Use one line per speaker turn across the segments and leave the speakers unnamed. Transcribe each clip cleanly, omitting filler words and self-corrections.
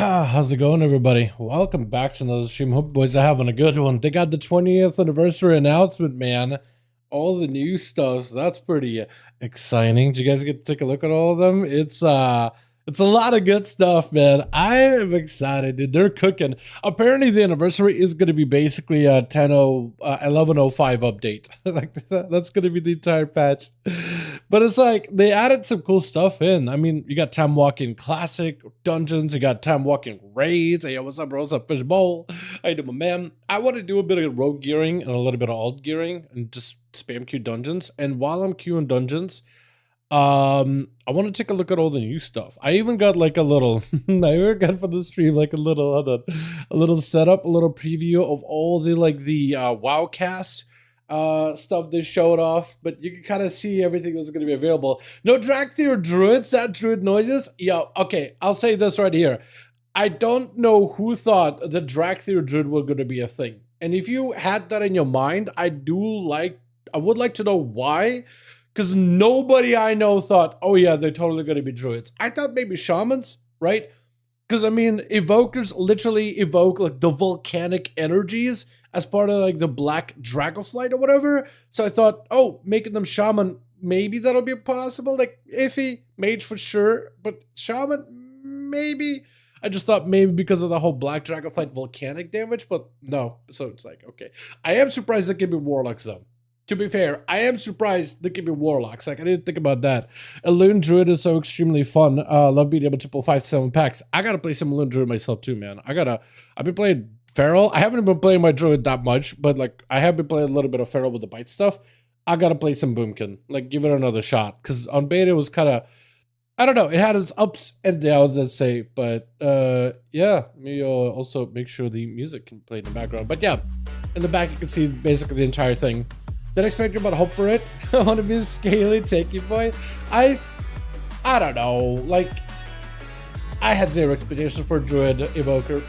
How's it going, everybody? Welcome back to another stream. Hope boys are having a good one. They got the 20th anniversary announcement, man. All the new stuff, so that's pretty exciting. Did you guys get to take a look at all of them? It's a lot of good stuff, man. I am excited, dude. They're cooking. Apparently, the anniversary is going to be basically a 11.05 update. Like that's going to be the entire patch. But it's like they added some cool stuff in. I mean, you got time walking classic dungeons. You got time walking raids. Hey, yo, what's up, bro? What's up, fishbowl? How you doing, my man? I want to do a bit of rogue gearing and a little bit of alt gearing and just spam queue dungeons. And while I'm queuing dungeons, I want to take a look at all the new stuff. I even got like a little I even got for the stream like a little setup, a little preview of all the WoWcast stuff they showed off, but you can kind of see everything that's going to be available. No drag theory druids, sad druid noises. Yeah, okay, I'll say this right here. I don't know who thought the drag theory druid was going to be a thing. And if you had that in your mind, I would like to know why. Because nobody I know thought, oh yeah, they're totally going to be druids. I thought maybe shamans, right? Because I mean, evokers literally evoke like the volcanic energies as part of like the black dragonflight or whatever. So I thought, oh, making them shaman, maybe that'll be possible. Like iffy, mage for sure, but shaman, maybe. I just thought maybe because of the whole black dragonflight volcanic damage, but no. So it's like, okay. I am surprised they can be warlocks though. To be fair, I am surprised they can be warlocks. Like, I didn't think about that. A Loon Druid is so extremely fun. Love being able to pull 5-7 packs. I gotta play some Loon Druid myself too, man. I've been playing Feral. I haven't been playing my Druid that much, but like, I have been playing a little bit of Feral with the bite stuff. I gotta play some Boomkin. Like, give it another shot. Because on beta, it was kind of, I don't know, it had its ups and downs, let's say. But, yeah, maybe I'll also make sure the music can play in the background. But yeah, in the back, you can see basically the entire thing. Didn't expect you, but hope for it. I want to be a scaly takey boy. I don't know. Like, I had zero expectations for Druid Evoker.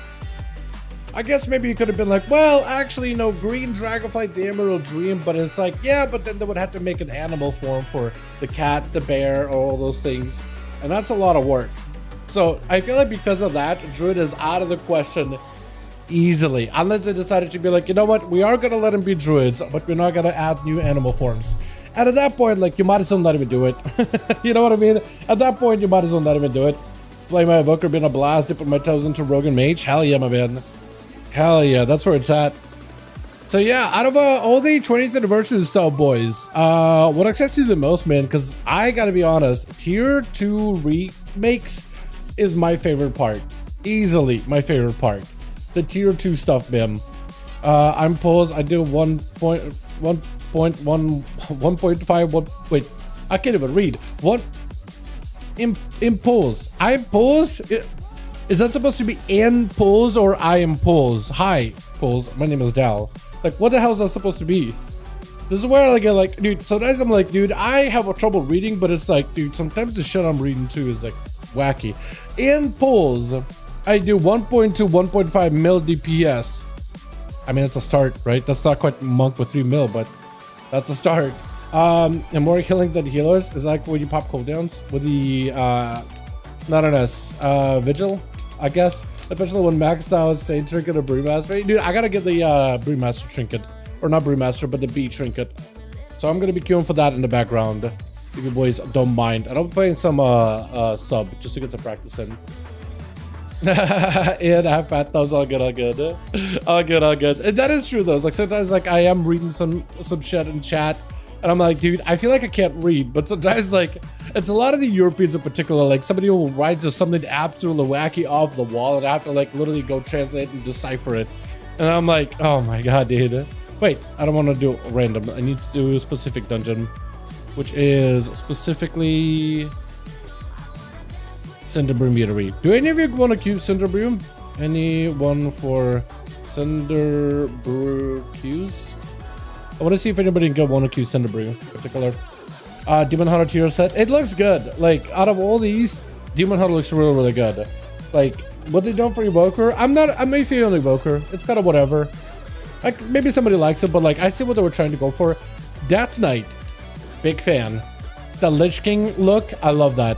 I guess maybe you could have been like, well, actually, no, green dragonflight, the Emerald Dream, but it's like, yeah, but then they would have to make an animal form for the cat, the bear, all those things. And that's a lot of work. So I feel like because of that, Druid is out of the question easily, unless they decided to be like, you know what, we are gonna let them be druids, but we're not gonna add new animal forms. And at that point, like, you might as well not even do it. You know what I mean? At that point, you might as well not even do it. Play my evoker, been a blast, dipping my toes into rogue and mage. Hell yeah, my man. Hell yeah, that's where it's at. So yeah, out of all the 20th anniversary stuff, boys, what excites you the most, man, because I gotta be honest, tier 2 remakes is my favorite part. Easily my favorite part. The tier 2 stuff, man. I'm posed. I do 1.5. Wait, I can't even read. Impose. I'm pose. Is that supposed to be in pose or I am pose? Hi, pose. My name is Dal. Like, what the hell is that supposed to be? This is where I get like, dude. Sometimes I'm like, dude, I have a trouble reading, but it's like, dude, sometimes the shit I'm reading too is like wacky. In pose. I do 1.2, 1.5 mil DPS. I mean, it's a start, right? That's not quite monk with 3 mil, but that's a start. And more healing than healers is like when you pop cooldowns with the, not an S, Vigil, I guess. Especially when maxed out Stain Trinket or Brewmaster. Dude, I gotta get the Brewmaster Trinket. Or not Brewmaster, but the B Trinket. So I'm gonna be queuing for that in the background, if you boys don't mind. And I'm playing some sub, just to get some practice in. Yeah, I have fat thumbs. All good. All good. And that is true though. Like sometimes, like I am reading some shit in chat, and I'm like, dude, I feel like I can't read. But sometimes, like, it's a lot of the Europeans in particular. Like somebody will write just something absolutely wacky off the wall, and I have to like literally go translate and decipher it. And I'm like, oh my god, dude. Wait, I don't want to do random. I need to do a specific dungeon, which is specifically Cinderbroom Eatery. Do any of you want to queue Cinderbroom? Anyone for Cinderbrew queues? I want to see if anybody can want to queue Cinderbrew in particular. Demon Hunter tier set. It looks good. Like, out of all these, Demon Hunter looks really, really good. Like, what they done for Evoker, I'm a fan of Evoker. It's kind of whatever. Like, maybe somebody likes it, but like, I see what they were trying to go for. Death Knight, big fan. The Lich King look, I love that.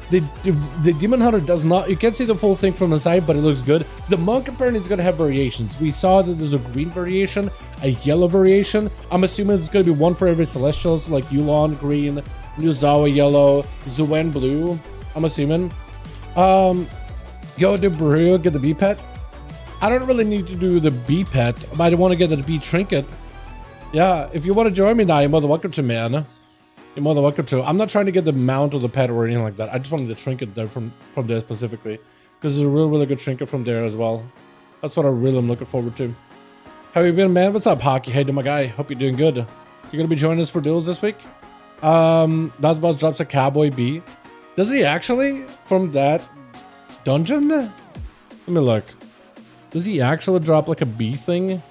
the Demon Hunter does not, you can't see the full thing from the side, but it looks good. The Monk apparently is going to have variations. We saw that there's a green variation, a yellow variation. I'm assuming it's going to be one for every Celestial, so like Yulon green, Nuzawa yellow, Zuen blue, I'm assuming. Yo, did Baru get the B pet? I don't really need to do the B pet, but I want to get the B trinket. Yeah, if you want to join me now, you're more than welcome to, man. You're more than welcome to. I'm not trying to get the mount or the pet or anything like that. I just wanted the trinket there from there specifically, because there's a really good trinket from there as well. That's what I really am looking forward to. How you been, man? What's up, Hockey? Hey, my guy. Hope you're doing good. You're gonna be joining us for duels this week. That's Boss drops a Cowboy B. Does he actually from that dungeon? Let me look. Does he actually drop like a B thing?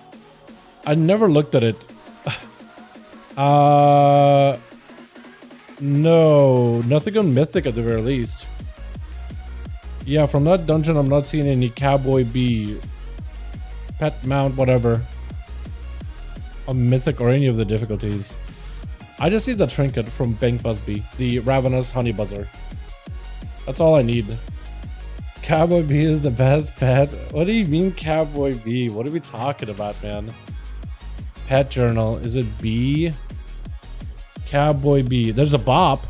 I never looked at it. No, nothing on Mythic at the very least. Yeah, from that dungeon, I'm not seeing any Cowboy B, pet mount, whatever, on Mythic or any of the difficulties. I just need the trinket from Bank Busby, the Ravenous Honey Buzzer. That's all I need. Cowboy B is the best pet. What do you mean Cowboy B? What are we talking about, man? Pet journal, is it B? Cowboy B. There's a bop.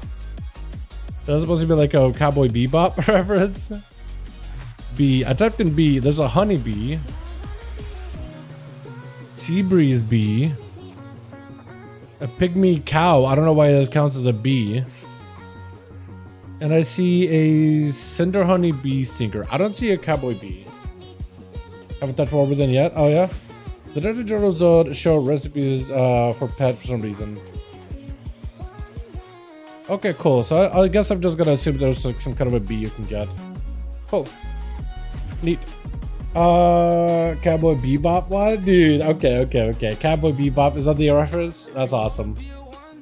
That's supposed to be like a Cowboy Bebop reference. B. I typed in B. There's a honey bee. Sea breeze bee. A pygmy cow. I don't know why this counts as a bee. And I see a cinder honey bee stinker. I don't see a cowboy bee. Haven't touched Warburton yet. Oh yeah. The data journals don't show recipes for pet for some reason. Okay, cool. So I guess I'm just gonna assume there's like some kind of a bee you can get. Cool. Neat. Cowboy Bebop? What? Dude, okay. Cowboy Bebop, is that the reference? That's awesome.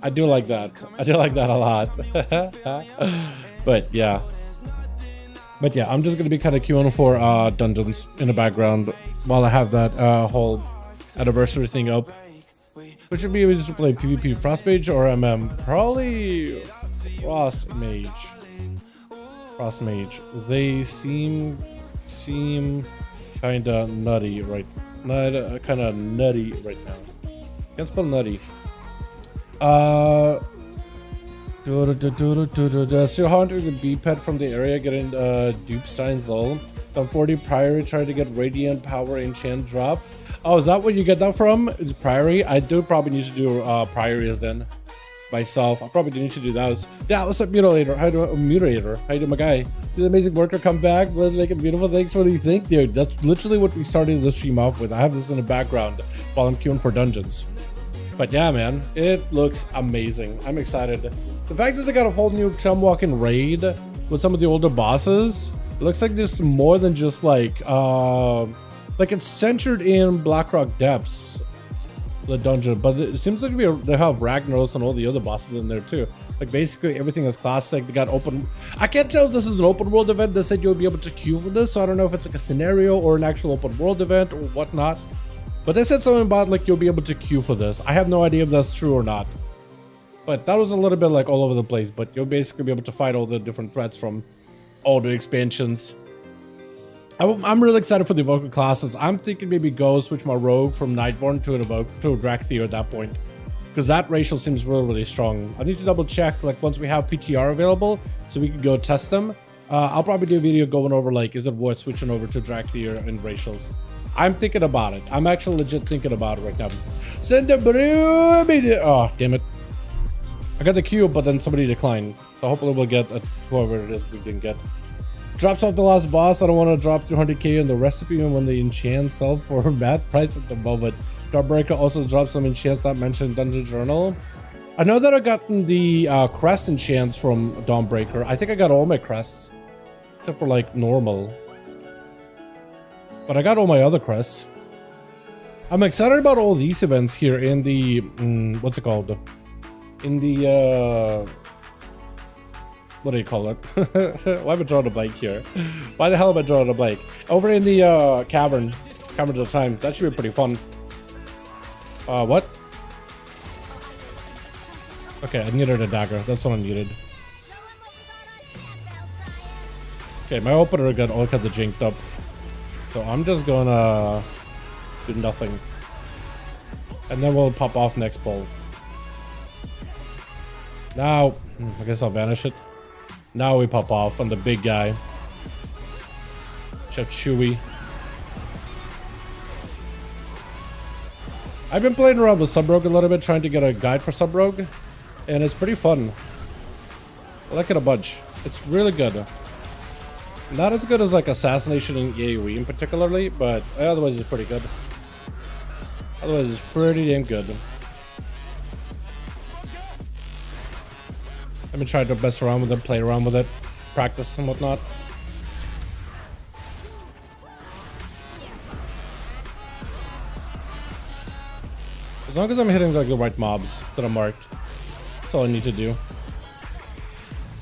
I do like that. I do like that a lot. But yeah. I'm just gonna be kind of queuing for dungeons in the background while I have that whole anniversary thing up. Which would be easier to play PvP Frostmage or MM? Probably Frostmage. They seem kinda nutty right now. Can't spell nutty. Still hunting the B pet from the area, getting Dupestein's lol. Done 40 Priory, trying to get Radiant Power enchant drop. Oh, is that where you get that from? It's Priory? I do probably need to do Priories then myself. I probably do need to do those. Yeah, what's up, Mutilator? How do Mutilator? How you doing, my guy? See the amazing worker come back? Let's make it beautiful. Thanks. What do you think, dude? That's literally what we started the stream off with. I have this in the background while I'm queuing for dungeons. But yeah, man, it looks amazing. I'm excited. The fact that they got a whole new Chumwalking raid with some of the older bosses, it looks like there's more than just like it's centered in Blackrock Depths, the dungeon, but it seems like they have Ragnaros and all the other bosses in there too. Like basically everything is classic. They got open. I can't tell if this is an open world event. They said you'll be able to queue for this, so I don't know if it's like a scenario or an actual open world event or whatnot. But they said something about like you'll be able to queue for this. I have no idea if that's true or not. But that was a little bit like all over the place. But you'll basically be able to fight all the different threats from all the expansions. I'm really excited for the Evoker classes. I'm thinking maybe go switch my Rogue from Nightborn to an Evoker to a Drakthir at that point, because that ratio seems really strong. I need to double check like once we have PTR available so we can go test them. I'll probably do a video going over like is it worth switching over to Drakthir and racials. I'm thinking about it. I'm actually legit thinking about it right now. Send the brew. Oh damn it! I got the queue, but then somebody declined. So hopefully we'll get whoever it is we can get. Drops off the last boss. I don't want to drop 300k on the recipe when the enchants sell for bad price at the moment. Dawnbreaker also drops some enchants not mentioned in Dungeon Journal. I know that I gotten the crest enchants from Dawnbreaker. I think I got all my crests except for like normal, but I got all my other crests. I'm excited about all these events here in the what's it called? In the what do you call it? Why am I drawing a blank here? Why the hell am I drawing a blank? Over in the Caverns of Time. That should be pretty fun. What? Okay, I needed a dagger. That's what I needed. Okay, my opener got all kinds of jinked up. So I'm just gonna do nothing. And then we'll pop off next pull. Now, I guess I'll vanish it. Now we pop off on the big guy. Chef Chewy. I've been playing around with Sub-Rogue a little bit, trying to get a guide for Sub-Rogue. And it's pretty fun. I like it a bunch. It's really good. Not as good as like Assassination and AoE in particularly, but otherwise it's pretty good. Otherwise it's pretty damn good. I've been trying to mess around with it, play around with it, practice and whatnot. As long as I'm hitting like the right mobs that are marked, that's all I need to do.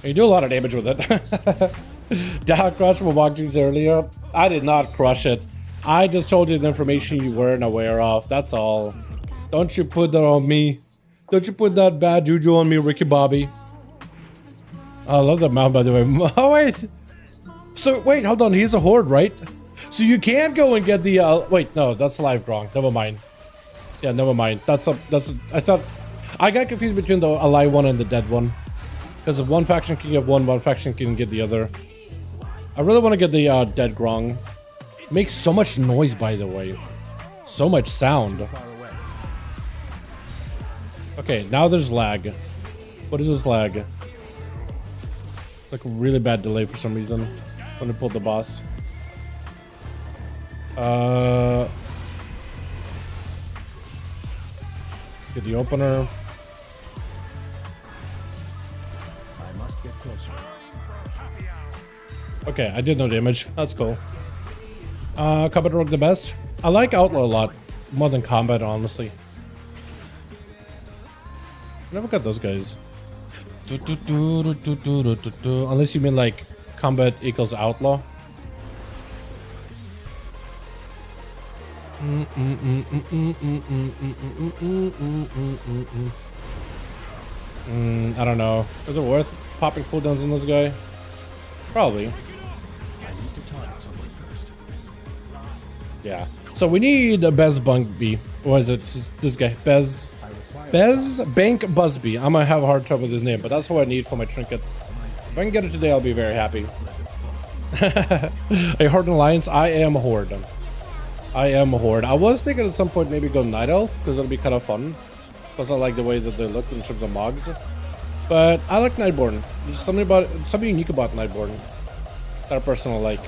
And you do a lot of damage with it. Down crush my walk dreams earlier. I did not crush it. I just told you the information you weren't aware of. That's all. Don't you put that on me. Don't you put that bad juju on me, Ricky Bobby. I love that mount, by the way. Oh, wait. So, wait, hold on. He's a horde, right? So you can't go and get the, wait, no, that's live wrong. Never mind. Yeah, never mind. I thought, I got confused between the alive one and the dead one. Because if one faction can get one faction can get the other. I really want to get the dead Grong. Makes so much noise, by the way. So much sound. Okay, now there's lag. What is this lag? Like a really bad delay for some reason. When I pulled the boss. Get the opener.
I must get closer.
Okay, I did no damage. That's cool. Combat Rogue the best. I like Outlaw a lot. More than Combat, honestly. I never got those guys. Unless you mean like Combat equals Outlaw. I don't know. Is it worth popping cooldowns on this guy? Probably.
I need to target someone first.
Yeah. So we need a Bez Bunkby. What is it? This guy. Bez Bank Busby. I'm gonna have a hard trouble with his name, but that's what I need for my trinket. If I can get it today, I'll be very happy. A Horde Alliance. I am a Horde. I am a Horde. I was thinking at some point maybe go Night Elf, because it'll be kind of fun. Plus I like the way that they look in terms of Mogs. But I like Nightborn. There's something unique about Nightborn that I personally like.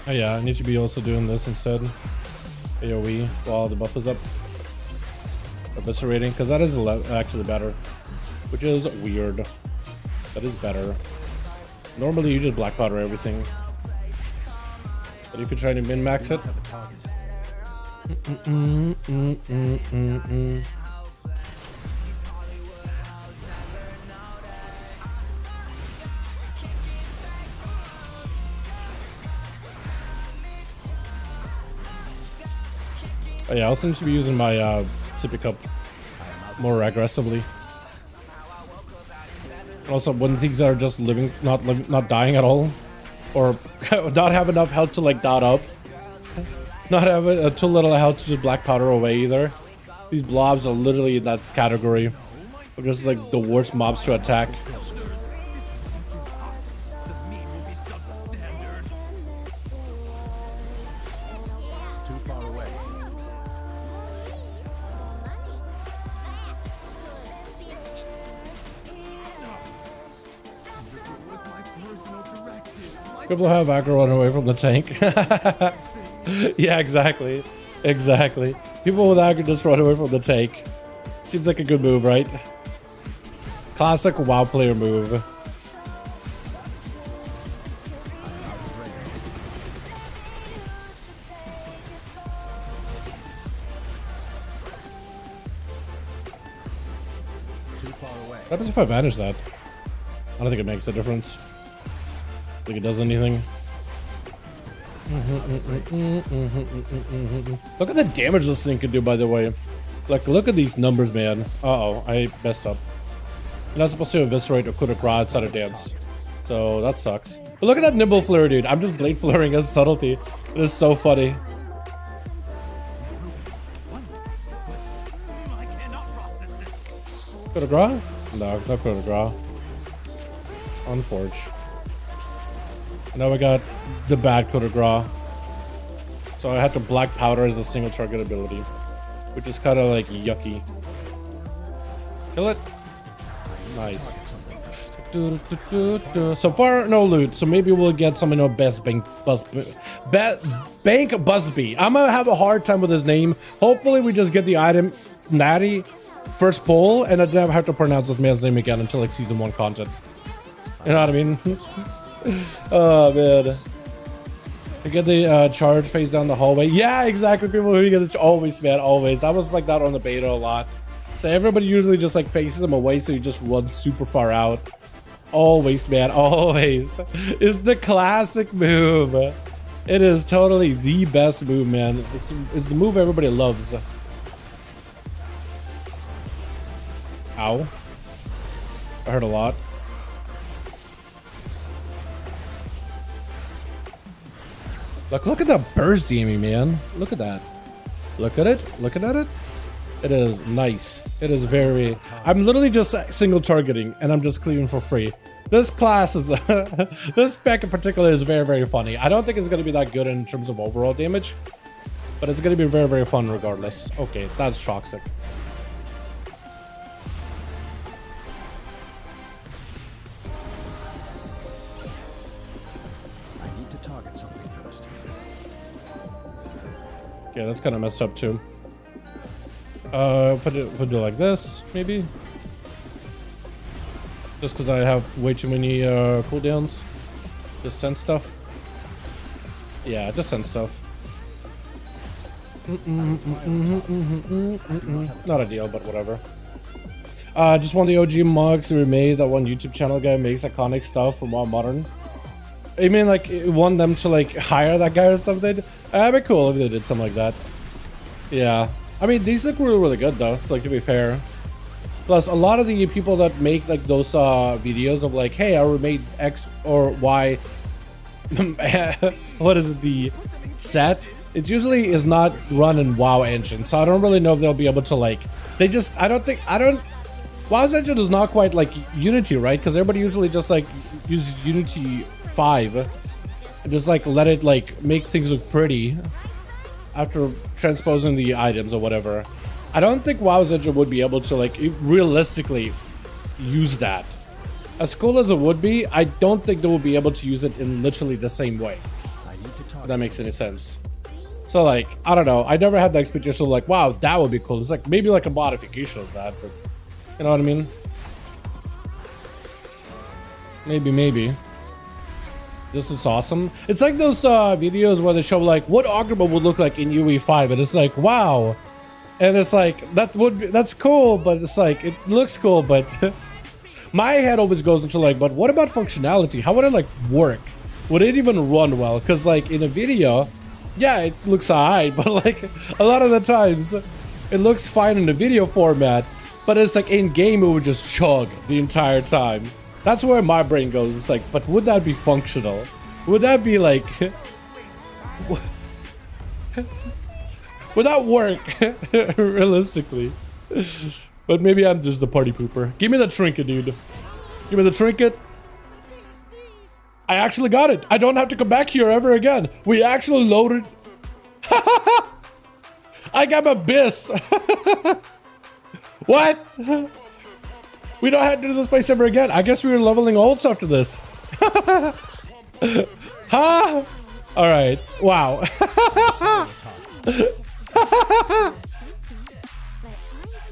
Oh yeah, I need to be also doing this instead. AoE while the buff is up. Eviscerating, because that is actually better. Which is weird. That is better. Normally you just black powder everything. But if you're trying to min-max it... Oh yeah, I also need to be using my sippy cup more aggressively. Also, when things are just not dying at all, or not have enough health to like dot up, not have too little health to just black powder away either. These blobs are literally in that category of just like the worst mobs to attack.
Too far away.
People have aggro run away from the tank. Yeah, exactly. Exactly. People with aggro just run away from the tank. Seems like a good move, right? Classic WoW player move.
Too far away.
What happens if I vanish that? I don't think it makes a difference. Think it does anything. Look at the damage this thing could do, by the way. Like, look at these numbers, man. Uh-oh, I messed up. You're not supposed to eviscerate or coup de grace outside of dance. So that sucks. But look at that nimble flurry, dude. I'm just blade flaring as subtlety. It is so funny. Coup de grace? No, not coup de grace. Unforge. Now we got the bad coup de grace. So I had to black powder as a single target ability, which is kind of like yucky. Kill it. Nice. So far, no loot. So maybe we'll get some, you know, Bank Busby. I'm gonna have a hard time with his name. Hopefully, we just get the item Natty first pull, and I never have to pronounce this man's name again until like season 1 content. You know what I mean? Oh man. You get the charge phase down the hallway. Yeah, exactly. People who get it always, man, always. I was like that on the beta a lot. So everybody usually just like faces him away, so you just run super far out. Always, man, always. It's the classic move. It is totally the best move, man. It's the move everybody loves. Ow. I heard a lot. Look at that burst, Amy, man. Look at that. Look at it. Looking at it. It is nice. It is very... I'm literally just single targeting, and I'm just cleaving for free. This class is... this spec in particular is very, very funny. I don't think it's going to be that good in terms of overall damage, but it's going to be very, very fun regardless. Okay, that's toxic.
I need to target something first.
Okay, that's kind of messed up too. Put it like this, maybe. Just because I have way too many cooldowns. Just send stuff. Yeah, just send stuff. Not a deal, but whatever. Just one of the OG mugs we made. That one YouTube channel guy makes iconic stuff from WoW Modern. I mean, like, want them to like hire that guy or something? That'd be cool if they did something like that. Yeah. I mean, these look really, really good though, like, to be fair. Plus, a lot of the people that make like those videos of like, hey, I remade X or Y, what is it, the set? It usually is not run in WoW engine, so I don't really know if they'll be able to like, WoW's engine is not quite like Unity, right? Because everybody usually just like uses Unity 5 and just like let it like make things look pretty after transposing the items or whatever. I don't think WoW's engine would be able to like realistically use that. As cool as it would be, I don't think they will be able to use it in literally the same way. If that makes any sense. So like, I don't know. I never had the expectation of like, wow, that would be cool. It's like maybe like a modification of that, but you know what I mean? Maybe. This is awesome. It's like those videos where they show like what Augrima would look like in UE5, and it's like, wow. And it's like, that's cool, but it's like, it looks cool, but my head always goes into like, but what about functionality? How would it like work? Would it even run well? Because like in a video, yeah, it looks alright, but like a lot of the times it looks fine in the video format, but it's like in game it would just chug the entire time. That's where my brain goes. It's like, but would that be functional? Would that be like, would that work realistically? But maybe I'm just the party pooper. Give me the trinket, dude. Give me the trinket. I actually got it. I don't have to come back here ever again. We actually loaded. I got my bis. What? We don't have to do this place ever again. I guess we were leveling ults after this. Huh? All right. Wow.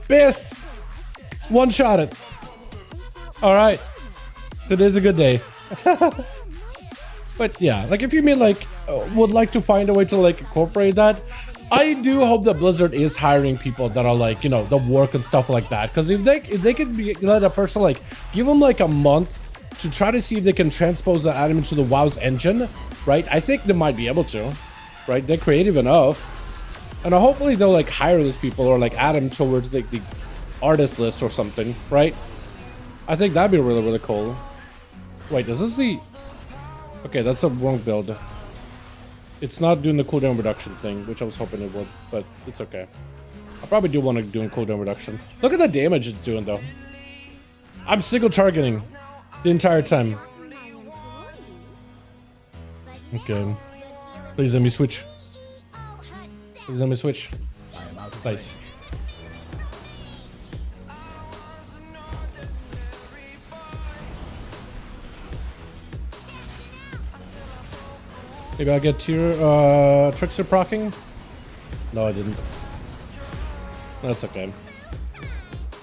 Bis. One shot it. All right. Today's a good day. But yeah, like if you mean like would like to find a way to like incorporate that, I do hope that Blizzard is hiring people that are like, you know, the work and stuff like that. Because if they could be, let a person like give them like a month to try to see if they can transpose the item into the WoW's engine, right? I think they might be able to, right? They're creative enough, and hopefully they'll like hire those people or like add them towards like the artist list or something, right? I think that'd be really, really cool. Wait, is this the... Okay, that's a wrong build. It's not doing the cooldown reduction thing, which I was hoping it would, but it's okay. I probably do want to do a cooldown reduction. Look at the damage it's doing, though. I'm single targeting the entire time. Okay. Please let me switch. Please let me switch. Nice. Maybe I'll get tier Trickster procking? No, I didn't. That's okay.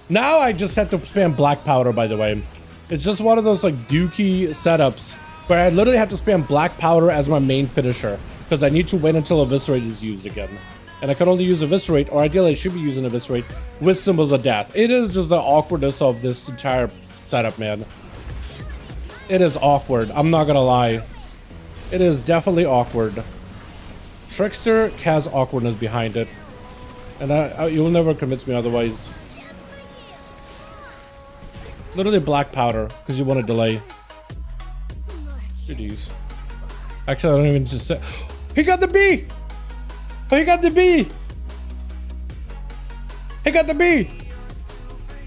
Now I just have to spam black powder, by the way. It's just one of those like dookie setups where I literally have to spam black powder as my main finisher because I need to wait until Eviscerate is used again. And I can only use Eviscerate, or ideally I should be using Eviscerate with Symbols of Death. It is just the awkwardness of this entire setup, man. It is awkward. I'm not gonna lie. It is definitely awkward. Trickster has awkwardness behind it. And you'll never convince me otherwise. Literally black powder, because you want to delay. Jeez. Actually, I don't even just say... He got the B! Oh, he got the B! He got the B!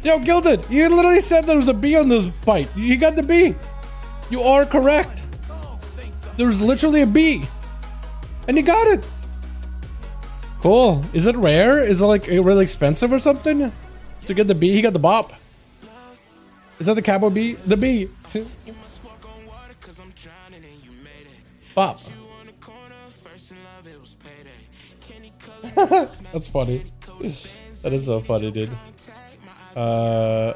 Yo, Gilded, you literally said there was a B on this fight. He got the B! You are correct. There's literally a B. And he got it. Cool. Is it rare? Is it like really expensive or something? To get the B, he got the bop. Is that the Cabo B? The B. Bop. That's funny. That is so funny, dude. Okay,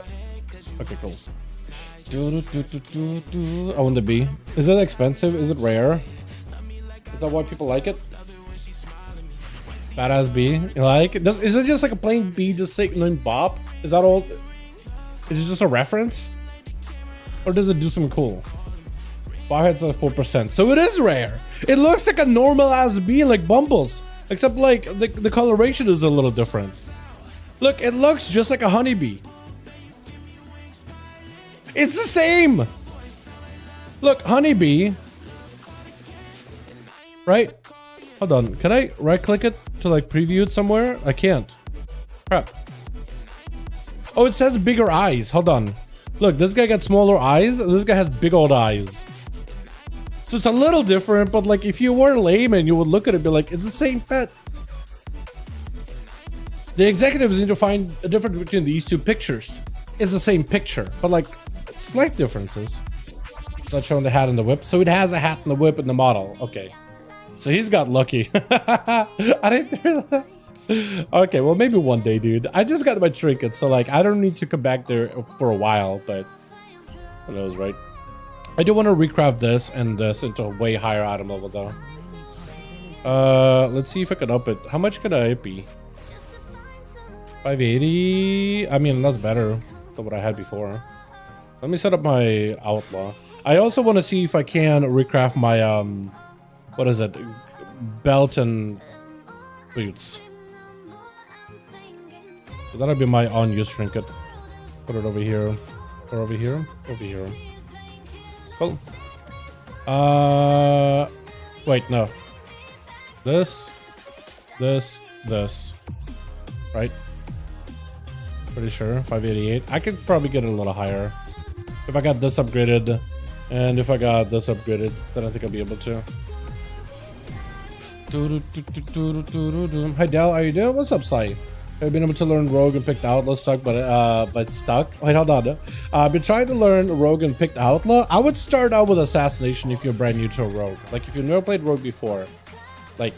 cool. I want the B. Is it expensive? Is it rare? Is that why people like it? Badass B. You like? Is it just like a plain B just signaling bop? Is that all? Is it just a reference? Or does it do something cool? Firehead's at 4%. So it is rare. It looks like a normal ass B like Bumbles. Except like the coloration is a little different. Look, it looks just like a honeybee. It's the same. Look, honeybee. Right? Hold on. Can I right click it to like preview it somewhere? I can't. Crap. Oh, it says bigger eyes. Hold on. Look, this guy got smaller eyes. This guy has big old eyes. So it's a little different, but like if you were a layman, you would look at it and be like, it's the same pet. The executives need to find a difference between these two pictures. It's the same picture, but like slight differences. Not showing the hat and the whip. So it has a hat and the whip in the model. Okay. So he's got lucky. I didn't do that. Okay, well maybe one day, dude. I just got my trinket, so like I don't need to come back there for a while, but who knows, right? I do want to recraft this and this into a way higher item level though. Let's see if I can up it. How much could I be? 580? I mean, that's better than what I had before. Let me set up my outlaw. I also want to see if I can recraft my what is it? Belt and boots. So that'll be my on-use trinket. Put it over here. Or over here. Over here. Cool. Wait, no. This. Right? Pretty sure. 588. I could probably get it a little higher. If I got this upgraded. And if I got this upgraded, then I think I'll be able to. Hi Dal, how you doing? What's up, Sai? I've been able to learn Rogue and picked Outlaw stuck, but stuck. Wait, hold on. I've been trying to learn Rogue and picked Outlaw. I would start out with Assassination if you're brand new to a Rogue. Like if you've never played Rogue before, like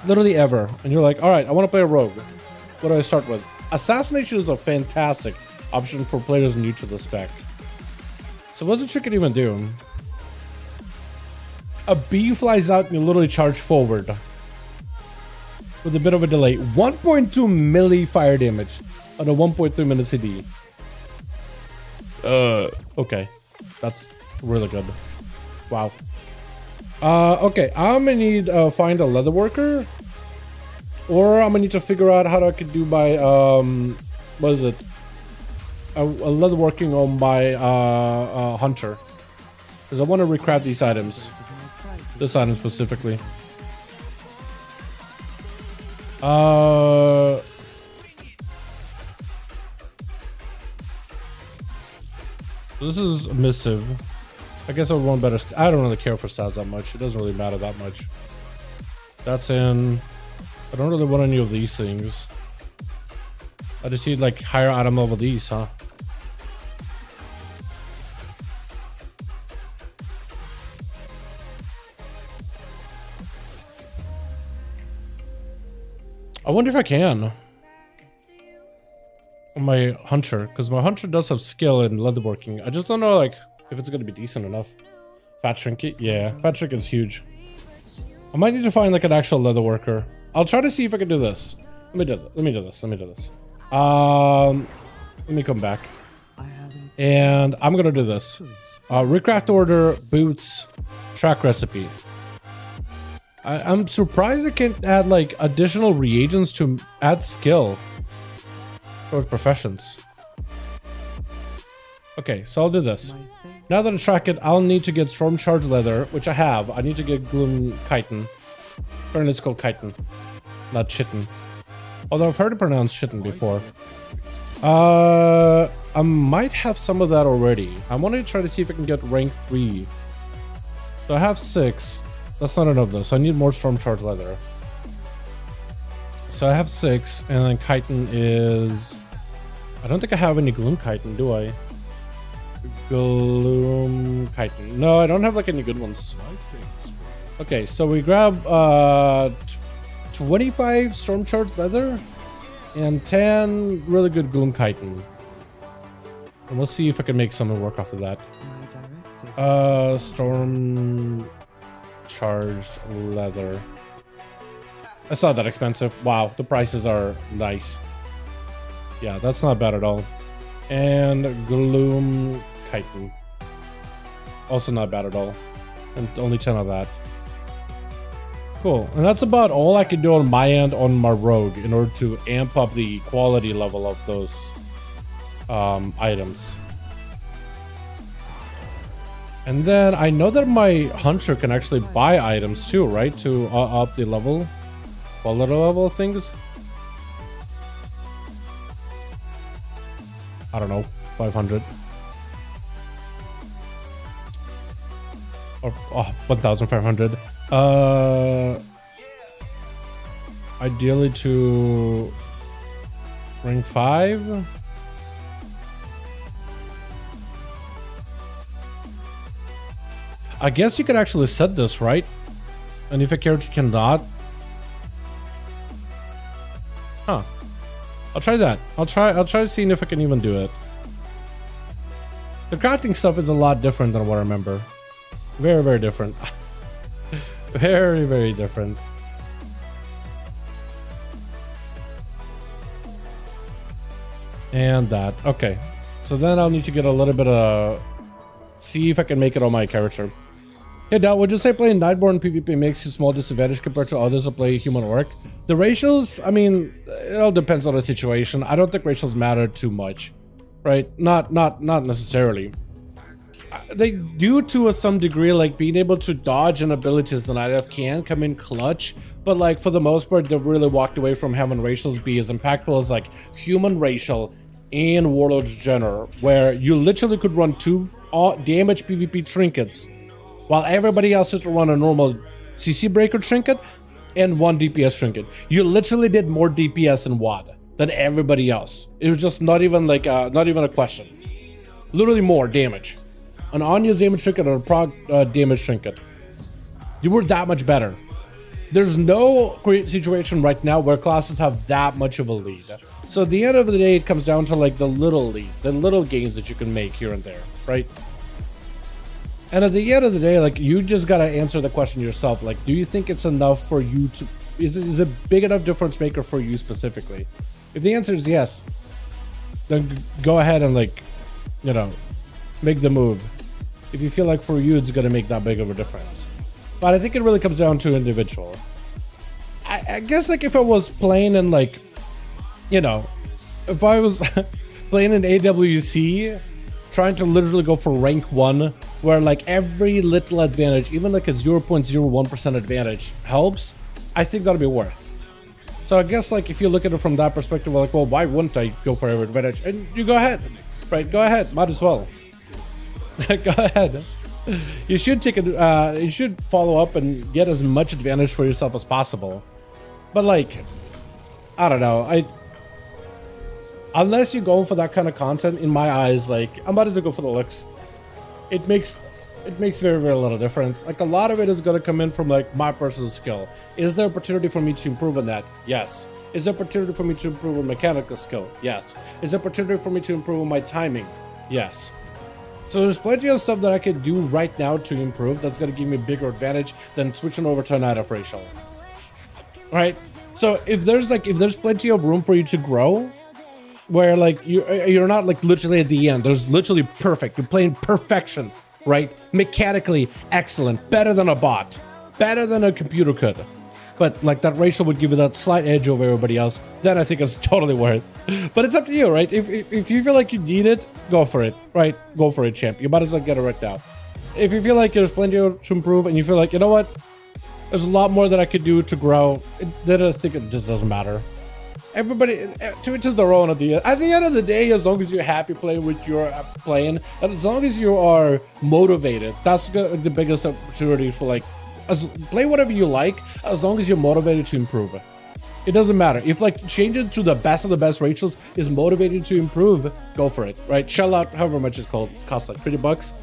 literally ever, and you're like, all right, I want to play a Rogue. What do I start with? Assassination is a fantastic option for players new to the spec. So what's the trinket even do? A bee flies out and you literally charge forward. With a bit of a delay. 1.2 milli fire damage on a 1.3 minute CD. Okay. That's really good. Wow. Okay. I'm gonna need find a leather worker. Or I'm gonna need to figure out how I could do my what is it? leatherworking on my hunter, because I want to recraft these items. This item specifically. This is a missive. I guess I would want better. I don't really care for stats that much. It doesn't really matter that much. That's in. I don't really want any of these things. I just need like higher item level these, huh? I wonder if I can. On my hunter, because my hunter does have skill in leatherworking. I just don't know like if it's gonna be decent enough. Fat trinket, yeah, fat trinket's huge. I might need to find like an actual leatherworker. I'll try to see if I can do this. Let me do this. Let me come back. And I'm gonna do this. Recraft order, boots, track recipe. I'm surprised I can't add like additional reagents to add skill towards professions. Okay, so I'll do this. Now that I track it, I'll need to get storm charge leather, which I have. I need to get gloom chitin. Apparently it's called chitin, not chitin. Although I've heard it pronounced chitin before. I might have some of that already. I want to try to see if I can get rank 3. So I have 6. That's not enough though, so I need more storm charge leather. So I have 6, and then chitin is... I don't think I have any gloom chitin, do I? Gloom chitin. No, I don't have like any good ones. Okay, so we grab 25 storm charge leather and 10 really good gloom chitin. And we'll see if I can make something work off of that. Storm charged leather. That's not that expensive. Wow, the prices are nice. Yeah, that's not bad at all. And gloom chitin. Also not bad at all. And only 10 of that. Cool. And that's about all I can do on my end on my rogue in order to amp up the quality level of those items. And then I know that my hunter can actually buy items too, right? To up the level. Quality level things. I don't know, 500 or 1,500. Ideally to rank 5. I guess you could actually set this, right? And if a character cannot, huh? I'll try that. I'll try seeing if I can even do it. The crafting stuff is a lot different than what I remember. Very, very different. Very, very different. And that. Okay. So then I'll need to get a little bit of... See if I can make it on my character. Hey Dal, would you say playing Nightborn PvP makes you small disadvantage compared to others who play human orc? The ratios, I mean, it all depends on the situation. I don't think ratios matter too much, right? Not necessarily. They do to some degree, like being able to dodge and abilities that IF can come in clutch, but like for the most part, they've really walked away from having ratios be as impactful as like human racial and Warlord's General, where you literally could run 2 damage PvP trinkets while everybody else had to run a normal CC breaker trinket and 1 DPS trinket. You literally did more DPS in WAD than everybody else. It was just not even like not even a question. Literally more damage. An Anya's damage trinket or a prog damage trinket. You were that much better. There's no great situation right now where classes have that much of a lead. So at the end of the day, it comes down to like the little lead, the little gains that you can make here and there, right? And at the end of the day, like you just gotta answer the question yourself. Like, do you think it's enough for you to? Is it big enough difference maker for you specifically? If the answer is yes, then go ahead and like, you know, make the move. If you feel like for you it's gonna make that big of a difference, but I think it really comes down to individual. I guess like if I was playing and like, you know, if I was playing an AWC, trying to literally go for rank 1, where like every little advantage, even like a 0.01% advantage helps, I think that'll be worth. So I guess like if you look at it from that perspective, like, well, why wouldn't I go for every advantage? And you go ahead, right? Go ahead, might as well. Go ahead. You should take it. You should follow up and get as much advantage for yourself as possible. But like, I don't know. Unless you're going for that kind of content, in my eyes, like I might as well go for the looks. It makes very, very little difference. Like a lot of it is going to come in from like my personal skill. Is there opportunity for me to improve on that? Yes. Is there opportunity for me to improve on mechanical skill? Yes. Is there opportunity for me to improve on my timing? Yes. So there's plenty of stuff that I can do right now to improve that's going to give me a bigger advantage than switching over to an add-up racial. Right? So if there's plenty of room for you to grow, where like you're not like literally at the end, there's literally perfect. You're playing perfection, right? Mechanically excellent, better than a bot, better than a computer could. But like that racial would give you that slight edge over everybody else, then I think it's totally worth. But it's up to you, right? If you feel like you need it, go for it, right? Go for it, champ. You might as well get it right now. If you feel like there's plenty to improve and you feel like, you know what, there's a lot more that I could do to grow, then I think it just doesn't matter. Everybody, to each is their own at the end of the day, as long as you're happy playing with your playing, and as long as you are motivated, that's the biggest opportunity for like, play whatever you like, as long as you're motivated to improve. It doesn't matter. If like changing to the best of the best racials is motivated to improve, go for it, right? Shell out however much it's called. Costs like $20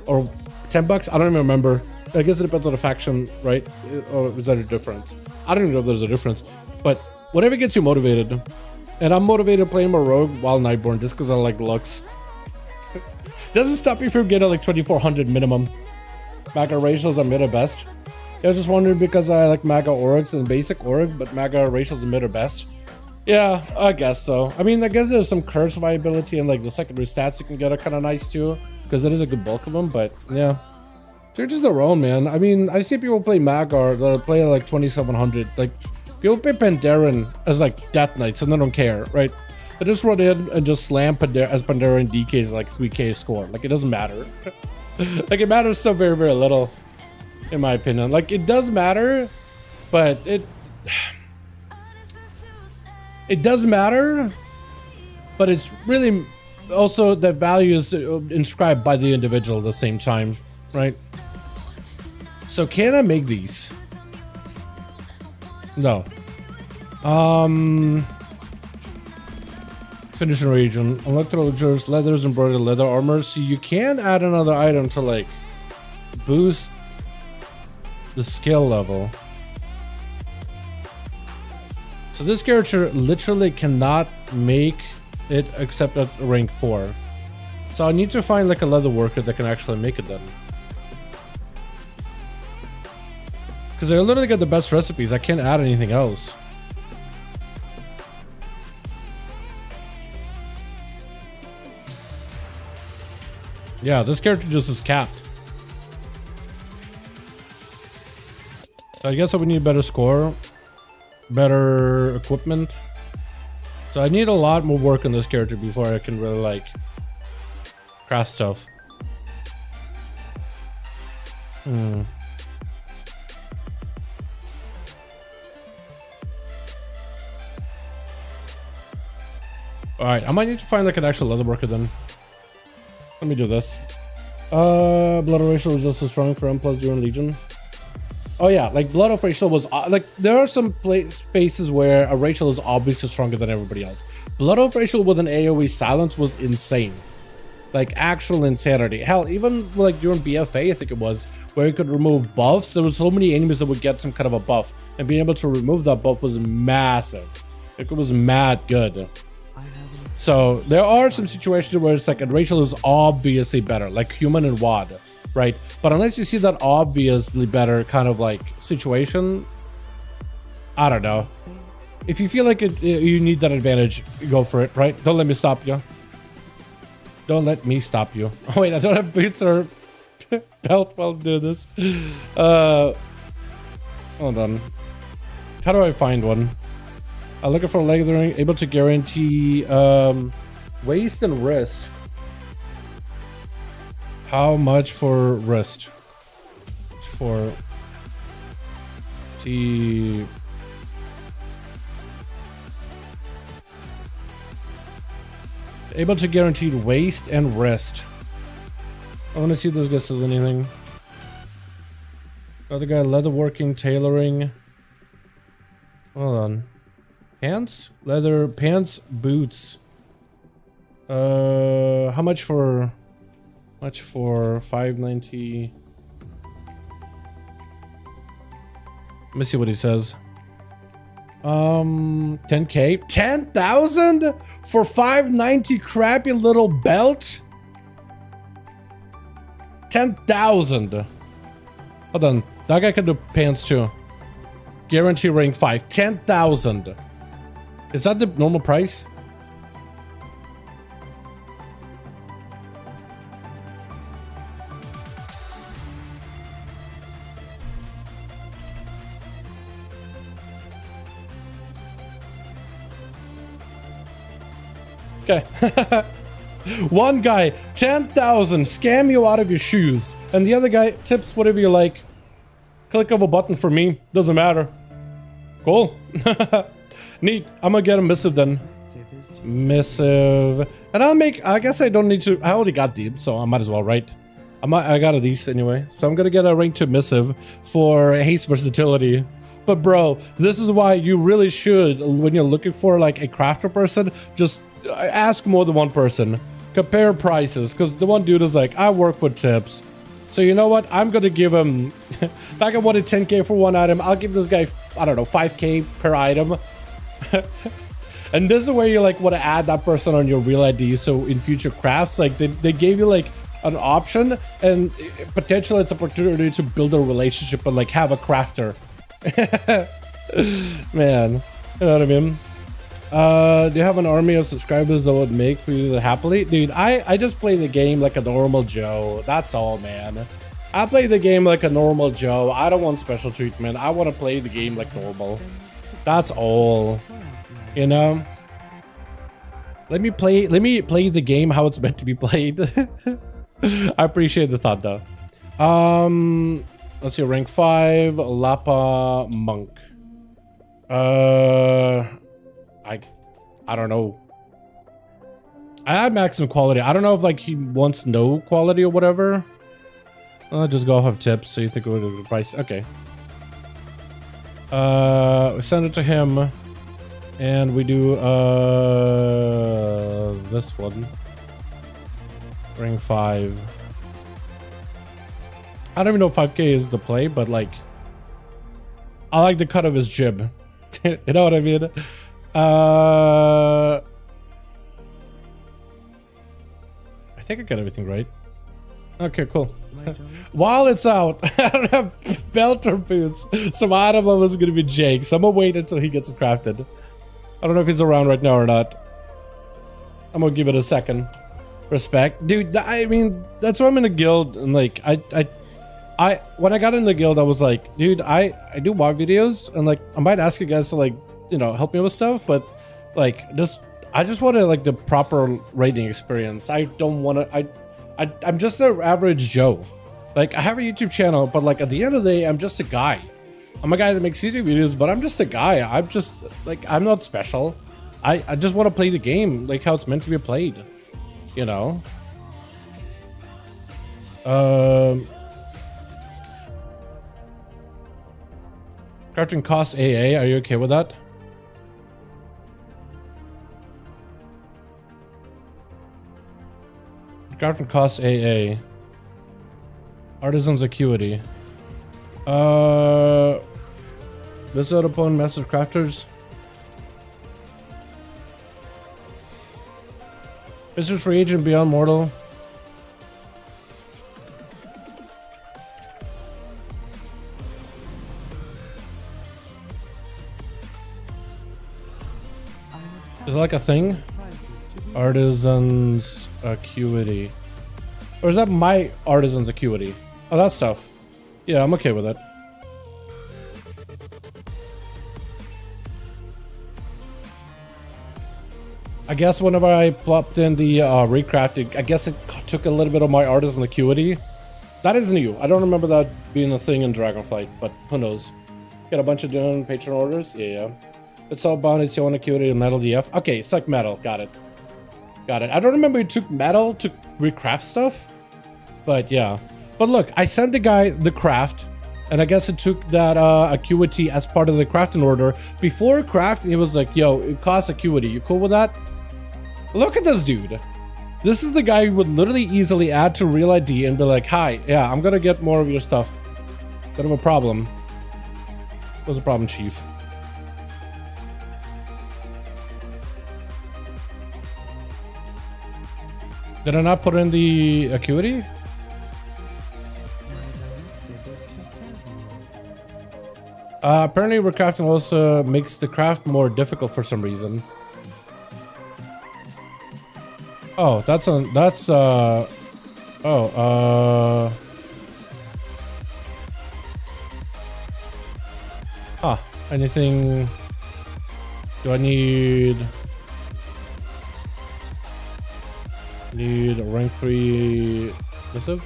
or $10. I don't even remember. I guess it depends on the faction, right? Or is that a difference? I don't even know if there's a difference, but whatever gets you motivated. And I'm motivated playing my rogue while Nightborn just because I like looks. Doesn't stop you from getting like 2400 minimum. Maga racials are mid or best. I was just wondering because I like Maga Orgs and basic Org, but Maga racials are mid or best. Yeah, I guess so. I mean, I guess there's some curse viability and like the secondary stats you can get are kind of nice too, because it is a good bulk of them, but yeah. They're just their own, man. I mean, I see people play Maga that play like 2700. Like, people play Pandaren as like Death Knights and they don't care, right? They just run in and just slam Pandaren DKs like 3k score. Like, it doesn't matter. Like, it matters so very, very little. In my opinion, like it does matter, but it does matter, but it's really also that value is inscribed by the individual at the same time, right? So can I make these? No. Finishing region, electrolyzers, leathers, embroidered leather armor. So you can add another item to like boost the skill level. So this character literally cannot make it except at rank 4. So I need to find like a leather worker that can actually make it then. Because I literally got the best recipes. I can't add anything else. Yeah, this character just is capped. So I guess I would need a better score, better equipment. So I need a lot more work on this character before I can really like craft stuff. Alright, I might need to find like an actual leather worker then. Let me do this. Blood racial is just as strong for M+ during Legion. Oh yeah, like Blood of Racial was like there are some spaces where a racial is obviously stronger than everybody else. Blood of Racial with an AoE silence was insane, like actual insanity. Hell, even like during BFA, I think it was, where you could remove buffs. There was so many enemies that would get some kind of a buff, and being able to remove that buff was massive. Like, it was mad good. So there are some situations where it's like a racial is obviously better, like human and WAD. Right, but unless you see that obviously better kind of like situation, I don't know. If you feel like you need that advantage, go for it, right? Don't let me stop you. Don't let me stop you. Oh wait, I don't have boots or belt while I'm doing this. Hold on. How do I find one? I'm looking for leathering, able to guarantee Waist and wrist. How much for wrist? For T. Able to guarantee waist and wrist. I want to see if this guy says anything. Other guy, leatherworking, tailoring. Hold on. Pants? Leather pants, boots. How much for 590? Let me see what he says. 10k, 10,000 for 590 crappy little belt. 10,000. Hold on, that guy can do pants too. Guarantee rank 5, 10,000. Is that the normal price? Okay. One guy, 10,000, scam you out of your shoes. And the other guy tips whatever you like. Click of a button for me, doesn't matter. Cool. Neat. I'm gonna get a missive then. Missive. And I'll make, I guess I don't need to, I already got deep, so I might as well, right? I got a these anyway. So I'm gonna get a rank 2 missive for haste versatility. But bro, this is why you really should, when you're looking for like a crafter person, just ask more than one person. Compare prices, because the one dude is like, I work for tips. So you know what? I'm gonna give him, like I wanted 10k for one item, I'll give this guy, I don't know, 5k per item. And this is where you like want to add that person on your real ID, so in future crafts, like they gave you like an option, and potentially it's an opportunity to build a relationship and like have a crafter. Man, you know what I mean? Do you have an army of subscribers that would make for you happily? Dude, I just play the game like a normal Joe. That's all, man. I play the game like a normal Joe. I don't want special treatment. I want to play the game like normal. That's all. You know? Let me play the game how it's meant to be played. I appreciate the thought though. Let's see, rank 5, Lapa Monk. I don't know. I had maximum quality. I don't know if like he wants no quality or whatever. I'll just go off of tips. So you think of the price? Okay. We send it to him, and we do this one. Ring 5. I don't even know if 5k is the play, but like, I like the cut of his jib. You know what I mean? I think I got everything right. Okay, cool. While it's out, I don't have belt or boots, so my item level is gonna be Jake. So I'm gonna wait until he gets it crafted. I don't know if he's around right now or not. I'm gonna give it a second. Respect, dude. I mean, that's why I'm in a guild, and like, when I got in the guild, I was like, dude, I do WoW videos, and like, I might ask you guys to like, you know, help me with stuff, but like, I just wanted like the proper raiding experience. I don't want to. I'm just an average Joe. Like, I have a YouTube channel, but like at the end of the day, I'm just a guy. I'm a guy that makes YouTube videos, but I'm just a guy. I'm just like, I'm not special. I just want to play the game like how it's meant to be played. You know. Crafting cost AA. Are you okay with that? Crafting cost AA. Artisan's acuity. Visit upon massive crafters. Visitors for agent beyond mortal. Is it like a thing? Artisan's acuity. Or is that my artisan's acuity? Oh, that stuff. Yeah, I'm okay with it. I guess whenever I plopped in the recrafting, I guess it took a little bit of my artisan acuity. That is new. I don't remember that being a thing in Dragonflight, but who knows? Got a bunch of doing patron orders. Yeah. It's all bound. It's your acuity and metal DF. Okay, it's like metal. Got it. Got it. I don't remember it took metal to recraft stuff, but yeah. But look, I sent the guy the craft, and I guess it took that acuity as part of the crafting order. Before crafting, he was like, yo, it costs acuity. You cool with that? Look at this dude. This is the guy who would literally easily add to Real ID and be like, hi, yeah, I'm gonna get more of your stuff. Bit of a problem. What's the problem, Chief? Did I not put in the acuity? Apparently recrafting also makes the craft more difficult for some reason. Oh, anything? Do I need a rank 3 missive?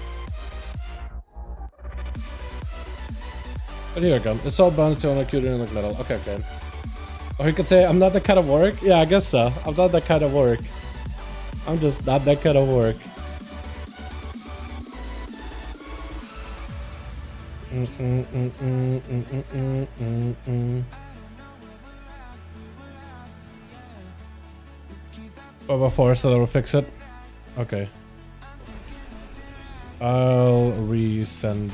But here we go. It's all bound to acuity and metal. Okay, okay. Or you could say, I'm not that kind of work? Yeah, I guess so. I'm not that kind of work. I'm just not that kind of work. Before, so that'll fix it. Okay. I'll resend.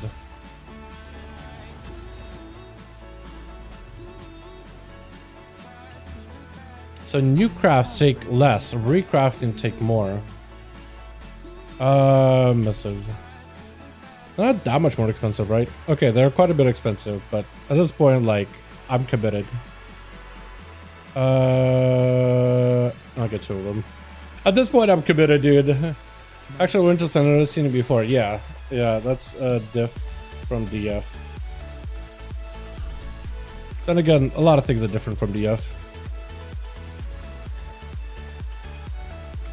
So new crafts take less, recrafting take more. Missive. Not that much more expensive, right? Okay, they're quite a bit expensive, but at this point, like, I'm committed. I'll get 2 of them. At this point, I'm committed, dude. Actually, Winter Center, I've seen it before. Yeah, that's a diff from DF. Then again, a lot of things are different from DF.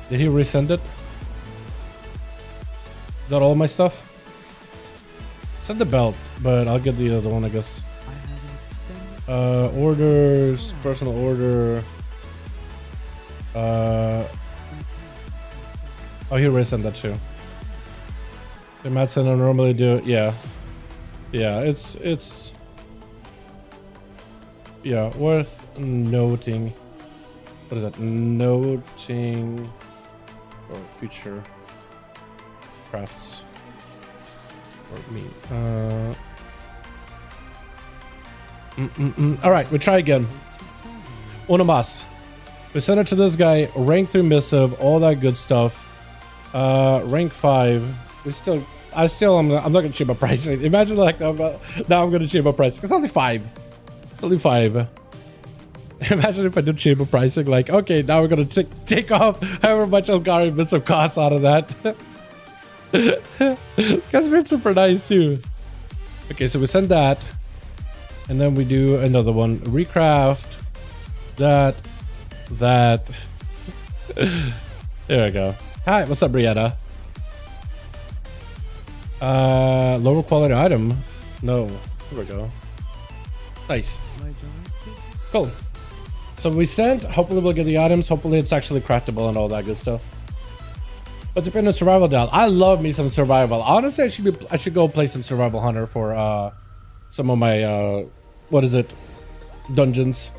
Did he resend it? Is that all my stuff? Send the belt, but I'll get the other one, I guess. Orders, personal order. Oh, he resend that too. The Matt Center normally do, yeah. Yeah, it's yeah, worth noting. What is that? Noting or future crafts or me. All right, we try again. Uno más. We send it to this guy. Rank 3 missive, all that good stuff. Rank 5. I'm not gonna change my pricing. Imagine like now I'm gonna change my pricing. It's only 5. It's only 5. Imagine if I did chamber pricing, like, okay, now we're gonna take off however much Algari missive costs out of that. That's been super nice too. Okay, so we send that, and then we do another one. Recraft that. There we go. Hi, what's up, Brianna? Lower quality item. No, there we go. Nice. Cool. So we sent, hopefully we'll get the items, hopefully it's actually craftable and all that good stuff. What's up in the survival Dal? I love me some survival. Honestly, I should go play some survival hunter for some of my what is it? Dungeons.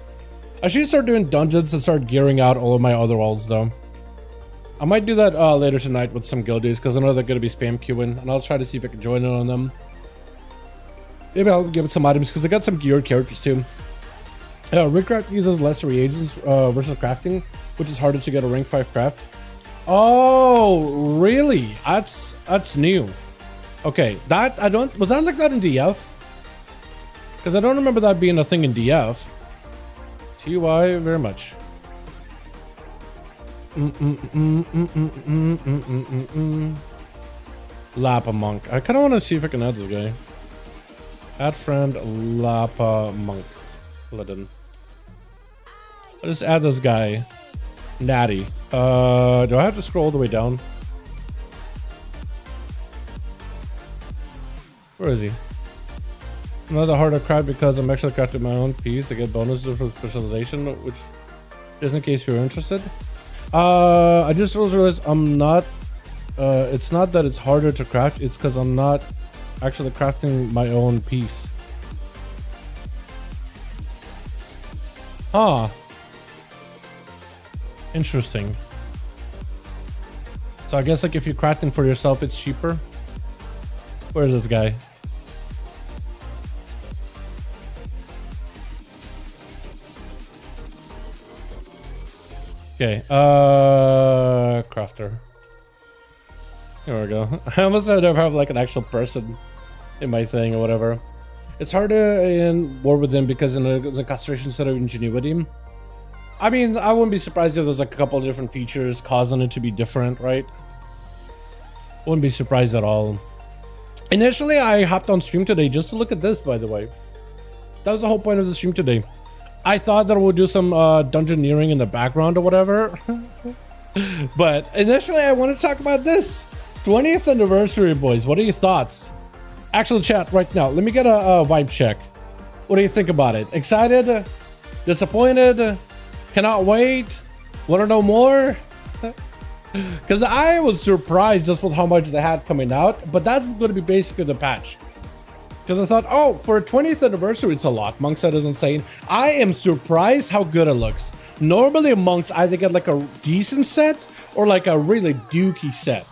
I should start doing dungeons and start gearing out all of my other worlds though. I might do that later tonight with some guildies because I know they're gonna be spam queuing, and I'll try to see if I can join in on them. Maybe I'll give it some items because I got some geared characters too. Recraft uses less reagents versus crafting, which is harder to get a rank 5 craft. Oh, really? That's new. Okay, was that like that in DF? Because I don't remember that being a thing in DF. TY very much. Lapa Monk. I kind of want to see if I can add this guy. Add friend Lapa Monk. I'll just add this guy. Natty. Do I have to scroll all the way down? Where is he? Not that hard to craft because I'm actually crafting my own piece. I get bonuses for specialization, which just in case you're interested. I just realized I'm not. It's not that it's harder to craft. It's because I'm not actually crafting my own piece. Huh. Interesting. So I guess like if you're crafting for yourself, it's cheaper. Where's this guy? Okay, crafter. Here we go. I almost never have like an actual person in my thing or whatever. It's harder in War Within because in a concentration instead of ingenuity. I mean, I wouldn't be surprised if there's like a couple of different features causing it to be different, right? Wouldn't be surprised at all. Initially, I hopped on stream today just to look at this, by the way. That was the whole point of the stream today. I thought that we'll do some dungeoneering in the background or whatever. But initially, I want to talk about this. 20th anniversary, boys. What are your thoughts? Actual chat right now. Let me get a vibe check. What do you think about it? Excited? Disappointed? Cannot wait? Want to know more? Because I was surprised just with how much they had coming out. But that's going to be basically the patch. Because I thought, oh, for a 20th anniversary, it's a lot. Monk said is insane. I am surprised how good it looks. Normally, monks either get like a decent set or like a really dookie set.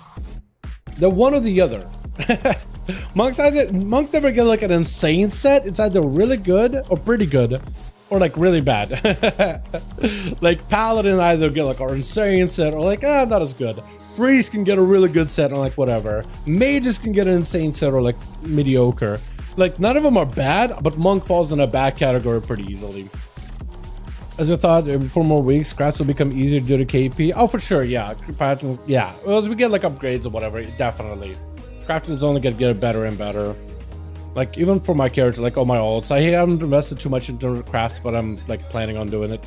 The one or the other. Monk never get like an insane set. It's either really good or pretty good, or like really bad. Like Paladin either get like an insane set or like not as good. Priest can get a really good set or like whatever. Mages can get an insane set or like mediocre. Like none of them are bad, but Monk falls in a bad category pretty easily. As we thought, in 4 more weeks, crafts will become easier due to KP. Oh, for sure, yeah. Yeah, well, as we get like upgrades or whatever, definitely. Crafting is only gonna get better and better. Like even for my character, like all my ults, I haven't invested too much into crafts, but I'm like planning on doing it.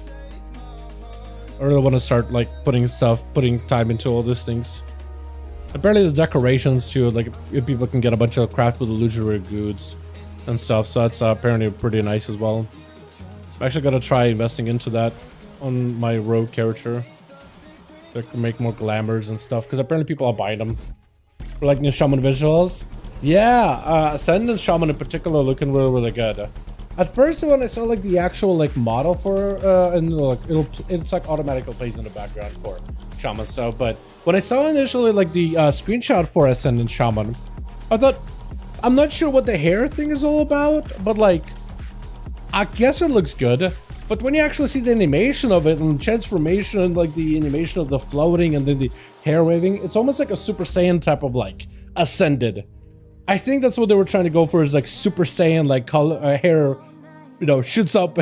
I really want to start like putting time into all these things. Apparently the decorations too, like if people can get a bunch of craft with illusory goods and stuff, so that's apparently pretty nice as well. I'm actually gonna try investing into that on my rogue character. So I can make more glamours and stuff, because apparently people are buying them. For like new shaman visuals. Yeah, Ascendant Shaman in particular looking really, really good. At first when I saw like the actual like model for and like it's like automatically plays in the background for Shaman stuff, but when I saw initially like the screenshot for Ascendant Shaman, I thought, I'm not sure what the hair thing is all about, but like I guess it looks good. But when you actually see the animation of it and transformation and like the animation of the floating and then the hair waving, it's almost like a Super Saiyan type of like ascended. I think that's what they were trying to go for, is like Super Saiyan like color hair, you know, shoots up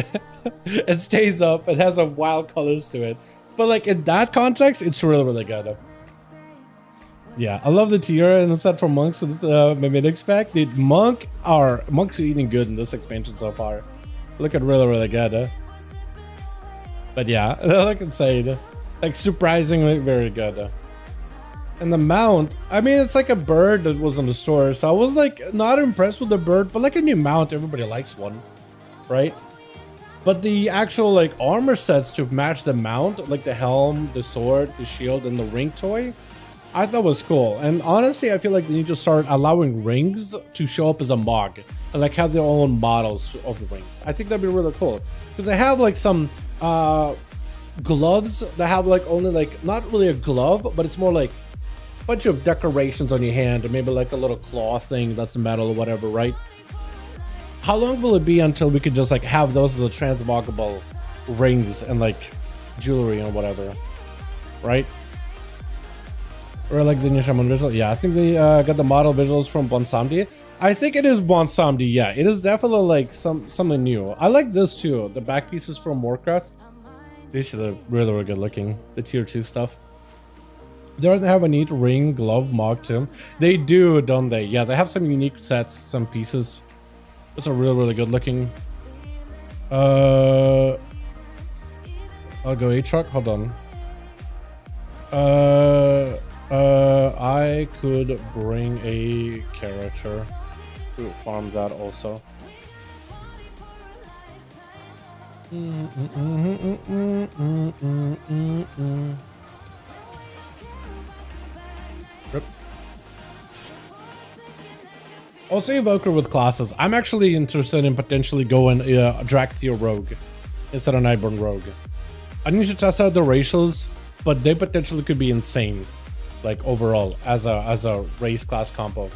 and stays up. It has a wild colors to it. But like in that context, it's really, really good. Yeah, I love the tiara and the set for monks. So this Mimic spec. The monks are eating good in this expansion so far. Looking really, really good. But yeah, they look insane. Like surprisingly very good. And the mount, I mean, it's like a bird that was in the store. So I was like not impressed with the bird, but like a new mount, everybody likes one, right? But the actual like armor sets to match the mount, like the helm, the sword, the shield, and the ring toy, I thought was cool. And honestly, I feel like they need to start allowing rings to show up as a MOG and like have their own models of the rings. I think that'd be really cool, because they have like some gloves that have like only like not really a glove, but it's more like a bunch of decorations on your hand, or maybe like a little claw thing that's metal or whatever, right? How long will it be until we could just like have those as a transmoggable rings and like jewelry or whatever, right? Or like the new Shaman visual. Yeah, I think they got the model visuals from Bonsamdi. I think it is Bonsamdi. Yeah, it is definitely like something new. I like this too. The back pieces from Warcraft. These are really, really good looking. The tier 2 stuff. They have a neat ring glove MOG too. They do, don't they? Yeah, they have some unique sets, some pieces. It's a really, really good looking. I'll go A-Truck. Hold on. I could bring a character to farm that also. Rip. Also, Evoker with classes. I'm actually interested in potentially going Draxio Rogue instead of Nightborn Rogue. I need to test out the racials, but they potentially could be insane, like overall as a race class combo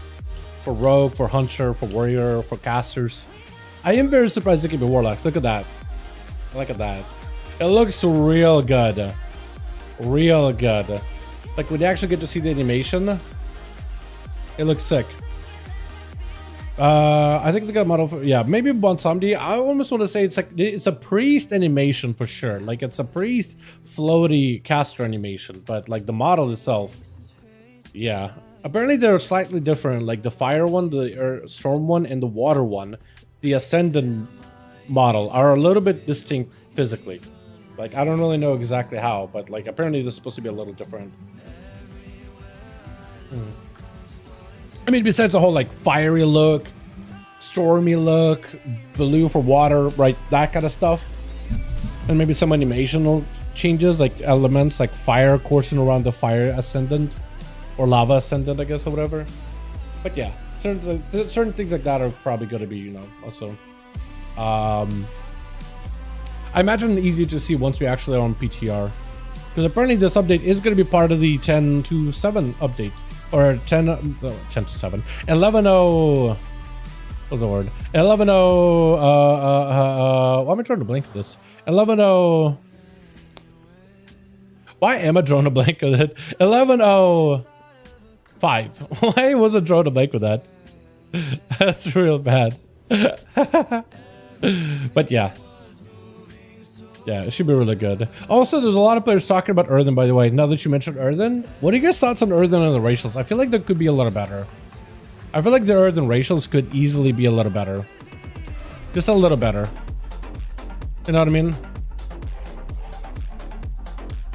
for Rogue, for Hunter, for Warrior, for Casters. I am very surprised they can be Warlocks. Look at that. Look at that. It looks real good. Real good. Like when you actually get to see the animation, it looks sick. I think they got model for, yeah, maybe Bonsamdi. I almost want to say it's like it's a priest animation for sure. Like it's a priest floaty caster animation, but like the model itself, yeah. Apparently they're slightly different. Like the fire one, the storm one, and the water one, the ascendant model are a little bit distinct physically. Like I don't really know exactly how, but like apparently they're supposed to be a little different. I mean, besides the whole like fiery look, stormy look, blue for water, right? That kind of stuff. And maybe some animational changes, like elements like fire coursing around the fire ascendant or lava ascendant, I guess, or whatever. But yeah, certain things like that are probably going to be, you know, also. I imagine easy to see once we actually are on PTR. Because apparently this update is going to be part of the 10.2.7 update. Or 10 to 7. 11.0. What's the word? 11.0. Why am I drawing a blank with this? 11.0. Why am I drawing a blank with it? 11.05. Why was I drawing a blank with that? That's real bad. But yeah. Yeah, it should be really good. Also, there's a lot of players talking about Earthen, by the way. Now that you mentioned Earthen, what are you guys' thoughts on Earthen and the racials? I feel like that could be a little better. I feel like the Earthen racials could easily be a little better. Just a little better. You know what I mean?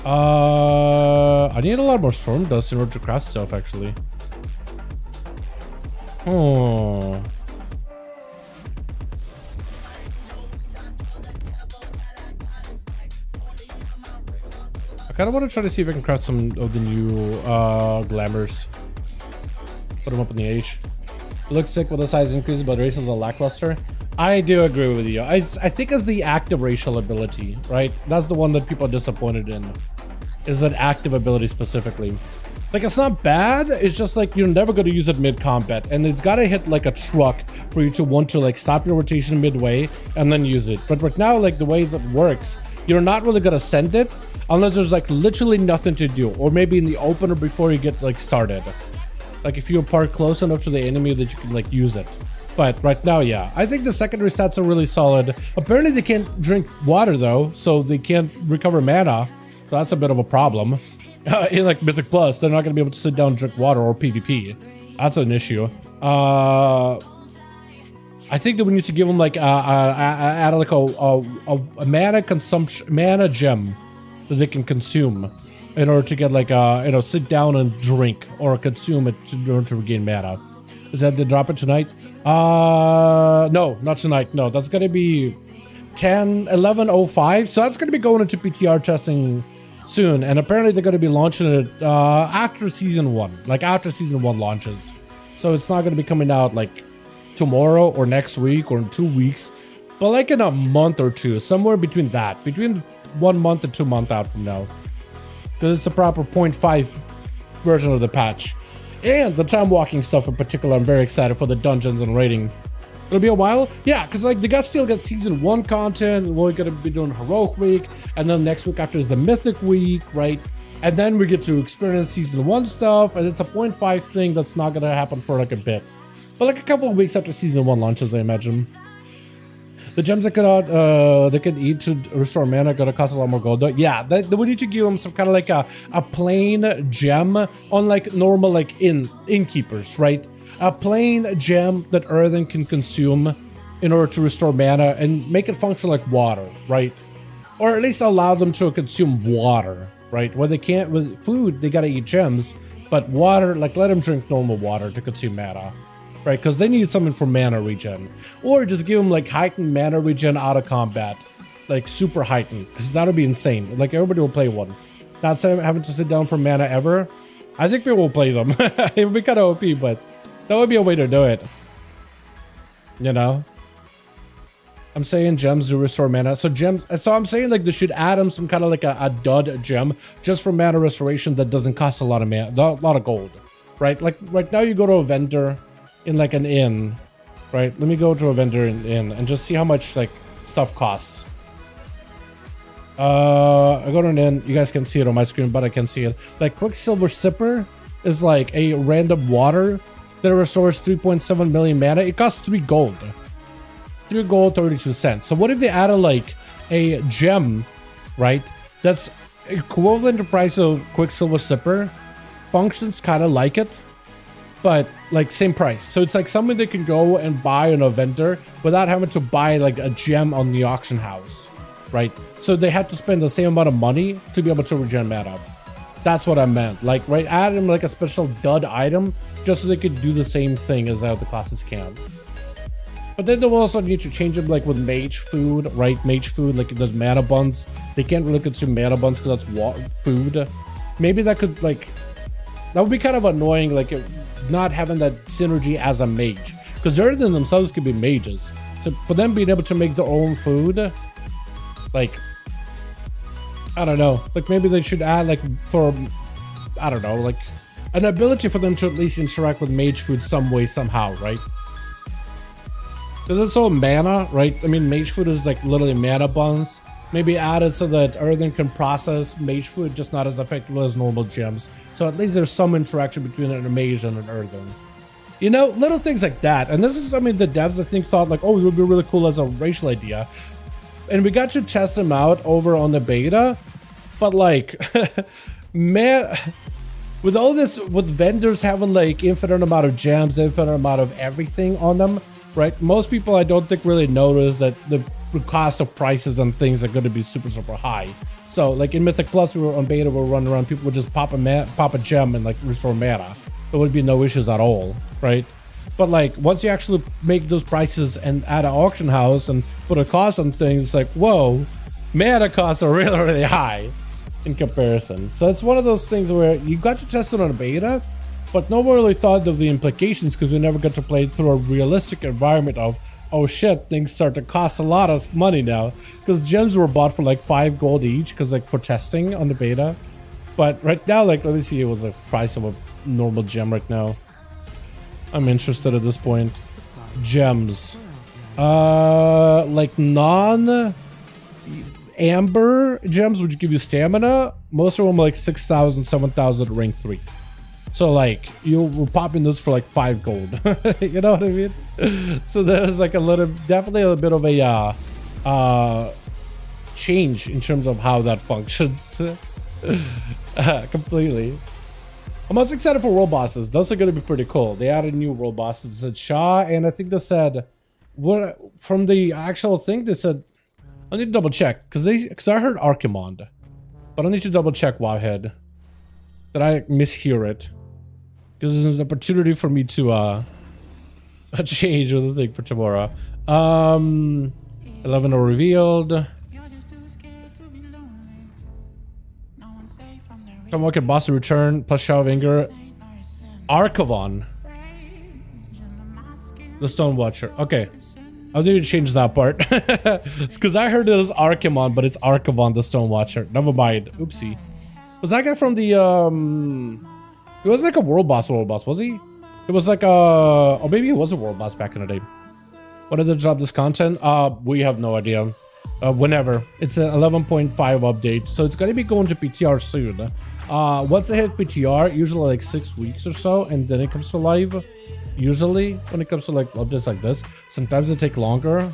I need a lot more storm dust in order to craft stuff, actually. Oh. I kind of want to try to see if I can craft some of the new glamours. Put them up in the age. It looks sick with the size increase, but racials are lackluster. I do agree with you. I think it's the active racial ability, right? That's the one that people are disappointed in. Is that active ability specifically. Like, it's not bad. It's just like you're never going to use it mid-combat. And it's got to hit like a truck for you to want to like stop your rotation midway and then use it. But right now, like the way that works, you're not really going to send it unless there's like literally nothing to do. Or maybe in the opener before you get like started. Like if you park close enough to the enemy that you can like use it. But right now, yeah, I think the secondary stats are really solid. Apparently they can't drink water though, so they can't recover mana. So that's a bit of a problem. In like Mythic Plus, they're not going to be able to sit down and drink water or PvP. That's an issue. I think that we need to give them like add like a mana consumption, mana gem that they can consume in order to get like you know, sit down and drink or consume it in order to regain mana. Is that they drop it tonight? No, not tonight. No, that's going to be 11:05. So that's going to be going into PTR testing soon, and apparently they're going to be launching it after season 1, like after season 1 launches. So it's not going to be coming out like tomorrow or next week or in 2 weeks, but like in a month or two, somewhere between that, between 1 month and 2 months out from now, because it's a proper 0.5 version of the patch. And the time walking stuff in particular, I'm very excited for the dungeons and raiding. It'll be a while, yeah, because like they still got season 1 content. We're gonna be doing heroic week, and then next week after is the mythic week, right? And then we get to experience season 1 stuff, and it's a 0.5 thing that's not gonna happen for like a bit, but like a couple of weeks after season 1 launches, I imagine. The gems they could eat to restore mana are gonna cost a lot more gold. Yeah, we need to give them some kind of like a plain gem on like normal like innkeepers, right? A plain gem that Earthen can consume in order to restore mana and make it function like water, right? Or at least allow them to consume water, right? Where they can't, with food, they gotta eat gems, but water, like let them drink normal water to consume mana, right? Because they need something for mana regen. Or just give them like heightened mana regen out of combat, like super heightened, because that would be insane. Like everybody will play one. Not saying having to sit down for mana ever. I think we will play them. It would be kind of OP, but that would be a way to do it. You know? I'm saying gems do restore mana. So gems, so I'm saying like they should add them some kind of like a dud gem just for mana restoration that doesn't cost a lot of mana, a lot of gold, right? Like right now you go to a vendor in like an inn, right? Let me go to a vendor in and just see how much like stuff costs. I go to an inn. You guys can see it on my screen, but I can see it. Like Quicksilver Sipper is like a random water that restores 3.7 million mana. It costs 3 gold. 3 gold, 32 cents. So what if they added like a gem, right? That's equivalent to price of Quicksilver Sipper. Functions kind of like it, but like same price. So it's like something they can go and buy on a vendor without having to buy like a gem on the auction house, right? So they had to spend the same amount of money to be able to regen mana. That's what I meant. Like, right, add them like a special dud item just so they could do the same thing as the classes can. But then they'll also need to change them like with mage food, right? Mage food, like those mana buns. They can't really consume mana buns because that's food. Maybe that could like, that would be kind of annoying, like not having that synergy as a mage. Because they're than themselves could be mages. So for them being able to make their own food, like, I don't know, like maybe they should add like for, I don't know, like an ability for them to at least interact with mage food some way, somehow, right? Because it's all mana, right? I mean, mage food is like literally mana buns. Maybe added so that Earthen can process mage food just not as effectively as normal gems. So at least there's some interaction between a mage and an Earthen. You know, little things like that. And this is something the devs, I think, thought like, oh, it would be really cool as a racial idea. And we got to test them out over on the beta. But like, man, with all this, with vendors having like infinite amount of gems, infinite amount of everything on them, right? Most people I don't think really notice that the cost of prices and things are going to be super, super high. So like in Mythic Plus, we were on beta, we were running around, people would just pop a gem and like restore mana. There would be no issues at all, right? But like once you actually make those prices and add an auction house and put a cost on things, it's like, whoa, mana costs are really, really high in comparison. So it's one of those things where you got to test it on a beta, but no one really thought of the implications because we never got to play through a realistic environment of, oh shit, things start to cost a lot of money now. Because gems were bought for like 5 gold each because like for testing on the beta. But right now, like, let me see, it was the price of a normal gem right now. I'm interested at this point. Gems. Like non amber gems, which give you stamina. Most of them are like 6,000, 7,000 rank 3. So like you were popping those for like 5 gold. You know what I mean? So there's like a little, definitely a bit of a change in terms of how that functions. Completely. I'm most excited for world bosses. Those are going to be pretty cool. They added new world bosses. It said Shah, and I think they said, what from the actual thing they said, I need to double check because I heard Archimond, but I need to double check Wowhead. Did I mishear it? Because this is an opportunity for me to change the thing for tomorrow. 11 are revealed. Someone can boss to return plus Shadow of Anger. Archivon. The Stone Watcher. Okay. I need to change that part. It's because I heard it as Archimon, but it's Archivon the Stone Watcher. Never mind. Oopsie. Was that guy from the he was like a world boss, was he? It was like or maybe he was a world boss back in the day. When did they drop this content? We have no idea. Whenever. It's an 11.5 update, so it's gonna be going to PTR soon. Once I hit PTR, usually like 6 weeks or so, and then it comes to live. Usually, when it comes to like updates like this, sometimes they take longer.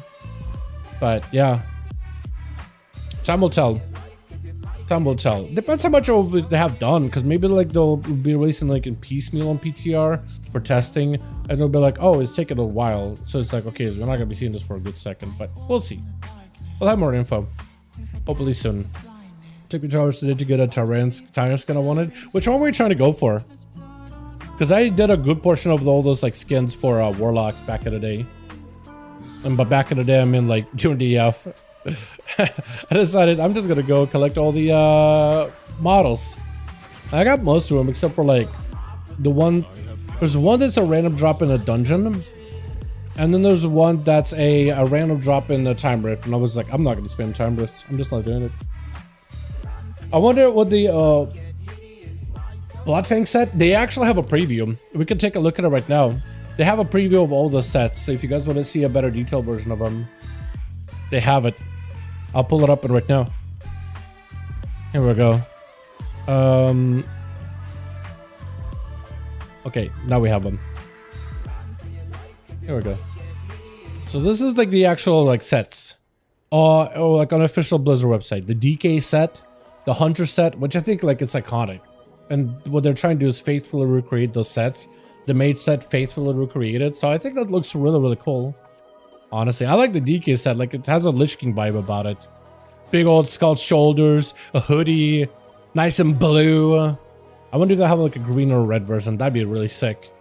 But yeah, time will tell. Time will tell. Depends how much of they have done, because maybe like they'll be releasing like in piecemeal on PTR for testing, and they'll be like, oh, it's taken a while, so it's like, okay, we're not gonna be seeing this for a good second, but we'll see. We'll have more info hopefully soon. Took me 2 hours today to get a tyrant skin I wanted. Which one were you trying to go for? Because I did a good portion of all those like skins for warlocks back in the day. But back in the day, I mean like during DF. I decided I'm just gonna go collect all the models. I got most of them except for like the one. There's one that's a random drop in a dungeon, and then there's one that's a random drop in a time rift. And I was like, I'm not gonna spend time rifts. I'm just not doing it. I wonder what the Bloodfang set. They actually have a preview. We can take a look at it right now. They have a preview of all the sets. So if you guys want to see a better detailed version of them, they have it. I'll pull it up right now. Here we go. Okay, now we have them. Here we go. So this is like the actual like sets. Or like on official Blizzard website. The DK set, the Hunter set, which I think like it's iconic. And what they're trying to do is faithfully recreate those sets. The Mage set faithfully recreated. So I think that looks really, really cool. Honestly, I like the DK set. Like it has a Lich King vibe about it. Big old skull shoulders, a hoodie, nice and blue. I wonder if they have like a green or red version. That'd be really sick.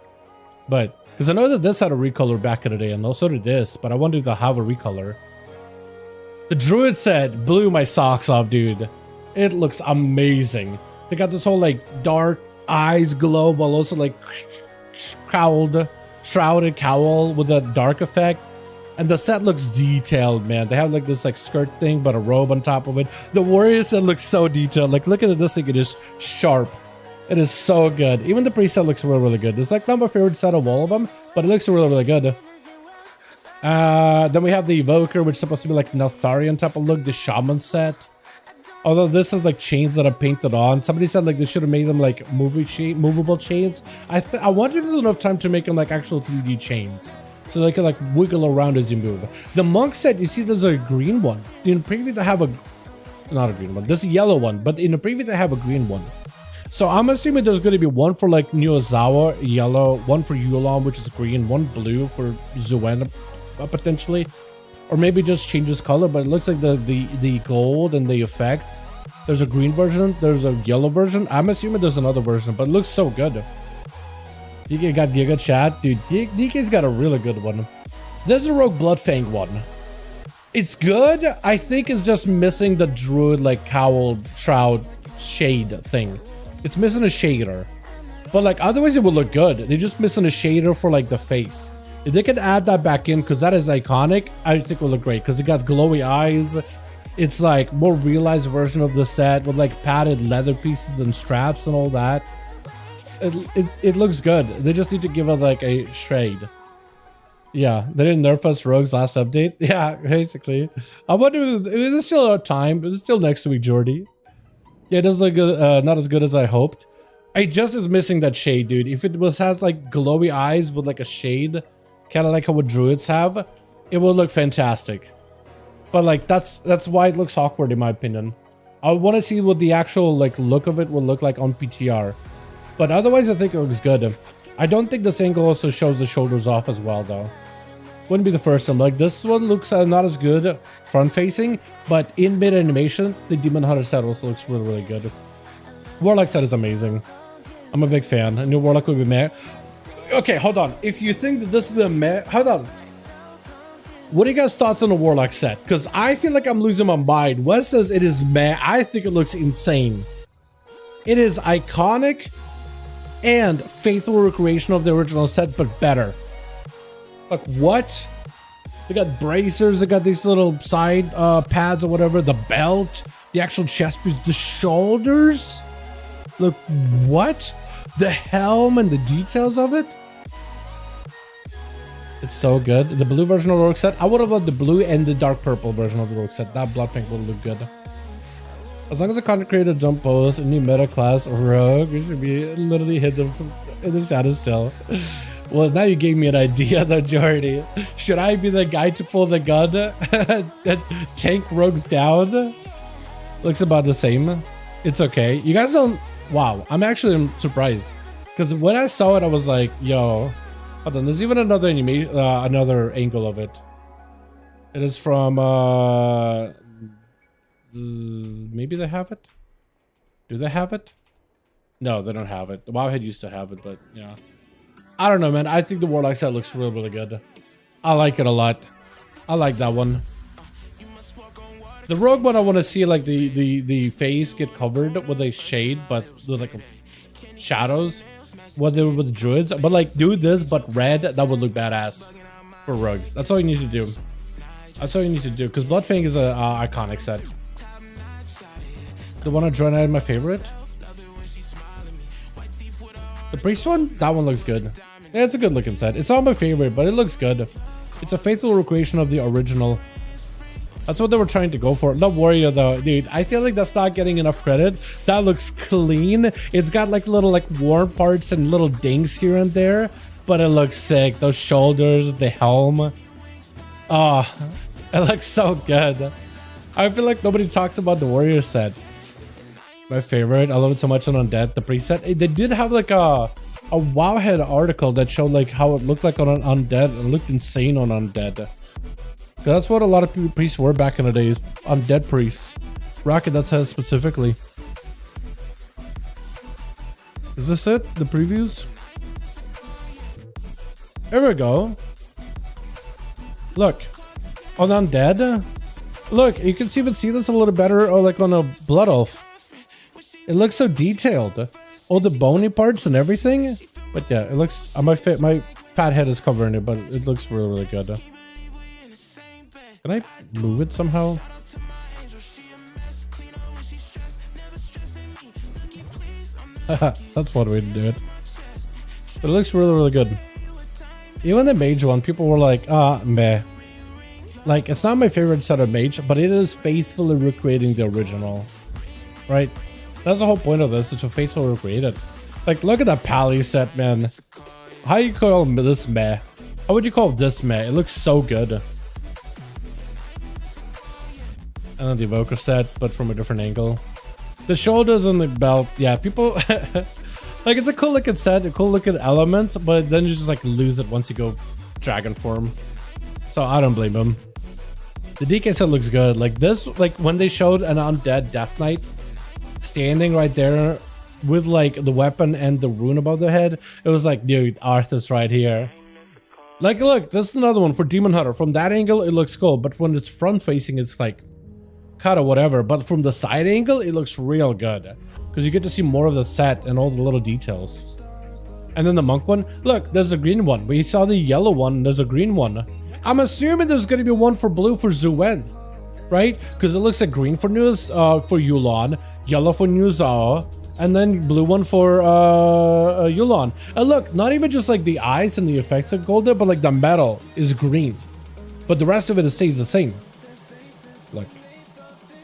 But because I know that this had a recolor back in the day, and also did this. But I wonder if they'll have a recolor. The Druid set blew my socks off, dude. It looks amazing. They got this whole like dark eyes glow, but also like shrouded cowl with a dark effect. And the set looks detailed, man. They have like this like skirt thing, but a robe on top of it. The warrior set looks so detailed. Like look at this thing, it is sharp. It is so good. Even the priest set looks really, really good. It's like not my favorite set of all of them, but it looks really, really good. Then we have the Evoker, which is supposed to be like Neltharion type of look. The Shaman set. Although this is like chains that are painted on. Somebody said like they should have made them like movable chains. I wonder if there's enough time to make them like actual 3D chains. So they can like wiggle around as you move. The Monk set, you see there's a green one. In the preview they have a... Not a green one. There's a yellow one. But in the preview they have a green one. So I'm assuming there's going to be one for like Niozawa, yellow. One for Yulon, which is green. One blue for Zuen, potentially. Or maybe just changes color. But it looks like the gold and the effects. There's a green version. There's a yellow version. I'm assuming there's another version. But it looks so good. DK got Giga Chat. Dude, DK's got a really good one. There's a Rogue Bloodfang one. It's good. I think it's just missing the Druid like cowl shroud shade thing. It's missing a shader. But like otherwise it would look good. They're just missing a shader for like the face. If they could add that back in, because that is iconic, I think it will look great. Because it got glowy eyes. It's like more realized version of the set with like padded leather pieces and straps and all that. It looks good. They just need to give it like a shade. Yeah, they didn't nerf us rogues last update. Yeah, basically. I wonder if it's still time. It's still next week, Jordy. Yeah, it does look good, not as good as I hoped. It just is missing that shade, dude. If it has like glowy eyes with like a shade, kind of like how what druids have, it will look fantastic. But like that's why it looks awkward in my opinion. I want to see what the actual like look of it will look like on PTR. But otherwise, I think it looks good. I don't think this angle also shows the shoulders off as well, though. Wouldn't be the first time. Like, this one looks not as good front-facing, but in mid-animation, the Demon Hunter set also looks really, really good. Warlock set is amazing. I'm a big fan. I knew Warlock would be meh. Okay, hold on. If you think that this is a meh... Hold on. What are you guys' thoughts on the Warlock set? Because I feel like I'm losing my mind. Wes says it is meh. I think it looks insane. It is iconic... and faithful recreation of the original set, but better. Like, what? They got bracers, they got these little side pads or whatever, the belt, the actual chest piece, the shoulders. Look, what? The helm and the details of it? It's so good. The blue version of the Rogue set, I would have loved the blue and the dark purple version of the Rogue set. That blood pink would look good. As long as the content creator don't post any meta class or rogue, we should be literally hidden in the shadows still. Well, now you gave me an idea though, Jordy. Should I be the guy to pull the gun that tank rogues down? Looks about the same. It's okay. You guys don't... Wow, I'm actually surprised. Because when I saw it, I was like, yo... Hold on, there's even another another angle of it. It is from... maybe they have it? Do they have it? No, they don't have it. The Wowhead used to have it, but yeah. I don't know, man. I think the Warlock set looks really, really good. I like it a lot. I like that one. The Rogue one, I want to see like the face get covered with a shade, but with like shadows. What they were with the druids, but like do this but red. That would look badass for Rogues. That's all you need to do. That's all you need to do, because Bloodfang is a iconic set. The one I joined is my favorite. The Priest one, that one looks good. Yeah, it's a good looking set. It's not my favorite, but it looks good. It's a faithful recreation of the original. That's what they were trying to go for. Not Warrior though, dude. I feel like that's not getting enough credit. That looks clean. It's got like little like worn parts and little dings here and there, but it looks sick. Those shoulders, the helm. Oh, it looks so good. I feel like nobody talks about the Warrior set. My favorite. I love it so much on Undead. The preset. They did have like a Wowhead article that showed like how it looked like on Undead. It looked insane on Undead. That's what a lot of priests were back in the days. Undead priests. Rocket, that's how specifically. Is this it? The previews? There we go. Look. On Undead. Look, you can even see this a little better or like on a Blood Elf. It looks so detailed. All the bony parts and everything. But yeah, it looks... my fat head is covering it, but it looks really, really good. Can I move it somehow? That's one way to do it. But it looks really, really good. Even the mage one, people were like, meh. Like, it's not my favorite set of mage, but it is faithfully recreating the original. Right? That's the whole point of this, is to faithfully recreate it. Like, look at that Pally set, man. How you call this meh? How would you call this meh? It looks so good. And then the Evoker set, but from a different angle. The shoulders and the belt, yeah, people... like, it's a cool looking set, a cool looking element, but then you just like lose it once you go dragon form. So I don't blame him. The DK set looks good. Like this, like when they showed an Undead Death Knight standing right there with like the weapon and the rune above their head, it was like, dude, Arthur's right here. Like, look, this is another one for Demon Hunter. From that angle, it looks cool, but when it's front facing, it's like kind of whatever. But from the side angle, it looks real good because you get to see more of the set and all the little details. And then the monk one, look, there's a green one. We saw the yellow one, there's a green one. I'm assuming there's gonna be one for blue for Zuen, right? Because it looks like green for for Yulon, yellow for New Zao, and then blue one for Yulon. And look, not even just like the eyes and the effects are golden, but like the metal is green, but the rest of it stays the same.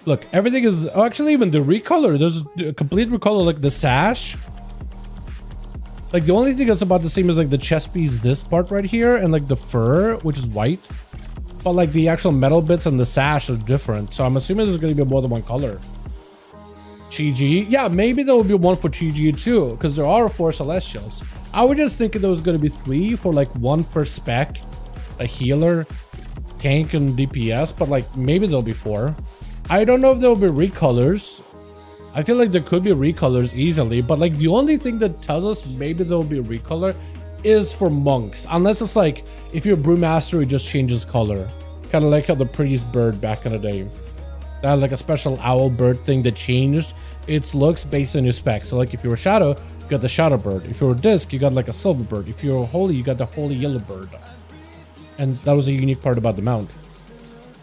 Look, everything is actually, even the recolor. There's a complete recolor, like the sash. Like the only thing that's about the same is like the chest piece, this part right here, and like the fur, which is white. But like the actual metal bits and the sash are different. So I'm assuming there's going to be more than one color. Chi-Ji, yeah, maybe there will be one for Chi-Ji too, because there are 4 Celestials. I was just thinking there was going to be 3 for like 1 per spec, a healer, tank, and DPS. But like maybe there'll be 4. I don't know if there will be recolors. I feel like there could be recolors easily, but like the only thing that tells us maybe there will be a recolor is for monks. Unless it's like, if you're a brewmaster, it just changes color. Kind of like how the priest bird back in the day. They had like a special owl bird thing that changed its looks based on your specs. So like if you're a shadow, you got the shadow bird. If you're a disc, you got like a silver bird. If you're a holy, you got the holy yellow bird. And that was a unique part about the mount.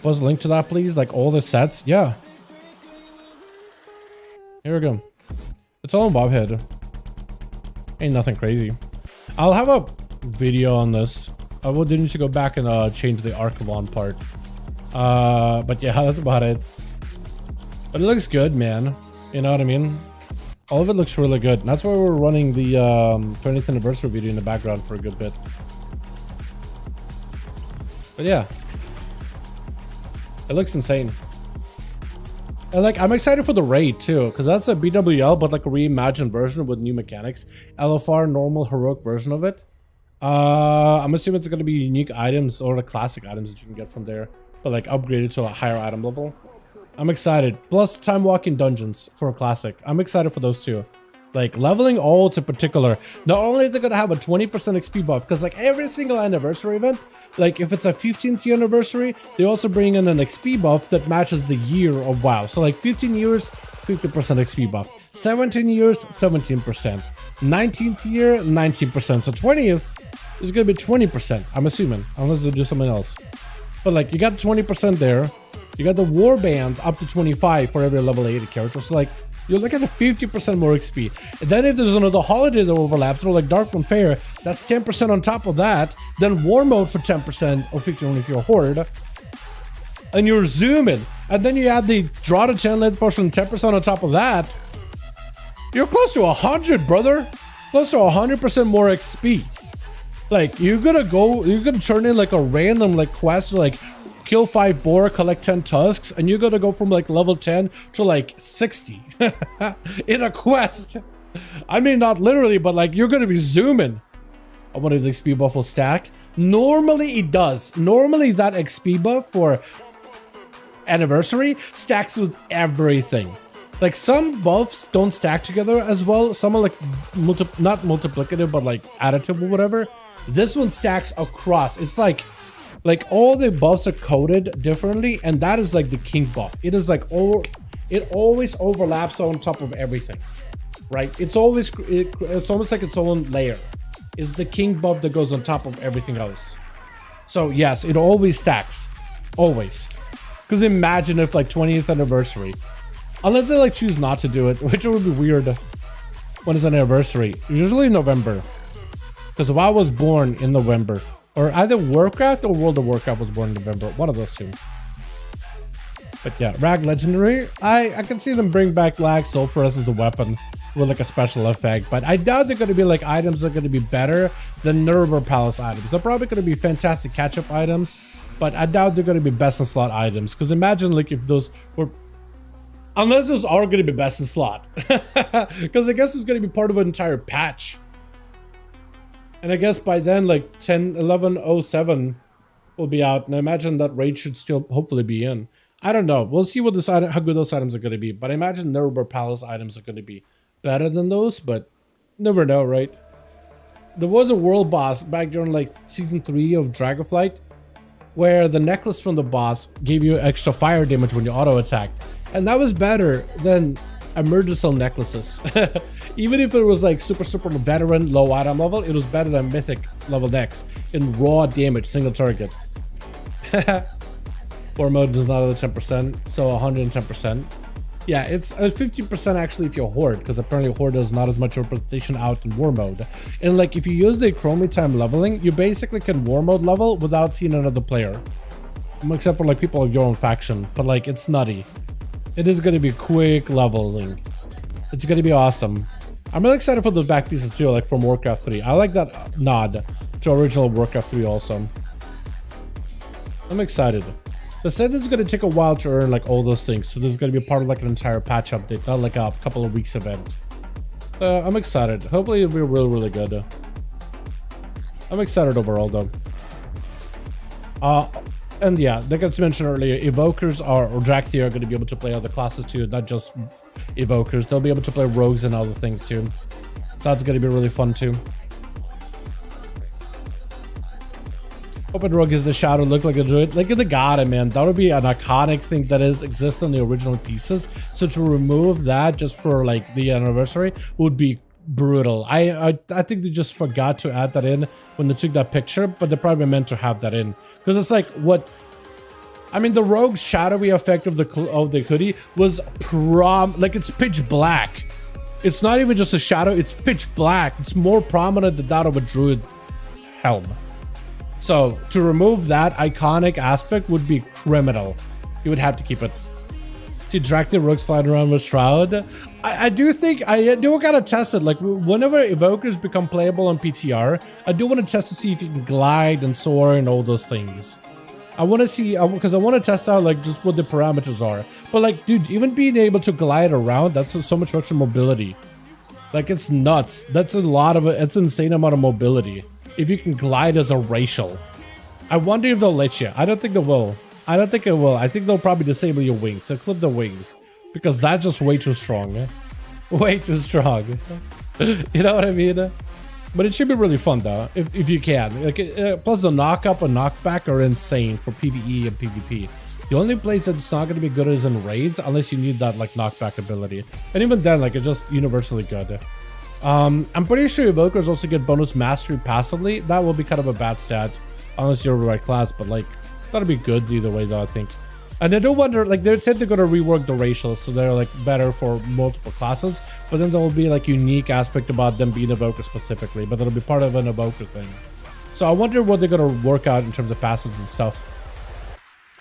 Post a link to that, please. Like all the sets. Yeah. Here we go. It's all in Bobhead. Ain't nothing crazy. I'll have a video on this. I will need to go back and change the Archivon part. But yeah, that's about it. But it looks good, man. You know what I mean? All of it looks really good. And that's why we're running the 20th anniversary video in the background for a good bit. But yeah. It looks insane. And like, I'm excited for the raid too, because that's a BWL, but like a reimagined version with new mechanics. LFR, normal, heroic version of it. I'm assuming it's going to be unique items or the classic items that you can get from there, but like upgraded to a higher item level. I'm excited. Plus time walking dungeons for a classic. I'm excited for those two. Like leveling alt in particular. Not only are they gonna have a 20% XP buff, because like every single anniversary event, like if it's a 15th year anniversary, they also bring in an XP buff that matches the year of WoW. So like 15 years, 50% XP buff. 17 years, 17%. 19th year, 19%. So 20th is gonna be 20%, I'm assuming, unless they do something else. But like you got 20% there. You got the war bands up to 25 for every level 80 character. So like you're looking at 50% more XP. And then if there's another holiday that overlaps, or like Darkmoon Fair, that's 10% on top of that. Then War Mode for 10% or 50 only if you're a Horde. And you're zooming. And then you add the draw to 10 length portion 10% on top of that. You're close to 100, brother. Close to 100% more XP. Like you're gonna turn in like a random like quest, like kill 5 boar, collect 10 tusks, and you're gonna go from like level 10 to like 60 in a quest. I mean, not literally, but like you're gonna be zooming. I wonder if the XP buff will stack. Normally it does. Normally that XP buff for anniversary stacks with everything. Like some buffs don't stack together as well. Some are like not multiplicative, but like additive or whatever. This one stacks across. It's like all the buffs are coded differently, and that is like the king buff. It is like it always overlaps on top of everything, right? It's almost like its own layer. Is the king buff that goes on top of everything else. So yes, it always stacks, always. Because imagine if like 20th anniversary, unless they like choose not to do it, which would be weird. When is an anniversary? Usually November, because WoW was born in November. Or either Warcraft or World of Warcraft was born in November. One of those two. But yeah, Rag Legendary. I can see them bring back Lag Sulfurous as the weapon with like a special effect. But I doubt they're going to be like items that are going to be better than Nuremberg Palace items. They're probably going to be fantastic catch-up items. But I doubt they're going to be best in slot items. Because imagine like if those were... Unless those are going to be best in slot. Because I guess it's going to be part of an entire patch. And I guess by then, like 10.11.07 will be out, and I imagine that raid should still hopefully be in. I don't know. We'll see what this item, how good those items are going to be. But I imagine Nuremberg Palace items are going to be better than those, but never know, right? There was a world boss back during like season 3 of Dragonflight, where the necklace from the boss gave you extra fire damage when you auto attack, and that was better than Emergency necklaces. Even if it was like super veteran low item level, it was better than mythic level decks in raw damage single target. War mode does not have the 10%, so 110%. Yeah, it's 50% actually if you're Horde, because apparently Horde does not as much representation out in war mode. And like if you use the Chromie time leveling, you basically can war mode level without seeing another player, except for like people of your own faction. But like it's nutty. It is going to be quick leveling. It's going to be awesome. I'm really excited for those back pieces too, like from Warcraft 3. I like that nod to original Warcraft 3 also. I'm excited. They said it's going to take a while to earn like all those things, so there's going to be part of like an entire patch update, not like a couple of weeks event. I'm excited. Hopefully it'll be really good. I'm excited overall though. And yeah, like I mentioned earlier, Evokers or Draxia are going to be able to play other classes too, not just Evokers. They'll be able to play Rogues and other things too. So that's going to be really fun too. Open Rogue is the shadow look like a druid. Like in the Garden, man. That would be an iconic thing that exists on the original pieces. So to remove that just for like the anniversary would be brutal. I think they just forgot to add that in when they took that picture, but they probably meant to have that in, because it's like what I mean, the rogue's shadowy effect of the hoodie was like it's pitch black. It's not even just a shadow, it's pitch black. It's more prominent than that of a druid helm. So to remove that iconic aspect would be criminal. You would have to keep it. See Draxia rogues flying around with Shroud. I do think I do gotta test it. Like whenever Evokers become playable on PTR, I do want to test to see if you can glide and soar and all those things. I want to see, because I want to test out like just what the parameters are. But like, dude, even being able to glide around, that's so much extra mobility. Like it's nuts. That's a lot of it. It's an insane amount of mobility if you can glide as a racial. I wonder if they'll let you. I don't think they will. I don't think it will. I think they'll probably disable your wings. They'll clip the wings because that's just way too strong. Way too strong. You know what I mean? But it should be really fun though, if you can. Like, plus the knock up and knockback are insane for PvE and PvP. The only place that it's not going to be good is in raids, unless you need that like knockback ability. And even then, like, it's just universally good. I'm pretty sure evokers also get bonus mastery passively. That will be kind of a bad stat, unless you're the right class. But like, that'll be good either way though, I think. And I do wonder, like, they said they're going to rework the ratios, so they're like better for multiple classes. But then there will be like unique aspect about them being evoker specifically, but it'll be part of an evoker thing. So I wonder what they're going to work out in terms of passives and stuff.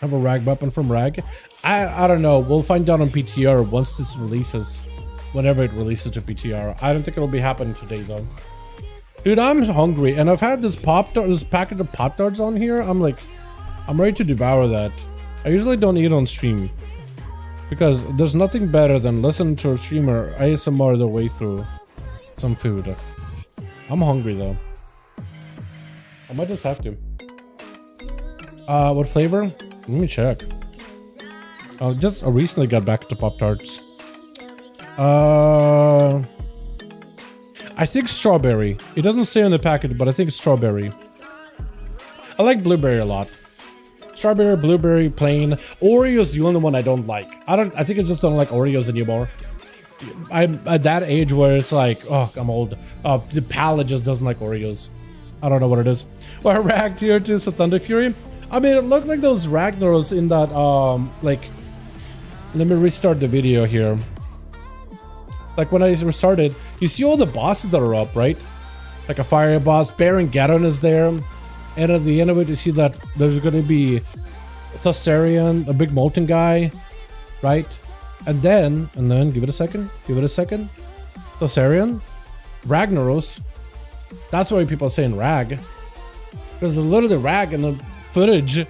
Have a rag weapon from rag. I don't know. We'll find out on PTR once this releases, whenever it releases to PTR. I don't think it'll be happening today though. Dude, I'm hungry, and I've had this packet of Pop-Tarts on here. I'm ready to devour that. I usually don't eat on stream because there's nothing better than listening to a streamer ASMR the way through some food. I'm hungry though. I might just have to. What flavor? Let me check. I recently got back to Pop-Tarts. I think strawberry. It doesn't say on the packet, but I think it's strawberry. I like blueberry a lot. Strawberry, blueberry, plain. Oreo's the only one I don't like. I think I just don't like Oreos anymore. I'm at that age where it's like, oh, I'm old. The palate just doesn't like Oreos. I don't know what it is. Well, rag tier 2 is a Thunder Fury. I mean, it looked like those Ragnaros in that, like, let me restart the video here. Like when I restarted, you see all the bosses that are up, right? Like a fire boss, Baron Gaddon is there. And at the end of it, you see that there's going to be Thessarian, a big molten guy, right? And then, give it a second. Thessarian, Ragnaros. That's why people are saying rag. Because there's literally rag in the footage.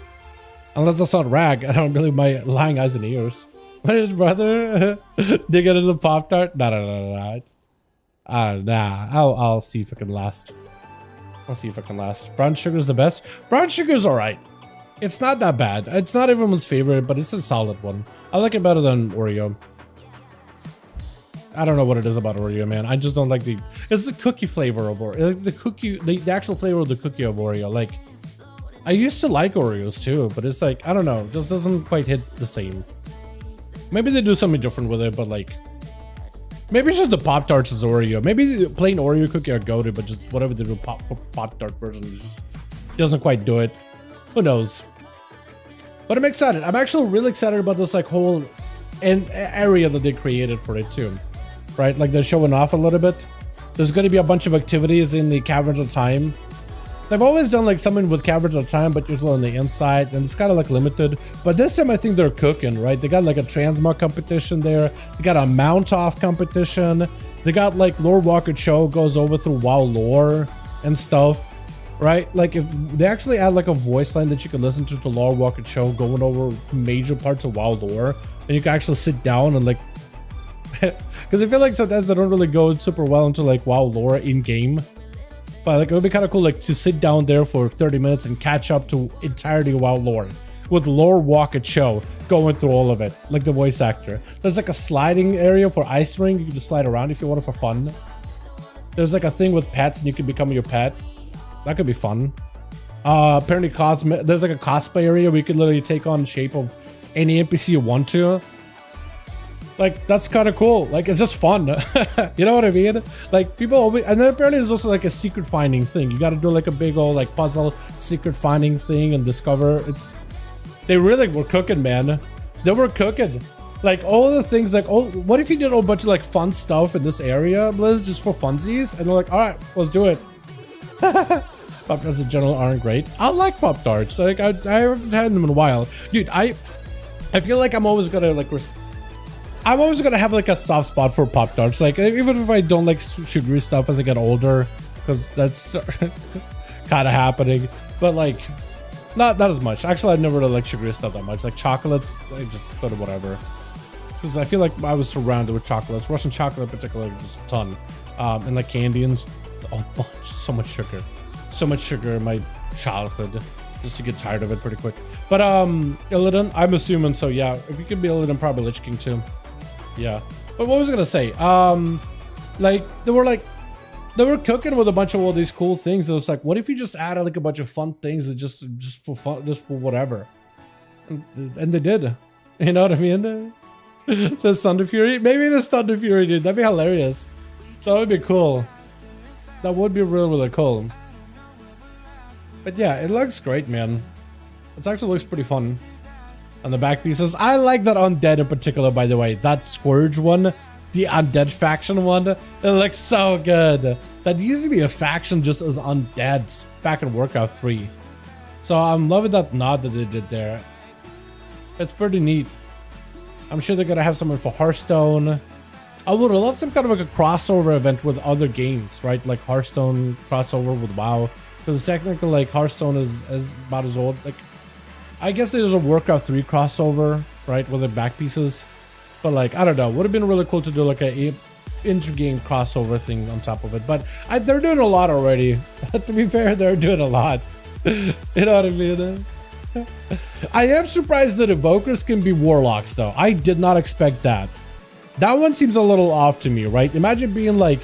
Unless that's not rag. I don't believe my lying eyes and ears. What is brother? Dig into the Pop-Tart? Nah. I'll see if I can last. Brown sugar is the best. Brown sugar is alright. It's not that bad. It's not everyone's favorite, but it's a solid one. I like it better than Oreo. I don't know what it is about Oreo, man. I just don't like it's the cookie flavor of Oreo. Like the actual flavor of the cookie of Oreo. Like, I used to like Oreos too, but it's like, I don't know, just doesn't quite hit the same. Maybe they do something different with it, but like, maybe it's just the Pop-Tarts is Oreo. Maybe the plain Oreo cookie are goated, but just whatever they do Pop-Tart version just doesn't quite do it. Who knows? But I'm excited. I'm actually really excited about this like whole area that they created for it too. Right? Like they're showing off a little bit. There's going to be a bunch of activities in the Caverns of Time. They've always done like something with Caverns of Time, but usually on the inside, and it's kind of like limited. But this time I think they're cooking, right? They got like a Transmog competition there. They got a mount off competition. They got like Lore Walker Cho goes over through WoW lore and stuff, right? Like if they actually add like a voice line that you can listen to Lore Walker Cho going over major parts of WoW lore, and you can actually sit down and like, because I feel like sometimes they don't really go super well into like WoW lore in game. But like it would be kind of cool like to sit down there for 30 minutes and catch up to entirety of WoW lore with Lore Walker Cho going through all of it, like the voice actor. There's like a sliding area for Ice Ring. You can just slide around if you want it for fun. There's like a thing with pets and you can become your pet. That could be fun. Apparently there's like a cosplay area where you can literally take on the shape of any NPC you want to. Like, that's kind of cool. Like, it's just fun. You know what I mean? Like, people always... And then apparently there's also, like, a secret finding thing. You gotta do, like, a big old, like, puzzle secret finding thing and discover. They really were cooking, man. They were cooking. Like, all the things, like... Oh, what if you did a whole bunch of, like, fun stuff in this area, Blizz, just for funsies? And they're like, alright, let's do it. Pop-Tarts in general aren't great. I like Pop-Tarts. Like, I haven't had them in a while. Dude, I feel like I'm always gonna, like... I'm always gonna have like a soft spot for Pop-Tarts, like even if I don't like sugary stuff as I get older, because that's kind of happening. But like, not as much. Actually, I never really like sugary stuff that much. Like chocolates, I just go to whatever. Because I feel like I was surrounded with chocolates, Russian chocolate in particular, just a ton, and like candy and a bunch, so much sugar in my childhood. just to get tired of it pretty quick. But Illidan, I'm assuming so. Yeah, if you could be Illidan, probably Lich King too. Yeah. But what was I gonna say? They were cooking with a bunch of all these cool things. It was like, what if you just added like a bunch of fun things that just for fun, just for whatever? And they did. You know what I mean? It says Thunder Fury. Maybe there's Thunder Fury, dude. That'd be hilarious. That would be cool. That would be really, really cool. But yeah, it looks great, man. It actually looks pretty fun. On the back pieces, I like that Undead in particular, by the way. That Scourge one, the Undead faction one, it looks so good. That used to be a faction just as Undeads back in Warcraft 3. So I'm loving that nod that they did there. It's pretty neat. I'm sure they're gonna have something for Hearthstone. I would love some kind of like a crossover event with other games, right? Like Hearthstone crossover with WoW. Because technically, like, Hearthstone is about as old. Like, I guess there's a Warcraft 3 crossover, right, with the back pieces. But like, I don't know. Would have been really cool to do like a inter-game crossover thing on top of it. But they're doing a lot already. To be fair, they're doing a lot. You know what I mean? I am surprised that Evokers can be Warlocks, though. I did not expect that. That one seems a little off to me, right? Imagine being like,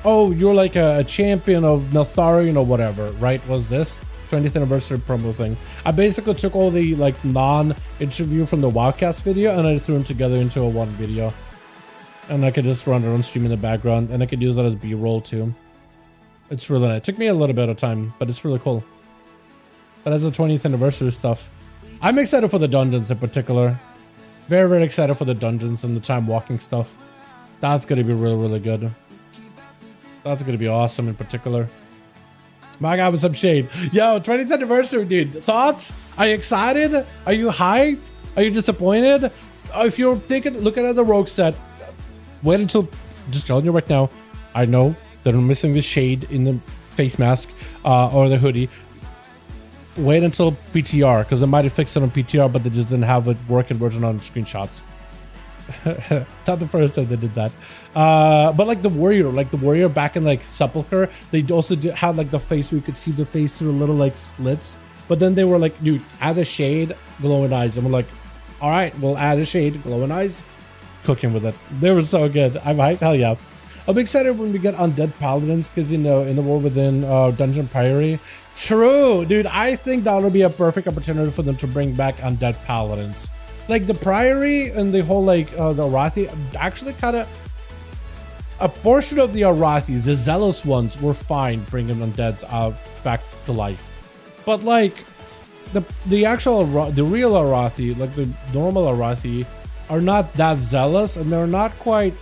oh, you're like a champion of Neltharion or whatever, right? Was this 20th anniversary promo thing? I basically took all the like non-interview from the Wildcast video and I threw them together into a one video. And I could just run it on stream in the background and I could use that as B-roll too. It's really nice. It took me a little bit of time, but it's really cool. But as the 20th anniversary stuff, I'm excited for the dungeons in particular. Very, very excited for the dungeons and the time walking stuff. That's going to be really, really good. That's going to be awesome in particular. My God, with some shade. Yo, 20th anniversary, dude. Thoughts? Are you excited? Are you hyped? Are you disappointed? If you're thinking, looking at the Rogue set, wait until, just telling you right now, I know that I'm missing the shade in the face mask or the hoodie. Wait until PTR, because they might have fixed it on PTR, but they just didn't have a working version on screenshots. Not the first time they did that. But like the warrior back in like Sepulchre, they also had like the face where you could see the face through little like slits. But then they were like, dude, add a shade, glowing eyes. And we're like, all right, we'll add a shade, glowing eyes, cooking with it. They were so good. I'm hyped. Hell yeah. I'll be excited when we get Undead Paladins, because, you know, in the War Within Dungeon Priory. True, dude. I think that would be a perfect opportunity for them to bring back Undead Paladins. Like the Priory and the whole like the Arathi, actually kind of a portion of the Arathi, the zealous ones, were fine bringing undeads back to life. But like the actual the real Arathi, like the normal Arathi, are not that zealous, and they're not quite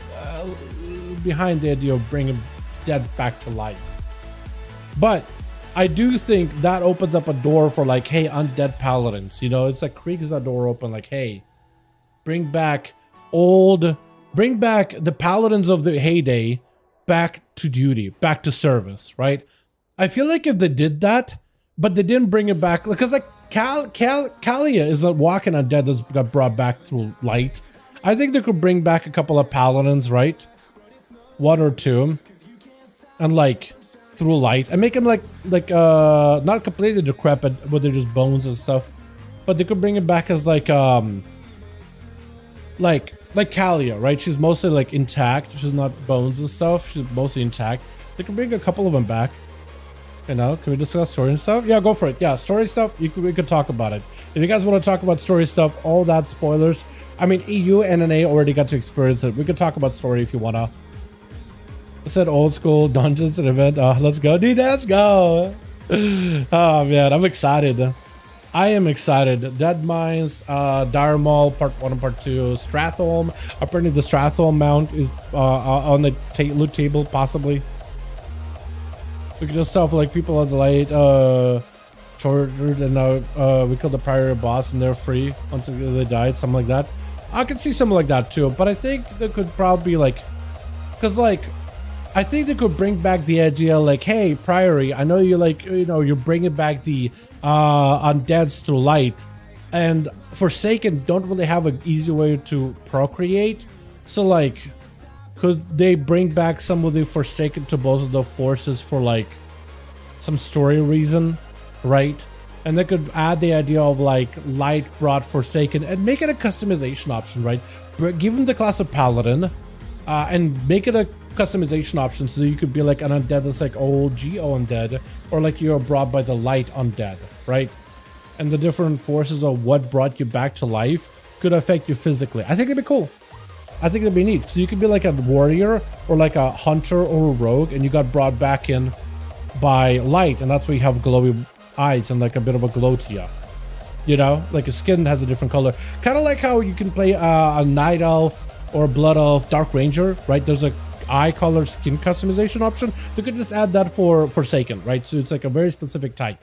behind the idea of bringing dead back to life. But I do think that opens up a door for like, hey, undead paladins, you know, it's like creaks that door open, like, hey, bring back the paladins of the heyday back to duty, back to service, right? I feel like if they did that, but they didn't bring it back, because like Kalia is a walking undead that's got brought back through light. I think they could bring back a couple of paladins, right? One or two, and like through light, and make them like not completely decrepit, but they're just bones and stuff. But they could bring it back as like Kalia, right? She's mostly like intact. She's not bones and stuff. She's mostly intact. They can bring a couple of them back. You know, can we discuss story and stuff? Yeah, go for it. Yeah, story stuff. We could talk about it. If you guys want to talk about story stuff, all that spoilers. I mean, EU and NA already got to experience it. We could talk about story if you wanna. I said old school dungeons and event. Let's go, dude. Let's go. Oh man, I'm excited. I am excited. Dead Mines, Dire Maul, Part 1 and Part 2, Stratholme. Apparently the Stratholme mount is on the loot table, possibly. We could just stuff like people on the light, tortured, and now we killed the prior boss and they're free once they died, something like that. I could see something like that too, but I think they could probably be like, because like, I think they could bring back the idea like, hey, Priory, I know you like, you know, you're bringing back the undeads through light, and Forsaken don't really have an easy way to procreate. So like, could they bring back some of the Forsaken to both of the forces for like some story reason, right? And they could add the idea of like light brought Forsaken and make it a customization option, right? But give them the class of Paladin and make it a customization option so that you could be like an undead that's like OG undead, or like you're brought by the light undead, right? And the different forces of what brought you back to life could affect you physically. I think it'd be cool. I think it'd be neat. So you could be like a warrior or like a hunter or a rogue, and you got brought back in by light, and that's why you have glowy eyes and like a bit of a glow to you. You know, like your skin has a different color. Kind of like how you can play a night elf or a blood elf dark ranger, right? There's a eye color skin customization option. They could just add that for Forsaken, right? So it's like a very specific type.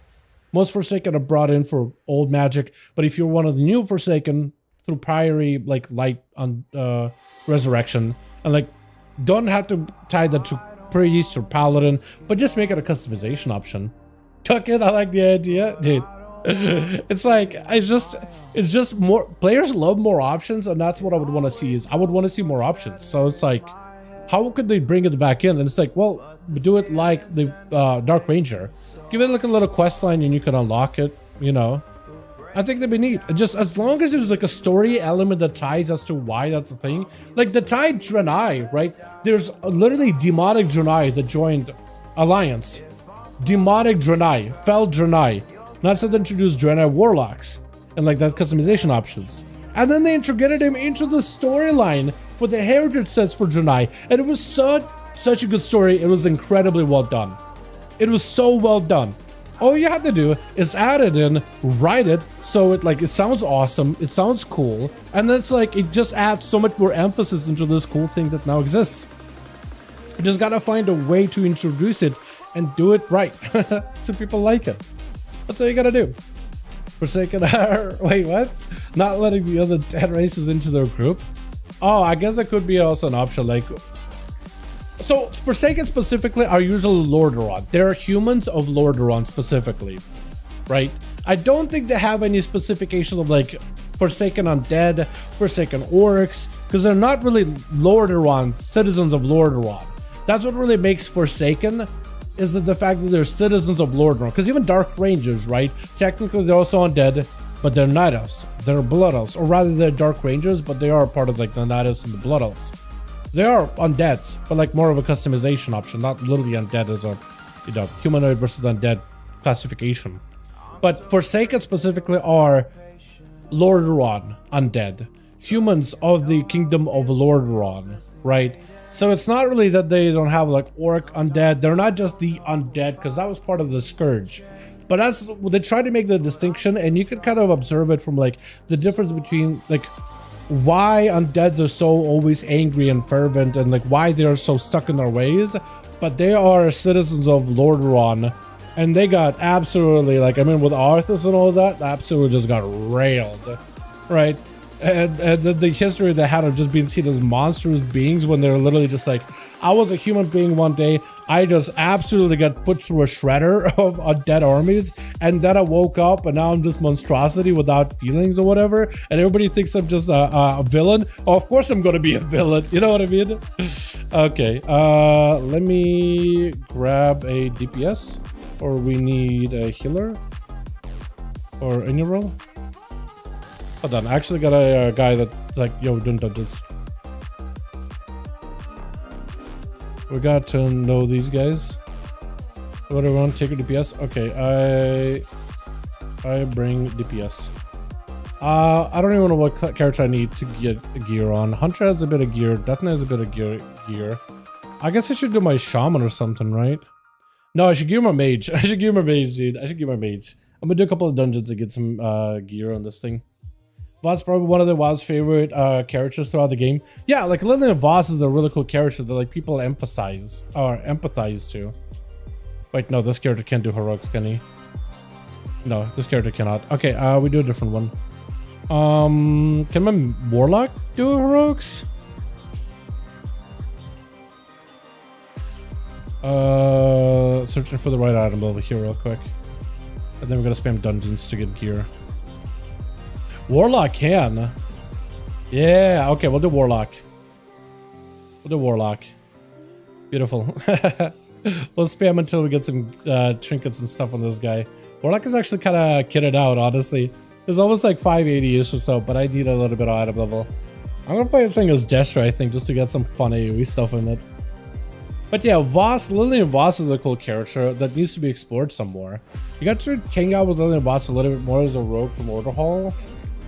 Most Forsaken are brought in for old magic, but if you're one of the new Forsaken through Priory, like light on resurrection, and like don't have to tie that to priest or paladin, but just make it a customization option. Tuck it, I like the idea, dude. It's like it's just more players love more options, and that's what I would want to see. Is I would want to see more options. So it's like, how could they bring it back in? And it's like, well, do it like the Dark Ranger. Give it like a little quest line and you can unlock it, you know. I think that'd be neat. Just as long as there's like a story element that ties as to why that's a thing. Like the Tide Draenei, right? There's literally demonic Draenei that joined Alliance. Demonic Draenei, Fell Draenei. Not so they introduced Draenei Warlocks and like that customization options. And then they integrated him into the storyline for the heritage sets for Draenei. And it was such a good story. It was incredibly well done. It was so well done. All you have to do is add it in, write it, so it sounds awesome, it sounds cool, and then it's like it just adds so much more emphasis into this cool thing that now exists. You just gotta find a way to introduce it and do it right, so people like it. That's all you gotta do. Forsaken are wait, what? Not letting the other 10 races into their group? Oh, I guess that could be also an option, like. So, Forsaken specifically are usually Lordaeron. They're humans of Lordaeron specifically, right? I don't think they have any specifications of like Forsaken Undead, Forsaken Orcs, because they're not really Lordaeron, citizens of Lordaeron. That's what really makes Forsaken, is that the fact that they're citizens of Lordaeron. Because even Dark Rangers, right? Technically they're also undead, but they're Night Elves, they're Blood Elves, or rather they're Dark Rangers, but they are part of like the Night Elves and the Blood Elves. They are undead, but like more of a customization option, not literally undead as a, you know, humanoid versus undead classification. But Forsaken specifically are Lordaeron undead, humans of the kingdom of Lordaeron, right? So it's not really that they don't have like orc undead. They're not just the undead, because that was part of the Scourge. But that's, they try to make the distinction, and you can kind of observe it from like the difference between like why undeads are so always angry and fervent, and like why they are so stuck in their ways. But they are citizens of Lordaeron, and they got absolutely, like, I mean, with Arthas and all that, absolutely just got railed, right? And the history they had of just being seen as monstrous beings, when they're literally just like, I was a human being one day, I just absolutely got put through a shredder of undead armies, and then I woke up and now I'm this monstrosity without feelings or whatever, and everybody thinks I'm just a villain. Oh, of course I'm gonna be a villain, you know what I mean? Okay, let me grab a DPS, or we need a healer, or any role. Hold on, I actually got a guy that's like, yo, doing dungeons. We got to know these guys. What do I want? Take a DPS? Okay, I bring DPS. I don't even know what character I need to get a gear on. Hunter has a bit of gear. Death Knight has a bit of gear. I guess I should do my shaman or something, right? No, I should gear my mage. I should gear my mage, dude. I should gear my mage. I'm gonna do a couple of dungeons to get some gear on this thing. Voss probably one of the WoW's favorite characters throughout the game. Yeah, like Lillian Voss is a really cool character that like people emphasize or empathize to. Wait, no, this character can't do heroics, can he? No, this character cannot. Okay, we do a different one. Can my Warlock do heroics? Searching for the right item over here real quick. And then we're gonna spam dungeons to get gear. Warlock can. Yeah, okay, we'll do Warlock. We'll do Warlock. Beautiful. We'll spam until we get some trinkets and stuff on this guy. Warlock is actually kind of kitted out, honestly. It's almost like 580-ish or so, but I need a little bit of item level. I'm gonna play the thing as Destro, I think, just to get some fun AoE stuff in it. But yeah, Voss, Lillian Voss is a cool character that needs to be explored some more. You got to hang out with Lillian Voss a little bit more as a rogue from Order Hall.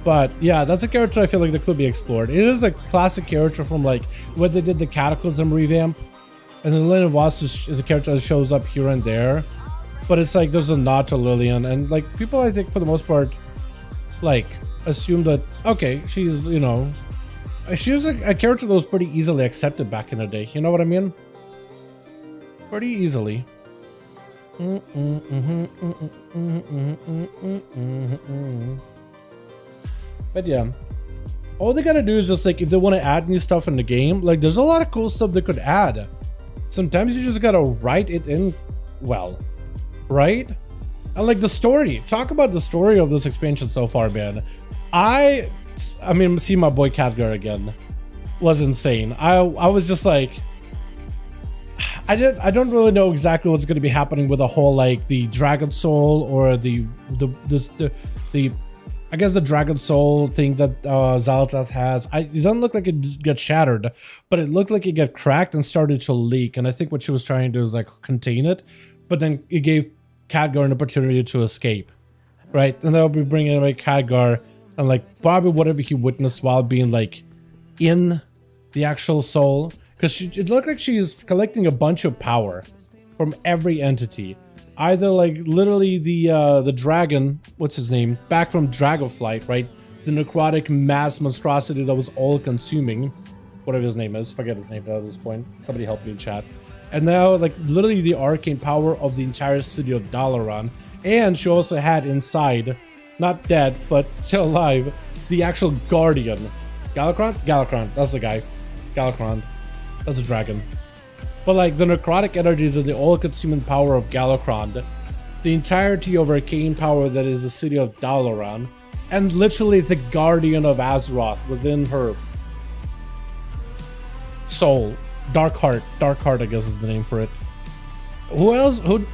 But yeah, that's a character I feel like that could be explored. It is a classic character from like when they did the Cataclysm revamp. And then Lillian Voss is a character that shows up here and there. But it's like there's a nod to Lillian. And like people, I think for the most part, like assume that, okay, she's, you know, she was a character that was pretty easily accepted back in the day. You know what I mean? Pretty easily. But yeah, all they gotta do is just like, if they want to add new stuff in the game, like there's a lot of cool stuff they could add. Sometimes you just gotta write it in well, right? And like the story, talk about the story of this expansion so far, man. I mean, see my boy Khadgar again was insane. I was just like, I don't really know exactly what's going to be happening with the whole like the Dragon Soul or the I guess the Dragon Soul thing that Xal'atath has. It doesn't look like it gets shattered, but it looked like it got cracked and started to leak. And I think what she was trying to do is like contain it, but then it gave Khadgar an opportunity to escape, right? And they'll be bringing like Khadgar and like probably whatever he witnessed while being like in the actual soul, because it looked like she's collecting a bunch of power from every entity. Either like literally the dragon, what's his name, back from Dragonflight, right? The necrotic mass monstrosity that was all consuming, whatever his name is, forget his name at this point. Somebody help me in chat. And now like literally the arcane power of the entire city of Dalaran. And she also had inside, not dead, but still alive, the actual guardian. Galakrond, that's the guy. Galakrond, that's a dragon. But like the necrotic energies and the all-consuming power of Galakrond, the entirety of arcane power that is the city of Dalaran, and literally the guardian of Azeroth within her soul. Dark Heart, I guess is the name for it. Who else? And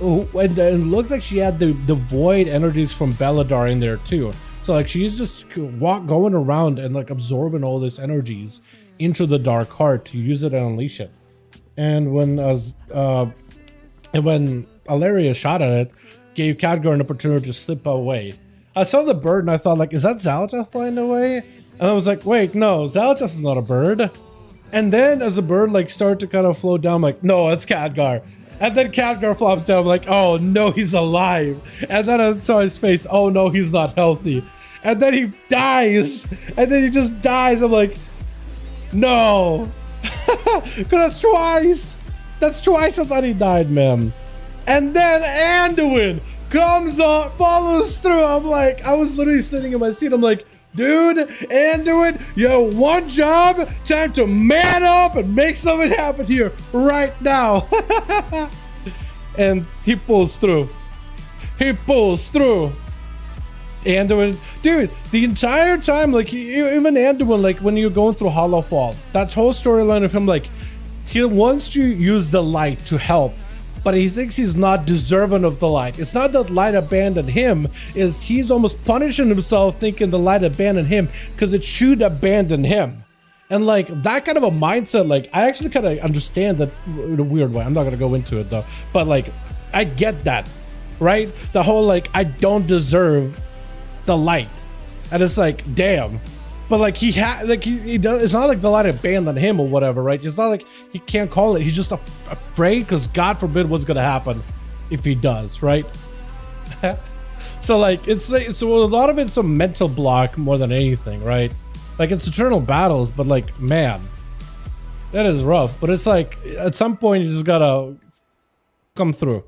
it looks like she had the void energies from Beladar in there too. So like she's just going around and like absorbing all these energies into the Dark Heart to use it and unleash it. And when Alaria shot at it, gave Khadgar an opportunity to slip away. I saw the bird and I thought like, is that Xal'atath flying away? And I was like, wait, no, Xal'atath is not a bird. And then as the bird like started to kind of float down, I'm like, no, it's Khadgar. And then Khadgar flops down, I'm like, oh no, he's alive. And then I saw his face, oh no, he's not healthy. And then he dies. And then he just dies. I'm like, no. Cause that's twice. That's twice I thought he died, man. And then Anduin comes up, follows through. I'm like, I was literally sitting in my seat. I'm like, dude, Anduin, you have one job. Time to man up and make something happen here right now. And he pulls through. He pulls through. Anduin, dude, the entire time, like even Anduin, like when you're going through Hollowfall, that whole storyline of him, like he wants to use the light to help, but he thinks he's not deserving of the light. It's not that light abandoned him, is he's almost punishing himself thinking the light abandoned him because it should abandon him. And like that kind of a mindset, like I actually kind of understand that in a weird way. I'm not gonna go into it though, but like I get that, right? The whole like I don't deserve the light, and it's like damn. But like he does, it's not like the light abandoned him or whatever, right? It's not like he can't call it. He's just afraid because God forbid what's gonna happen if he does, right? So like it's a lot of it's a mental block more than anything, right? Like it's eternal battles, but like man, that is rough. But it's like at some point you just gotta come through,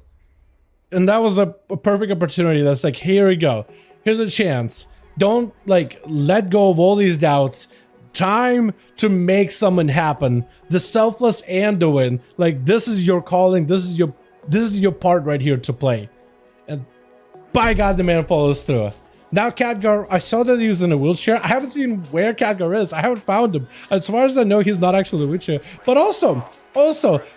and that was a perfect opportunity. That's like, here we go. Here's a chance. Don't like let go of all these doubts. Time to make something happen. The selfless Anduin, like this is your calling. This is your part right here to play. And by God, the man follows through. Now Khadgar, I saw that he was in a wheelchair. I haven't seen where Khadgar is. I haven't found him. As far as I know, he's not actually in a wheelchair. But also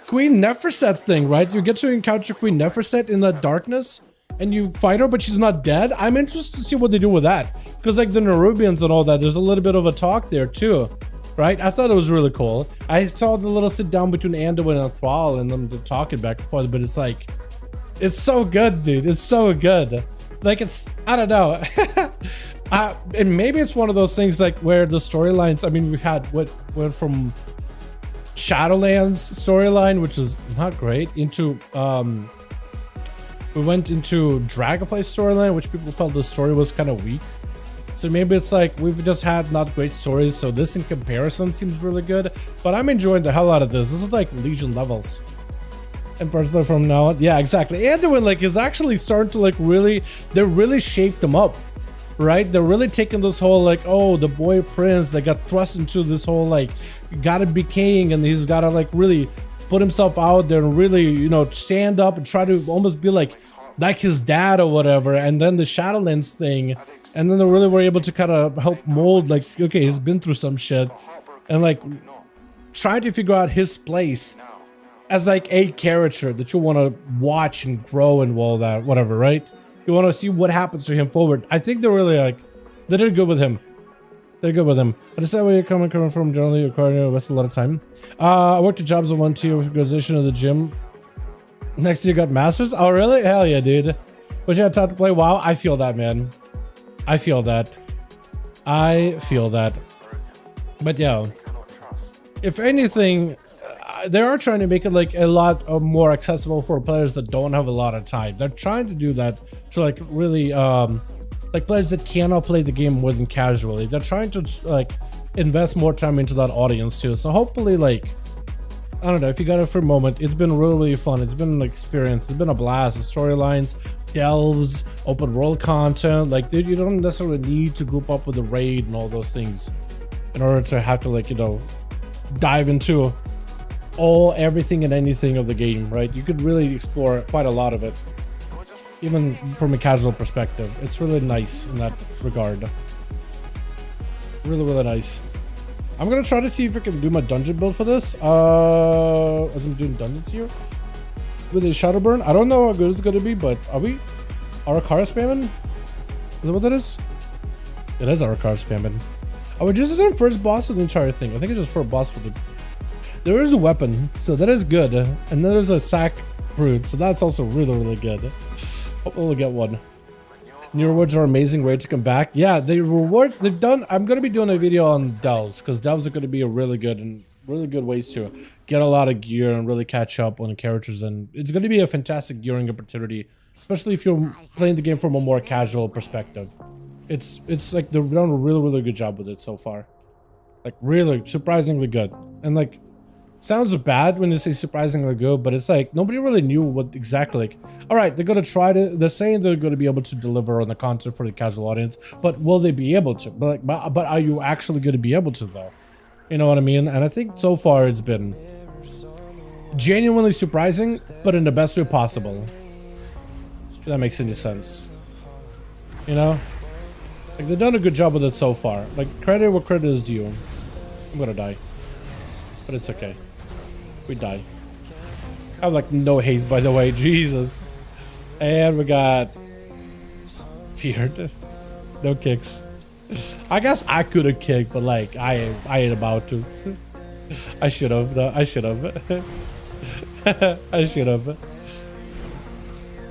Queen Neferset thing, right? You get to encounter Queen Neferset in the darkness and you fight her, but she's not dead. I'm interested to see what they do with that, because like the Nerubians and all that, there's a little bit of a talk there too, right? I thought it was really cool. I saw the little sit down between Anduin and Thrall and them talking back and forth, but it's like, it's so good, dude. It's so good. Like, it's, I don't know. And maybe it's one of those things like where the storylines, I mean, we had what went from Shadowlands storyline, which is not great, into we went into Dragonfly storyline, which people felt the story was kind of weak. So maybe it's like we've just had not great stories, so this in comparison seems really good. But I'm enjoying the hell out of this. This is like Legion levels. And personally from now on, yeah, exactly. Anduin like is actually starting to like really, they're really shaped them up, right? They're really taking this whole like, oh, the boy prince that got thrust into this whole like, gotta be king, and he's gotta like really put himself out there and really, you know, stand up and try to almost be like his dad or whatever. And then the Shadowlands thing, and then they really were able to kind of help mold like, okay, he's been through some shit, and like trying to figure out his place as like a character that you want to watch and grow and all that, whatever, right? You want to see what happens to him forward. I think they're really like, they did good with him. They're good with him. But is that where you're coming from? Generally, you're requiring a lot of time. I worked at jobs of 1 tier with organization of the gym. Next year got masters. Oh, really? Hell yeah, dude. But you had time to play WoW. I feel that, man. I feel that. I feel that. But yeah, if anything, they are trying to make it like a lot more accessible for players that don't have a lot of time. They're trying to do that to like really like players that cannot play the game more than casually. They're trying to like invest more time into that audience too. So hopefully, like, I don't know, if you got it for a moment, it's been really, really fun. It's been an experience. It's been a blast. The storylines, delves, open world content, like dude, you don't necessarily need to group up with a raid and all those things in order to have to like, you know, dive into everything and anything of the game, right? You could really explore quite a lot of it, even from a casual perspective. It's really nice in that regard. Really, really nice. I'm gonna try to see if I can do my dungeon build for this. As I'm doing dungeons here with a Shadowburn. I don't know how good it's gonna be, but are we Arakara spamming? Is that what that is? It is Arakara spamming. I would just do first boss of the entire thing. I think it's just for a boss for the. There is a weapon, so that is good. And then there's a sack brute, so that's also really, really good. Hopefully we'll get one. New rewards are amazing, ready to come back. Yeah, the rewards they've done. I'm gonna be doing a video on delves, because delves are gonna be a really good ways to get a lot of gear and really catch up on the characters, and it's gonna be a fantastic gearing opportunity, especially if you're playing the game from a more casual perspective. It's like they've done a really, really good job with it so far. Like really surprisingly good. And like sounds bad when they say surprisingly good, but it's like nobody really knew what exactly, like, all right, they're gonna try to, they're saying they're gonna be able to deliver on the content for the casual audience, but will they be able to? But like, but are you actually gonna be able to though? You know what I mean? And I think so far it's been genuinely surprising, but in the best way possible. If that makes any sense. You know? Like they've done a good job with it so far. Like credit where credit is due. I'm gonna die. But it's okay. We die. I have like no haste, by the way. Jesus. And we got feared. No kicks. I guess I could have kicked, but like I ain't about to. I should have though. I should have. I should have.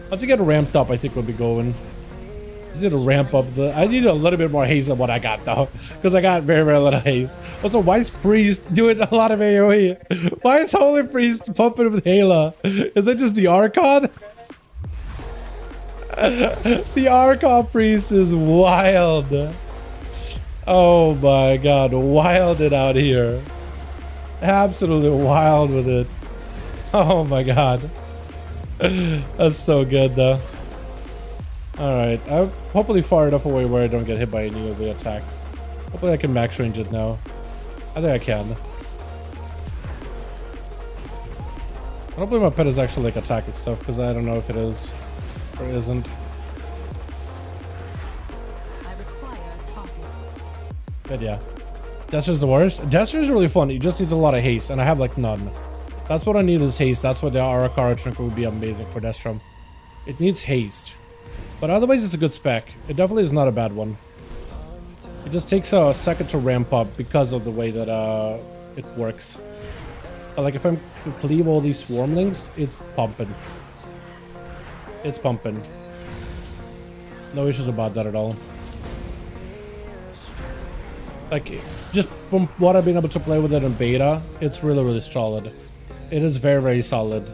Once you get ramped up, I think we'll be going. I need to ramp up the. I need a little bit more haste than what I got though, because I got very, very little haste. Also, why is Priest doing a lot of AoE? Why is Holy Priest pumping with Hela? Is that just the Archon? The Archon Priest is wild. Oh my god, wilded out here. Absolutely wild with it. Oh my god. That's so good though. Alright, I'm hopefully far enough away where I don't get hit by any of the attacks. Hopefully I can max range it now. I think I can. Hopefully my pet is actually like attacking stuff, because I don't know if it is or isn't. But yeah. Jester's the worst. Jester is really fun. He just needs a lot of haste, and I have like none. That's what I need is haste. That's what the Arakara trinket would be amazing for Destrom. It needs haste. But otherwise, it's a good spec. It definitely is not a bad one. It just takes a second to ramp up because of the way that it works. But like if I cleave all these swarmlings, it's pumping. It's pumping. No issues about that at all. Like, just from what I've been able to play with it in beta, it's really, really solid. It is very, very solid.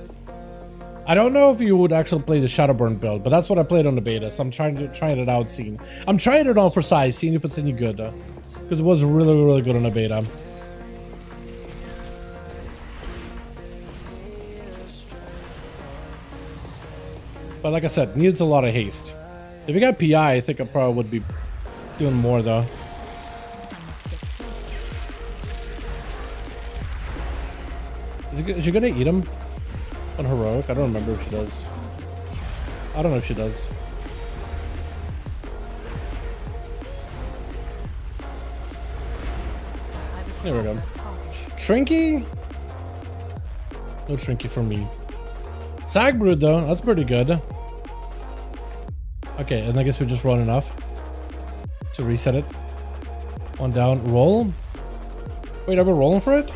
I don't know if you would actually play the Shadowburn build, but that's what I played on the beta, so I'm trying it out, seeing. I'm trying it on for size, seeing if it's any good. Because it was really, really good on the beta. But like I said, needs a lot of haste. If you got PI, I think I probably would be doing more though. Is she gonna eat him on heroic? I don't remember if she does. I don't know if she does. There we go. Trinky? No Trinky for me. Sagbrood though, that's pretty good. Okay, and I guess we just run enough to reset it. One down, roll. Wait, are we rolling for it?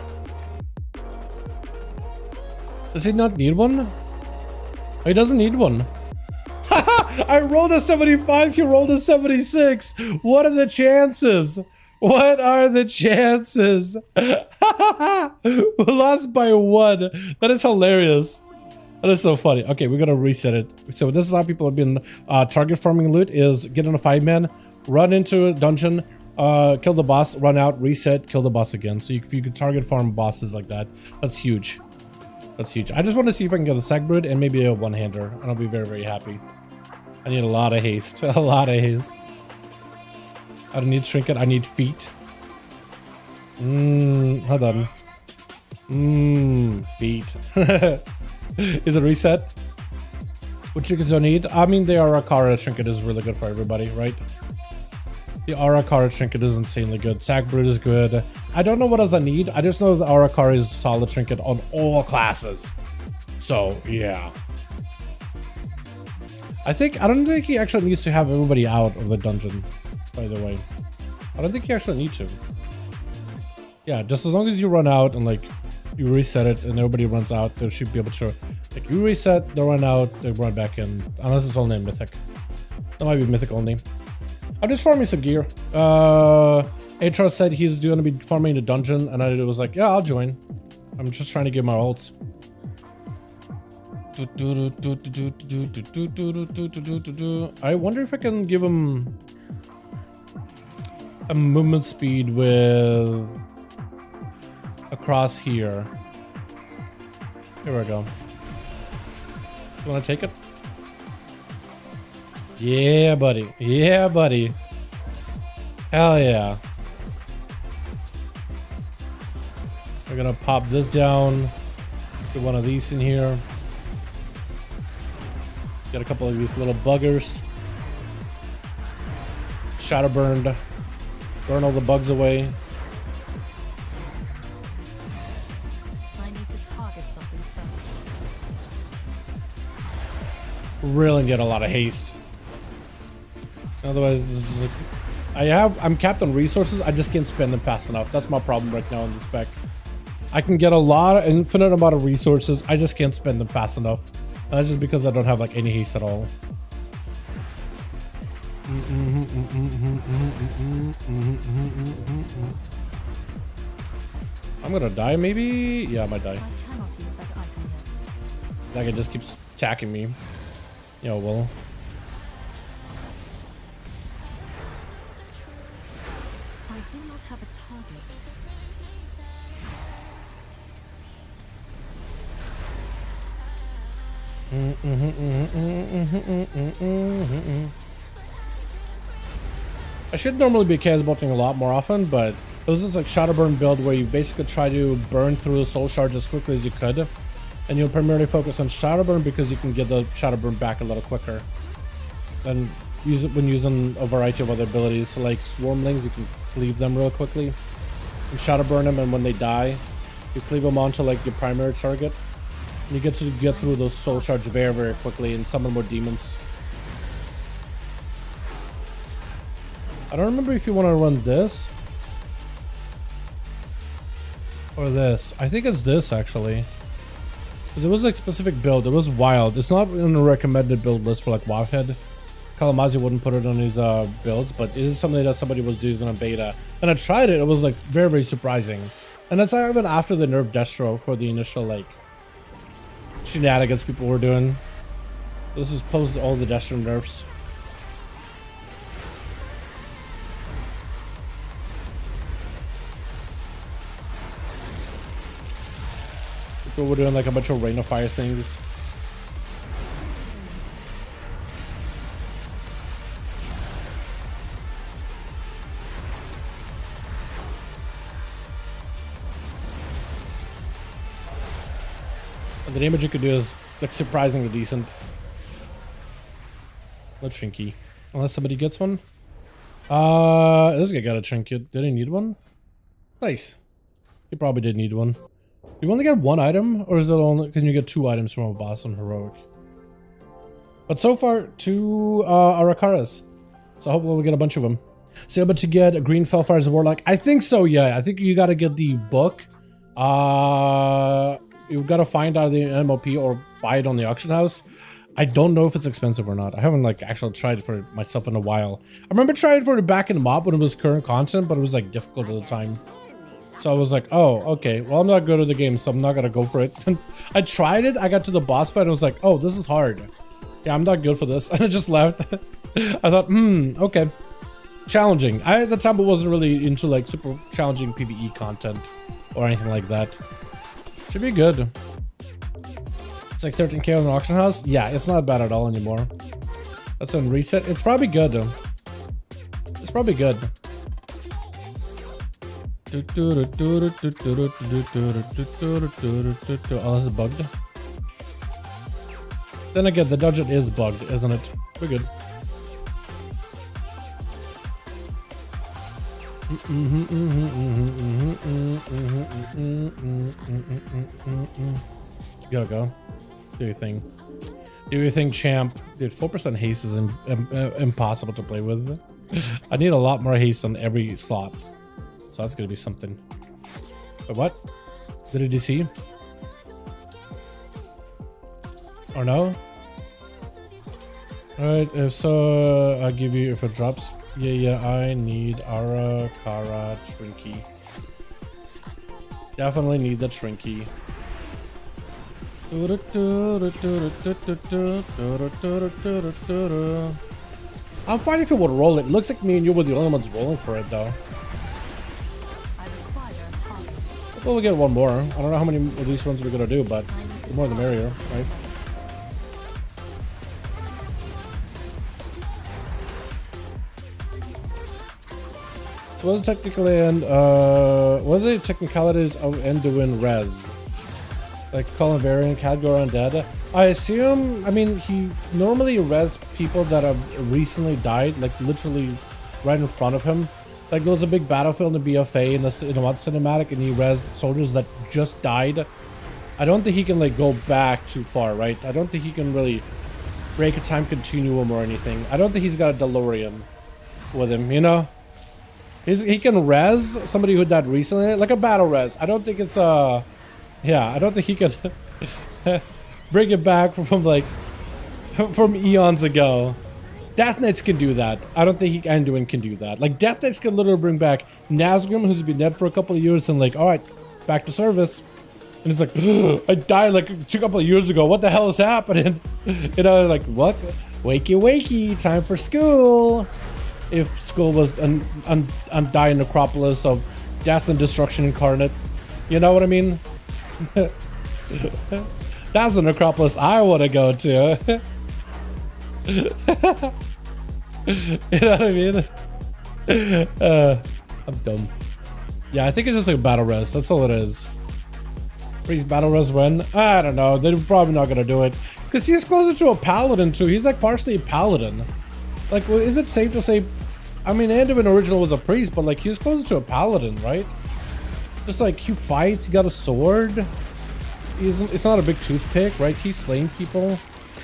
Does he not need one? Oh, he doesn't need one. I rolled a 75, he rolled a 76. What are the chances? What are the chances? We lost by 1. That is hilarious. That is so funny. Okay, we gotta reset it. So this is how people have been target farming loot, is get in a 5-man, run into a dungeon, kill the boss, run out, reset, kill the boss again. So if you could target farm bosses like that, that's huge. That's huge. I just want to see if I can get a Sagbrood and maybe a one-hander, and I'll be very, very happy. I need a lot of haste. A lot of haste. I don't need trinket. I need feet. Hold on. Feet. Is it reset? What trinkets do I need? I mean, the Arakara trinket is really good for everybody, right? The Arakara trinket is insanely good. Sagbrood is good. I don't know what else I need. I just know the Arakara is a solid trinket on all classes. So, yeah. I don't think he actually needs to have everybody out of the dungeon, by the way. I don't think you actually need to. Yeah, just as long as you run out and, like, you reset it and everybody runs out, they should be able to, like, you reset, they run out, they run back in. Unless it's only a mythic. That might be mythic only. I'm just farming some gear. HR said he's going to be farming the dungeon, and I was like, yeah, I'll join. I'm just trying to get my ults. I wonder if I can give him a movement speed with across here. Here we go. You want to take it? Yeah, buddy. Yeah, buddy. Hell yeah. We're gonna pop this down. Get one of these in here. Get a couple of these little buggers. Shadow burned. Burn all the bugs away.
I need to target something first.
Really get a lot of haste. Otherwise, this is I'm capped on resources. I just can't spend them fast enough. That's my problem right now in the spec. I can get infinite amount of resources. I just can't spend them fast enough. And that's just because I don't have like any haste at all. I'm gonna die maybe? Yeah, I might die.
I cannot use that item yet.
That guy just keeps attacking me. Yo, well.
I do not have a target.
I should normally be chaos bolting a lot more often, but it was just like Shadowburn build where you basically try to burn through the soul shards as quickly as you could, and you'll primarily focus on Shadowburn because you can get the Shadowburn back a little quicker. Then use it when using a variety of other abilities, so like Swarmlings, you can cleave them real quickly, and Shadowburn them, and when they die, you cleave them onto like your primary target. And you get to get through those soul shards very, very quickly and summon more demons. I don't remember if you want to run this or this. I think it's this actually. There was like specific build. It was wild. It's not in a recommended build list for like Wowhead. Kalamazi wouldn't put it on his builds, but it is something that somebody was using in a beta. And I tried it. It was like very, very surprising. And that's even after the nerf Destro for the initial like shenanigans people were doing. This is post all the Destro nerfs. People were doing like a bunch of rain of fire things. And the damage you could do is like surprisingly decent. No trinky. Unless somebody gets one. This guy got a trinket. Did he need one? Nice. He probably did need one. You only get one item, or is it only can you get 2 items from a boss on heroic? But so far 2 Arakaras. So hopefully we'll get a bunch of them. So able to get a green Fellfire as a warlock. I think so, yeah. I think you gotta get the book. You've got to find out the MLP or buy it on the auction house. I don't know if it's expensive or not. I haven't like actually tried it for myself in a while. I remember trying it for it back in the mob when it was current content, but it was like difficult at the time. So I was like, oh, okay. Well, I'm not good at the game, so I'm not gonna go for it. I tried it. I got to the boss fight and I was like, oh, this is hard. Yeah, I'm not good for this. And I just left. I thought, okay. Challenging. I at the time I wasn't really into like super challenging PvE content or anything like that. Should be good. It's like 13k on the auction house. Yeah, it's not bad at all anymore. That's on reset. It's probably good though. It's probably good. Oh, this is bugged. Then again, the dungeon is bugged, isn't it? We're good. Go. Do your thing. Do your thing, champ. Dude, 4% haste is impossible to play with. I need a lot more haste on every slot. So that's gonna be something. But what? Did it DC? Or no? Alright, if so, I'll give you if it drops. Yeah, I need Ara, Kara, Trinky. Definitely need the Trinky. I'm fine if you would roll it. Looks like me and you were the only ones rolling for it though. Well, we'll get one more. I don't know how many of these ones we're gonna do, but the more the merrier, right? So what are the what are the technicalities of Anduin res? Like calling Varian, Khadgar undead? I assume, I mean, he normally res people that have recently died, like literally right in front of him. Like there was a big battlefield in the BFA in the WoW cinematic, and he res soldiers that just died. I don't think he can like go back too far, right? I don't think he can really break a time continuum or anything. I don't think he's got a DeLorean with him, you know? He can res somebody who died recently, like a battle res. I don't think it's yeah, I don't think he can bring it back from like from eons ago. Death Knights can do that. I don't think Anduin can do that. Like Death Knights can literally bring back Nazgrim, who's been dead for a couple of years, and like, all right, back to service. And it's like, I died like a couple of years ago. What the hell is happening? You know, like what? Wakey, wakey, time for school. If school was undying necropolis of death and destruction incarnate, you know what I mean? That's the necropolis I want to go to. You know what I mean? I'm dumb. Yeah, I think it's just like a battle res. That's all it is. Freeze battle res when? I don't know. They're probably not gonna do it because he's closer to a paladin too. He's like partially a paladin. Like, is it safe to say? I mean, Anduin original was a priest, but like he was closer to a paladin, right? Just like he fights, he got a sword. It's not a big toothpick, right? He's slaying people.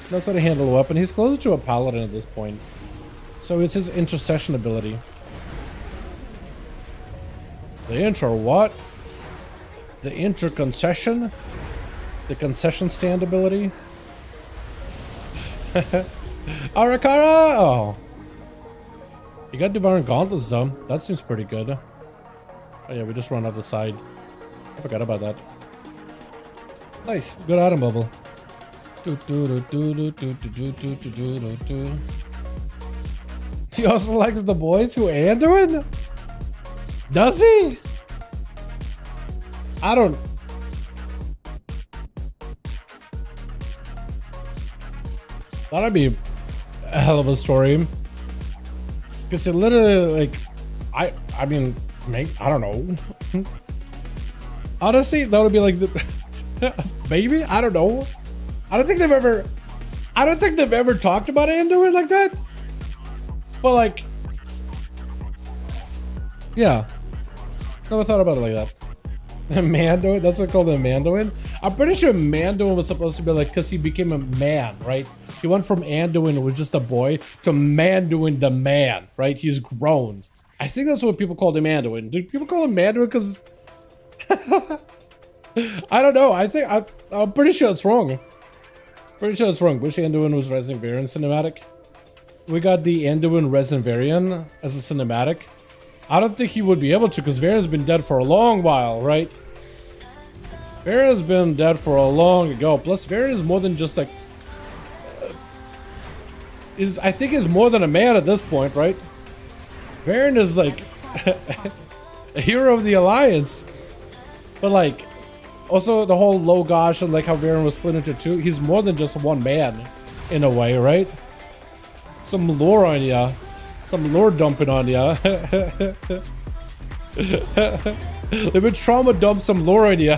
Knows how to handle a weapon. He's closer to a paladin at this point. So it's his intercession ability. The intro what? The intro concession? The concession stand ability? Arakara! Oh. You got Varian gauntlets though. That seems pretty good. Oh yeah, we just run off the side. I forgot about that. Nice. Good item level. He also likes the boys who Anduin? Does he? I don't. That'd be a hell of a story. Because it literally, like, I mean, I don't know. Honestly, that would be like the maybe, I don't know. I don't think they've ever talked about Anduin like that. But like, yeah, never thought about it like that. Mandoin, that's what I called him, Mandoin. I'm pretty sure Mandoin was supposed to be like, because he became a man, right? He went from Anduin, who was just a boy, to Mandoin the man, right? He's grown. I think that's what people called him, Anduin. Did people call him Mandoin because I don't know. I'm pretty sure it's wrong. Pretty sure it's wrong. Wish Anduin was Resident Varian cinematic. We got the Anduin Resident Varian as a cinematic. I don't think he would be able to because Varian's been dead for a long while, right? Varian's been dead for a long ago. Plus, Varian is more than just like I think is more than a man at this point, right? Varian is like a hero of the Alliance. But like, also the whole low gosh and like how Varian was split into two, he's more than just one man in a way, right? Some lore on ya. Some lore dumping on ya. They've been trauma dump some lore on ya.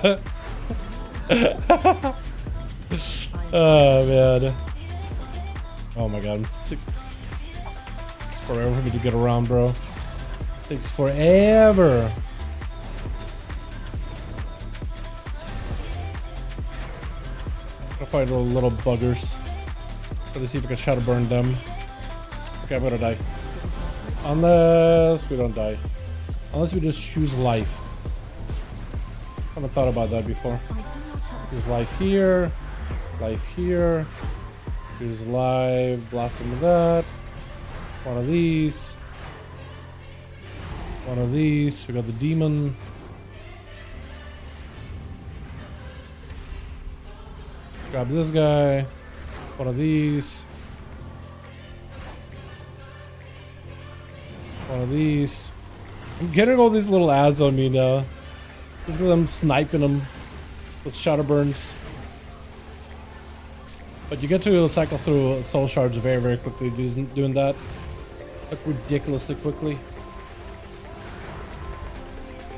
Oh man. Oh my god. It takes forever for me to get around, bro. It takes forever. I'll find all the little buggers. Let's see if I can shadow burn them. Okay, I'm gonna die. Unless we don't die. Unless we just choose life. I haven't thought about that before. There's life here. Life here. Here's live. Blast him with that. One of these. One of these. We got the demon. Grab this guy. One of these. One of these. I'm getting all these little ads on me now. Just because I'm sniping them with shadow burns. But you get to cycle through soul shards very, very quickly doing that. Like ridiculously quickly.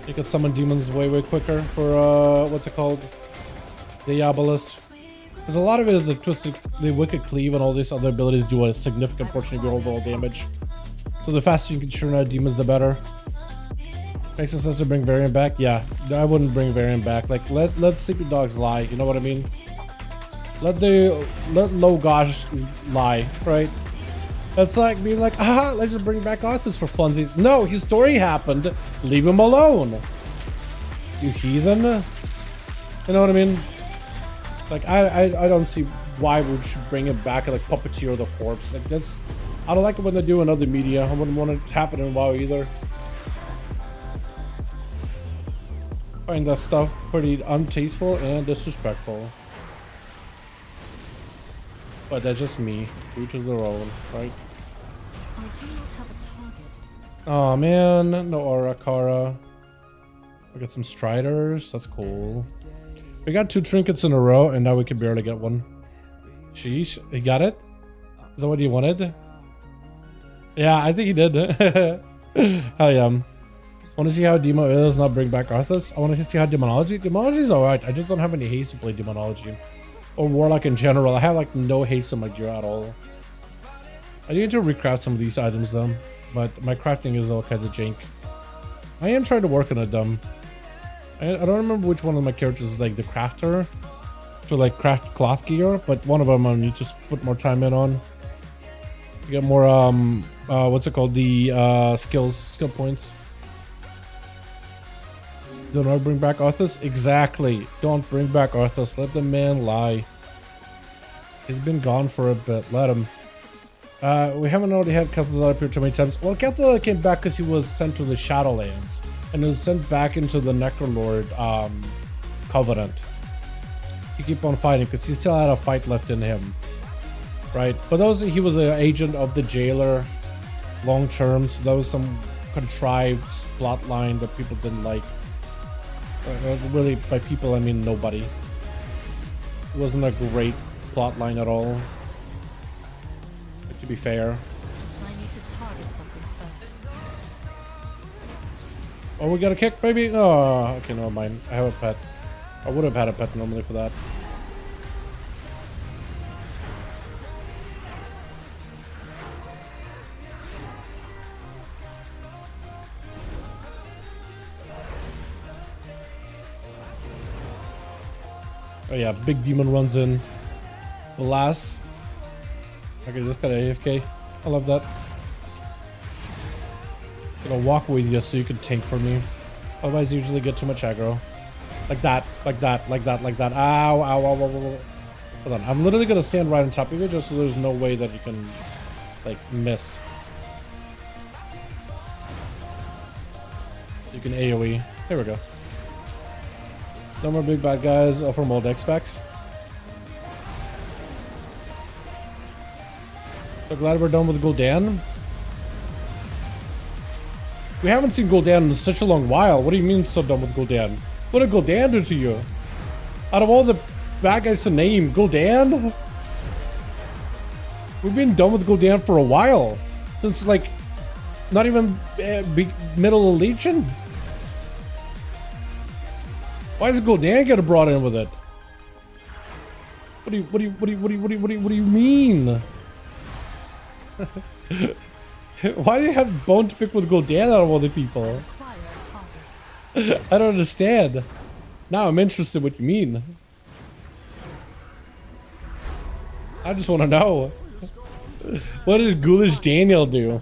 You can summon demons way, way quicker for, what's it called? Diabolist. Because a lot of it is the Wicked Cleave and all these other abilities do a significant portion of your overall damage. So the faster you can churn out demons, the better. Makes sense to bring Varian back? Yeah, I wouldn't bring Varian back. Like, let Sleepy Dogs lie, you know what I mean? Let Low Gosh lie, right? That's like being like, let's just bring back Arthas for funsies. No, his story happened. Leave him alone. You heathen. You know what I mean? Like, I don't see why we should bring him back and like puppeteer the corpse. Like, that's, I don't like it when they do in other media. I wouldn't want it to happen in WoW either. Find that stuff pretty untasteful and disrespectful. But that's just me. Each is their own, right?
I do not have a target.
Oh man, no Arakara. We got some Striders, that's cool. We got 2 trinkets in a row and now we can barely get one. Sheesh, he got it? Is that what you wanted? Yeah, I think he did. Hell yeah. Want to see how Demo is, not bring back Arthas? I want to see how Demonology? Demonology is alright, I just don't have any haste to play Demonology. Or Warlock in general. I have like no haste on my gear at all. I need to recraft some of these items though. But my crafting is all kinds of jank. I am trying to work on it though. I don't remember which one of my characters is like the crafter. To like craft cloth gear. But one of them I need to just put more time in on. Get more what's it called? The skill points. Do not bring back Arthas? Exactly. Don't bring back Arthas. Let the man lie. He's been gone for a bit. Let him. We haven't already had Cathalizar appear too many times. Well, Cathalizar came back because he was sent to the Shadowlands. And was sent back into the Necrolord Covenant. He keep on fighting because he still had a fight left in him. Right? But he was an agent of the Jailer long term. So that was some contrived plot line that people didn't like. Really, by people I mean nobody. It wasn't a great plot line at all. But to be fair.
I need to target something first.
Oh, we got a kick, baby? Oh, okay, never mind. I have a pet. I would have had a pet normally for that. Oh yeah, big demon runs in. Alas. Okay, just got a AFK. I love that. Gonna walk with you so you can tank for me. Otherwise you usually get too much aggro. Like that, like that, like that, like that. Ow, ow, ow, ow, ow. Hold on, I'm literally gonna stand right on top of you just so there's no way that you can, like, miss. You can AoE. There we go. No more big bad guys from old X-Specs. So glad we're done with Gul'dan. We haven't seen Gul'dan in such a long while. What do you mean so done with Gul'dan? What did Gul'dan do to you? Out of all the bad guys to name, Gul'dan? We've been done with Gul'dan for a while. Since, like, not even middle of Legion. Why does Gul'dan get brought in with it? What do you mean? Why do you have bone to pick with Gul'dan out of all the people? I don't understand. Now I'm interested in what you mean. I just want to know. What did Ghoulish Daniel do? Do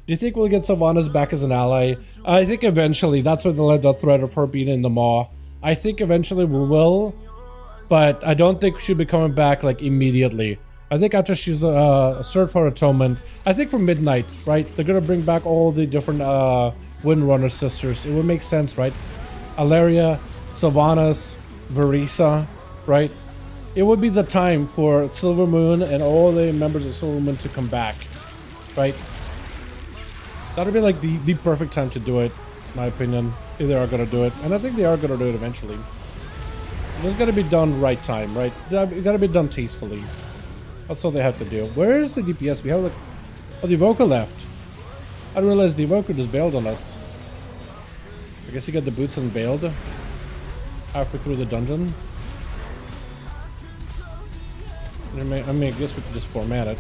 you think we'll get Sylvanas back as an ally? I think eventually. That's what led the threat of her being in the Maw. I think eventually we will. But I don't think she'll be coming back like immediately. I think after she's served for atonement. I think for Midnight, right? They're gonna bring back all the different Windrunner sisters. It would make sense, right? Alaria, Sylvanas, Verisa, right? It would be the time for Silver Moon and all the members of Silver Moon to come back, right? That would be like the perfect time to do it, in my opinion, if they are gonna do it. And I think they are gonna do it eventually. It's gotta be done right time, right? It gotta be done tastefully. That's all they have to do. Where is the DPS? We have like... Oh, the Evoker left. I didn't realize the Evoker just bailed on us. I guess he got the boots and bailed. Halfway through the dungeon. I mean, I guess we could just format it.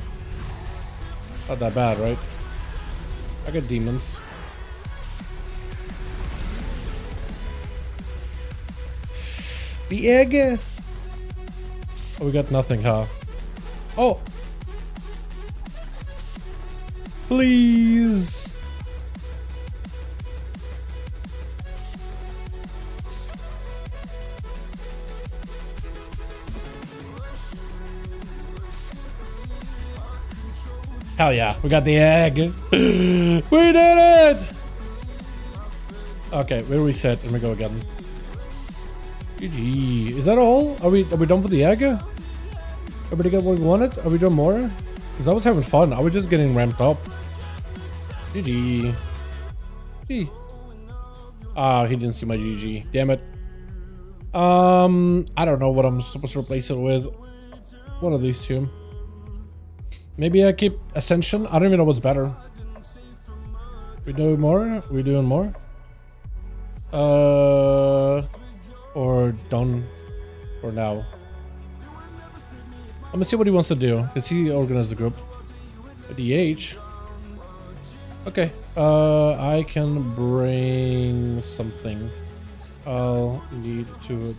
Not that bad, right? I got demons. The egg! Oh, we got nothing, huh? Oh! Please! Hell yeah, we got the egg! We did it! Okay, we reset and we go again. GG. Is that all? Are we done with the egg? Everybody got what we wanted? Are we doing more? Because I was having fun. I was just getting ramped up. GG. Gee. Ah, he didn't see my GG. Damn it. I don't know what I'm supposed to replace it with. One of these two. Maybe I keep Ascension. I don't even know what's better. We doing more? We doing more? Or done for now. Let me see what he wants to do, because he organized the group. DH. Okay. I can bring something. I'll need to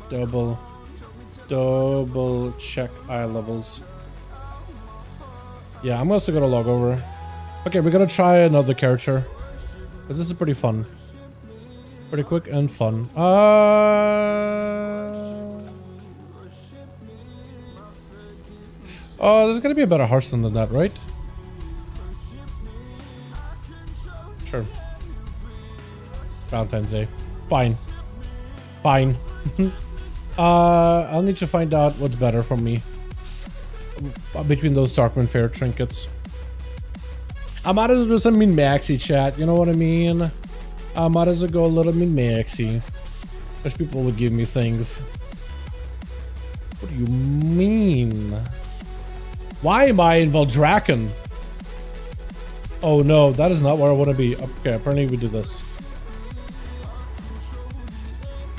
double check eye levels. Yeah, I'm also gonna log over. Okay, we're gonna try another character. Because this is pretty fun. Pretty quick and fun. Oh, there's gonna be a better Hearthstone than that, right? Sure. Valentine's Day. Fine. Fine. I'll need to find out what's better for me between those Darkman Fair trinkets. I might as well do some min-maxi chat, you know what I mean? I might as well go a little min-maxi. Wish people would give me things. What do you mean? Why am I in Valdraken? Oh no, that is not where I want to be. Okay, apparently we do this.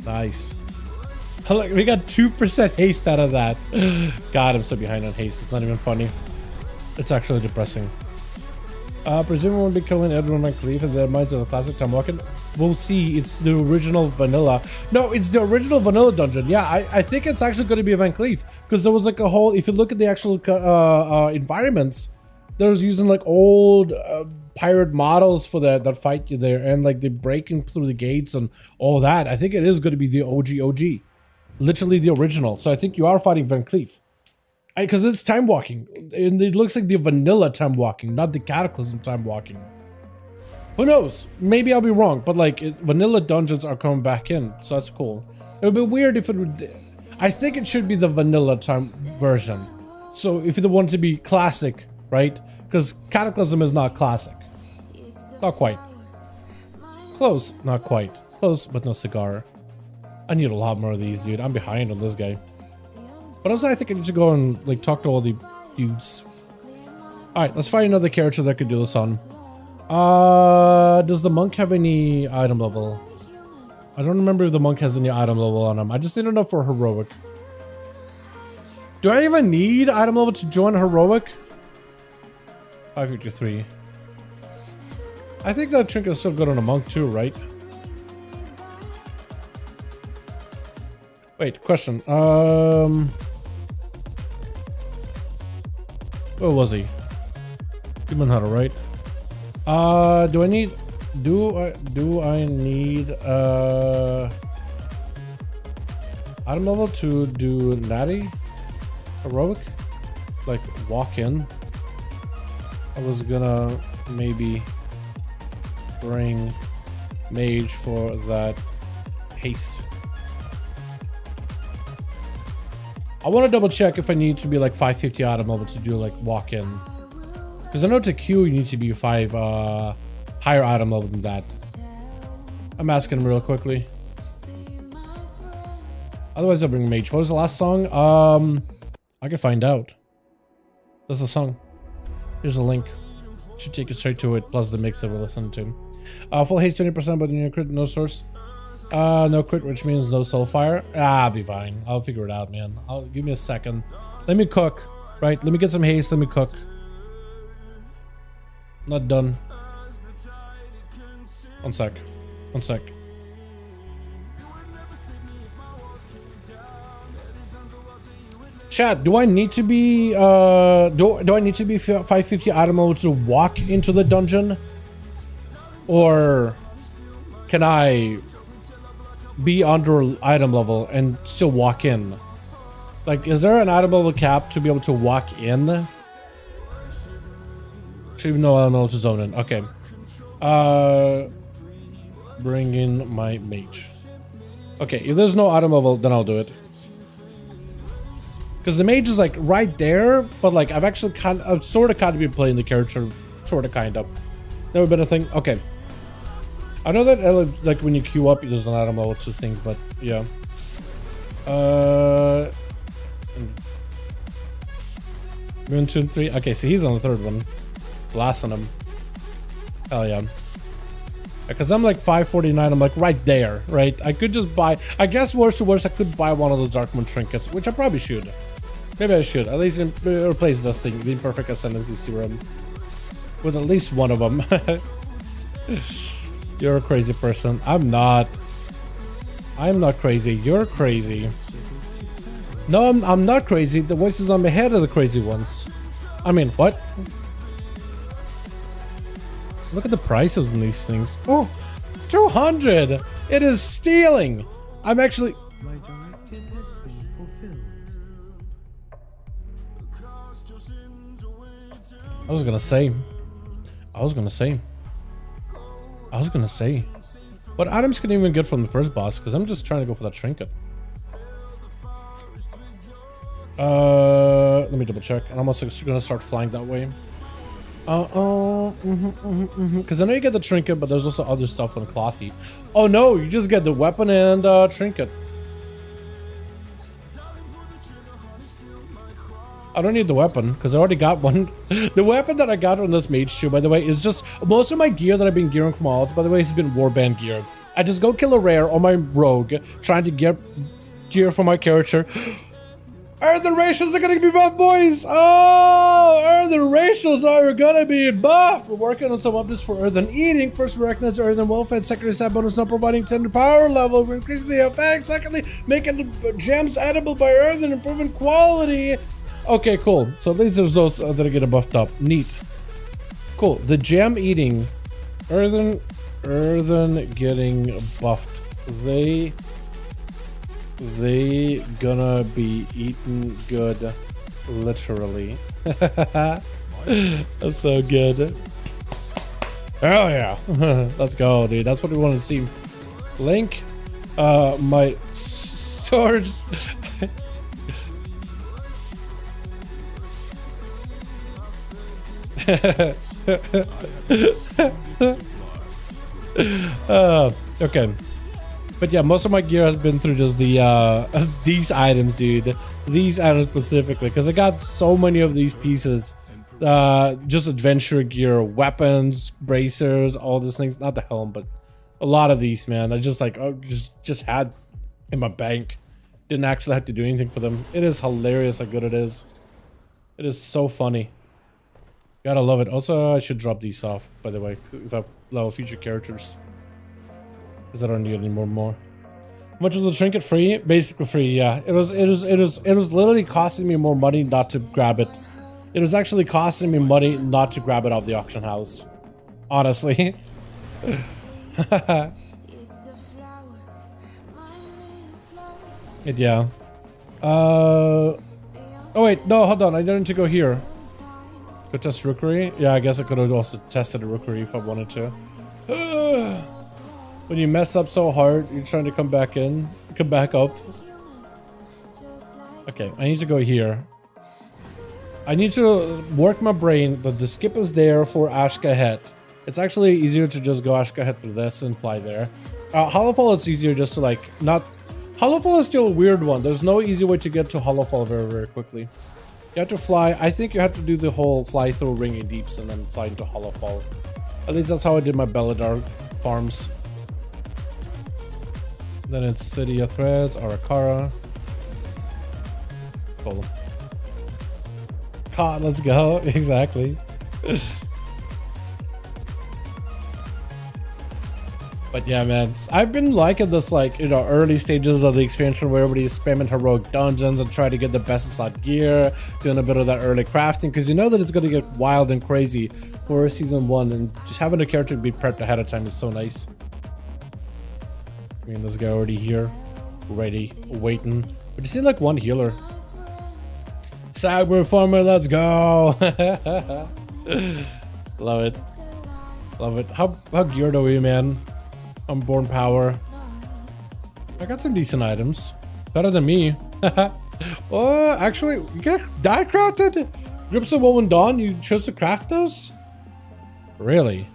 Nice. Look, we got 2% haste out of that. God, I'm so behind on haste. It's not even funny. It's actually depressing. Presumably we'll be killing everyone like Cleave and the minds of the classic time walking. We'll see. It's the original vanilla. No, it's the original vanilla dungeon. Yeah, I think it's actually going to be a Van Cleef because there was like a whole. If you look at the actual environments, there's using like old pirate models for that fight you there, and like the breaking through the gates and all that. I think it is going to be the OG, literally the original. So I think you are fighting Van Cleef. Because it's time walking, and it looks like the vanilla time walking, not the Cataclysm time walking. Who knows? Maybe I'll be wrong, but like vanilla dungeons are coming back in, so that's cool. It would be weird if it would. I think it should be the vanilla time version. So if you want it to be classic, right? Because Cataclysm is not classic. Not quite. Close, not quite. Close, but no cigar. I need a lot more of these, dude. I'm behind on this guy. But also, I think I need to go and like talk to all the dudes. All right, let's find another character that could do this on. Does the monk have any item level? I don't remember if the monk has any item level on him. I just need to know for heroic. Do I even need item level to join heroic? 553. I think that trinket is still good on a monk too, right? Wait, question. Where was he? Human Hunter, right? Do I need item level to do natty heroic? Like walk in? I was gonna maybe bring mage for that haste. I want to double check if I need to be like 550 item level to do like walk in. Because I know to queue you need to be 5 higher item level than that. I'm asking him real quickly. Otherwise I'll bring mage. What was the last song? I can find out. That's the song. Here's a link. Should take it straight to it, plus the mix that we're listening to. Full haste 20%, but in your crit, no source. No crit, which means no soulfire. I'll be fine. I'll figure it out, man. Give me a second. Let me cook, right? Let me get some haste. Let me cook. Not done. One sec. One sec. Chat, do I need to be do I need to be 550 item level to walk into the dungeon? Or can I be under item level and still walk in? Like, is there an item level cap to be able to walk in? Should even know item level to zone in. Okay. Bring in my mage. Okay, if there's no item level, then I'll do it. Because the mage is like right there, but like I've actually I've sort of been playing the character, sort of kind of. Never been a thing. Okay. I know that like when you queue up, there's an item level to things, but yeah. 1, 2, 3. Okay, so he's on the third one. Blasting him. Hell yeah. Because I'm like 549, I'm like right there, right? I could just buy, I guess worst to worst, I could buy one of those Darkmoon trinkets, which I probably should. Maybe I should. At least replace this thing, the Imperfect Ascendancy Serum, with at least one of them. You're a crazy person. I'm not. I'm not crazy. You're crazy. No, I'm not crazy. The voices on my head are the crazy ones. I mean, what? Look at the prices on these things. Oh, 200. It is stealing. I'm actually.
My directive has been fulfilled.
I was gonna say. What items can I even get from the first boss? Because I'm just trying to go for that trinket. Let me double check. And I'm also gonna start flying that way. Because I know you get the trinket, but there's also other stuff on Clothy. Oh no, you just get the weapon and trinket. I don't need the weapon because I already got one. The weapon that I got on this mage too, by the way, is just most of my gear that I've been gearing from alts, by the way, has been warband geared. I just go kill a rare on my rogue, trying to get gear for my character. Earthen ratios are gonna be buffed, boys! Oh, earthen ratios are gonna be buffed! We're working on some updates for earthen eating. First, we recognize earthen well-fed. Secondly, stat bonus not providing tender power level. We're increasing the effect. Secondly, making the gems edible by earthen, improving quality. Okay, cool. So at least there's those that are getting buffed up. Neat. Cool. The gem eating. Earthen getting buffed. They gonna be eaten good, literally. That's so good. Oh yeah. Let's go, dude. That's what we want to see. Link, my swords. Okay. But yeah, most of my gear has been through just the these items, dude. These items specifically, because I got so many of these pieces. Just adventure gear, weapons, bracers, all these things. Not the helm, but a lot of these, man. I just like just had in my bank. Didn't actually have to do anything for them. It is hilarious how good it is. It is so funny. Gotta love it. Also, I should drop these off, by the way, if I have level future characters. Because I don't need any more. How much was the trinket? Free? Basically free, yeah. It was literally costing me more money not to grab it. It was actually costing me money not to grab it off the auction house. Honestly. Yeah. Oh wait, no, hold on. I need to go here. Go test Rookery? Yeah, I guess I could have also tested a Rookery if I wanted to. When you mess up so hard, you're trying to come back up. Okay, I need to go here. I need to work my brain that the skip is there for Ashka Het. It's actually easier to just go Ashka Het through this and fly there. Hollowfall, it's easier just to like not... Hollowfall is still a weird one. There's no easy way to get to Hollowfall very, very quickly. You have to fly. I think you have to do the whole fly through Ringing Deeps and then fly into Hollowfall. At least that's how I did my Belladar farms. Then it's City of Threads, Arakara. Cool. God, let's go. Exactly. But yeah, man, I've been liking this, like, you know, early stages of the expansion where everybody's spamming heroic dungeons and trying to get the best slot gear, doing a bit of that early crafting, because you know that it's going to get wild and crazy for season 1, and just having a character be prepped ahead of time is so nice. I mean, this guy already here, ready, waiting. But you see, like, one healer. Cyber Farmer, let's go! Love it. Love it. How geared are we, man? Unborn power. I got some decent items. Better than me. Oh, actually, you got die crafted? Grips of Woven Dawn, you chose to craft those? Really?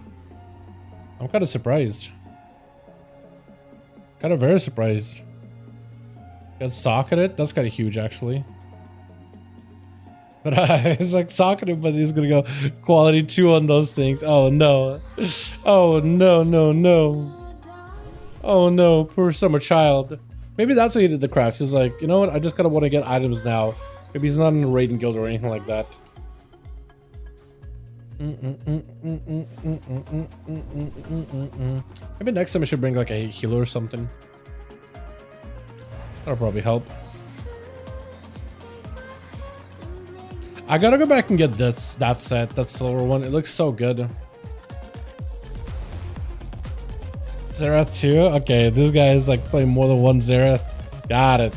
I'm kind of surprised. Kind of very surprised. Got socketed? That's kind of huge, actually. But it's like socketed, but he's gonna go quality 2 on those things. Oh no. Oh no, no, no. Oh no, poor summer child. Maybe that's why he did the craft. He's like, you know what? I just kind of want to get items now. Maybe he's not in a raiding guild or anything like that. Maybe next time I should bring like a healer or something. That'll probably help. I gotta go back and get that set, that silver one. It looks so good. Zerath too? Okay, this guy is like playing more than one Zerath. Got it.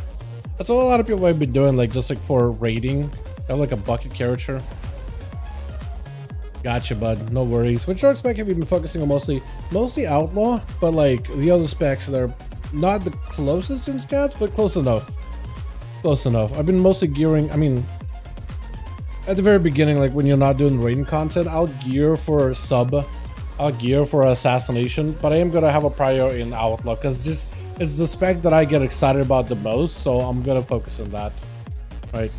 That's what a lot of people have been doing, like just like for raiding. Have like a bucket character. Gotcha, bud. No worries. Which orc spec have you been focusing on mostly? Mostly outlaw, but like the other specs that are not the closest in stats, but close enough. Close enough. I've been mostly gearing, I mean, at the very beginning, like when you're not doing raiding content, I'll gear for sub. I'll gear for assassination, but I am gonna have a prior in outlaw because it's the spec that I get excited about the most, so I'm gonna focus on that. Right.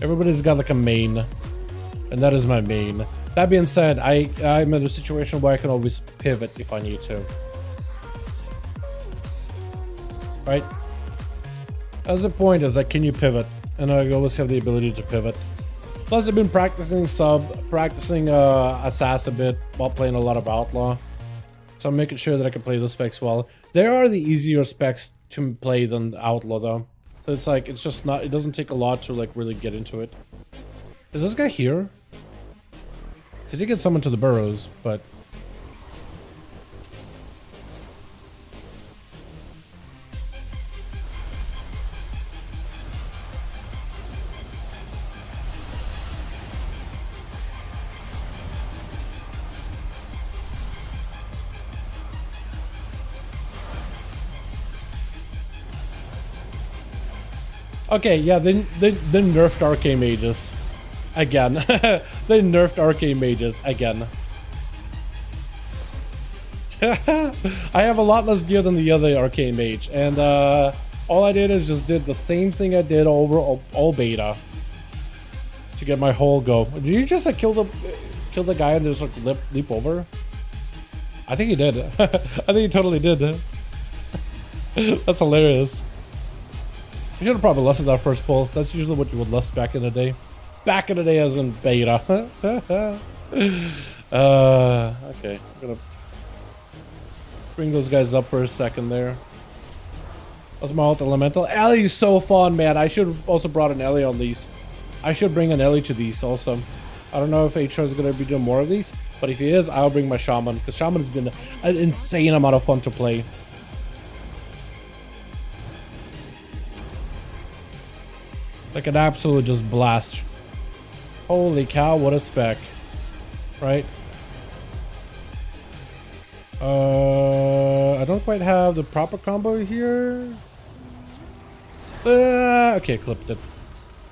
Everybody's got like a main. And that is my main. That being said, I'm in a situation where I can always pivot if I need to. Right? As the point is like, can you pivot? And I always have the ability to pivot. Plus I've been practicing sub, practicing Assassin a bit while playing a lot of Outlaw. So I'm making sure that I can play those specs well. There are the easier specs to play than Outlaw though. So it's like, it's just not, it doesn't take a lot to like really get into it. Is this guy here? So he did get summoned to the burrows, but... Okay, yeah, they nerfed arcane mages. Again. They nerfed arcane mages again. I have a lot less gear than the other arcane mage, and all I did is just did the same thing I did over all beta to get my whole go. Did you just like kill the guy and just like leap over? I think he did. I think he totally did. That's hilarious. You should have probably lusted that first pull. That's usually what you would lust back in the day. Back in the day as in beta. Okay. I'm gonna bring those guys up for a second there. That's my alt elemental. Ellie's so fun, man. I should have also brought an Ellie on these. I should bring an Ellie to these also. I don't know if HR is gonna be doing more of these, but if he is, I'll bring my Shaman, because Shaman has been an insane amount of fun to play. Like an absolute just blast. Holy cow, what a spec. Right? I don't quite have the proper combo here. Okay, clipped it.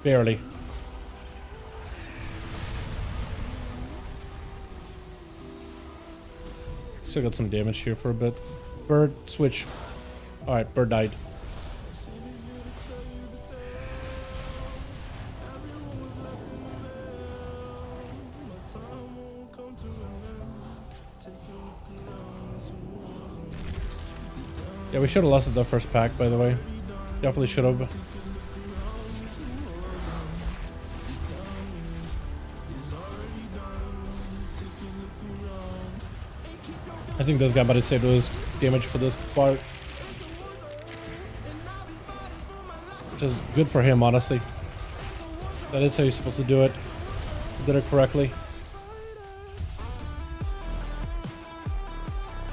Barely. Still got some damage here for a bit. Bird, switch. Alright, bird died. Yeah, we should have lusted the first pack, by the way. Definitely should have. I think this guy might have saved his damage for this part. Which is good for him, honestly. That is how you're supposed to do it. You did it correctly.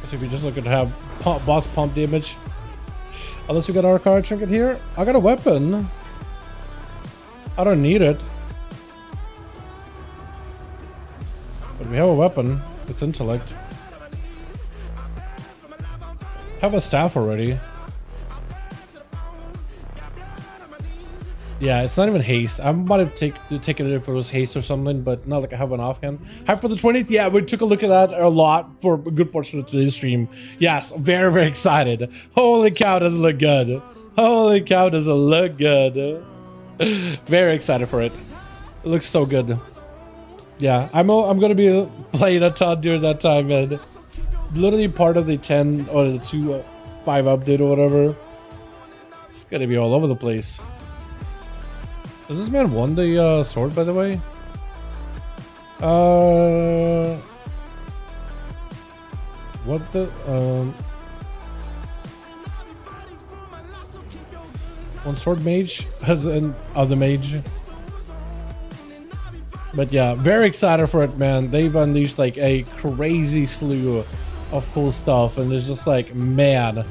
So if you just look at how boss pump damage. Unless we got our card trinket here. I got a weapon. I don't need it. But we have a weapon. It's intellect. Have a staff already. Yeah, it's not even haste. I might have taken it if it was haste or something, but not like I have an offhand. Hype for the 20th? Yeah, we took a look at that a lot for a good portion of today's stream. Yes, very, very excited. Holy cow, does it look good. Holy cow, does it look good. Very excited for it. It looks so good. Yeah, I'm gonna be playing a ton during that time, man. Literally part of the 10 or the 2.5 update or whatever. It's gonna be all over the place. Does this man won the sword, by the way? What the one sword mage has an other mage. But yeah, very excited for it, man. They've unleashed like a crazy slew of cool stuff, and it's just like, man,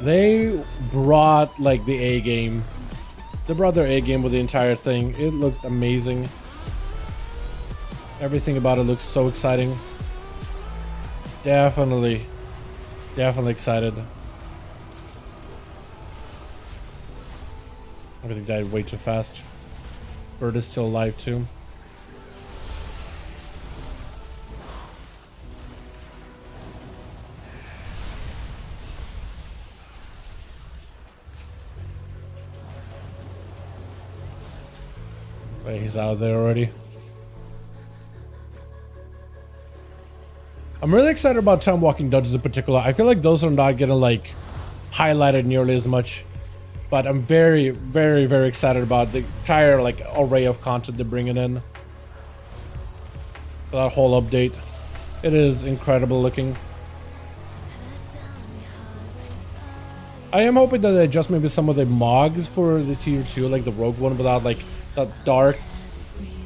they brought like the A game. They brought their A game with the entire thing. It looked amazing. Everything about it looks so exciting. Definitely excited. Everything died way too fast. Bird is still alive too. Wait, he's out there already. I'm really excited about time walking dungeons in particular. I feel like those are not getting like highlighted nearly as much, but I'm very excited about the entire like array of content they're bringing in. That whole update, it is incredible looking. I am hoping that they adjust maybe some of the mogs for the tier 2, like the rogue one, without like that dark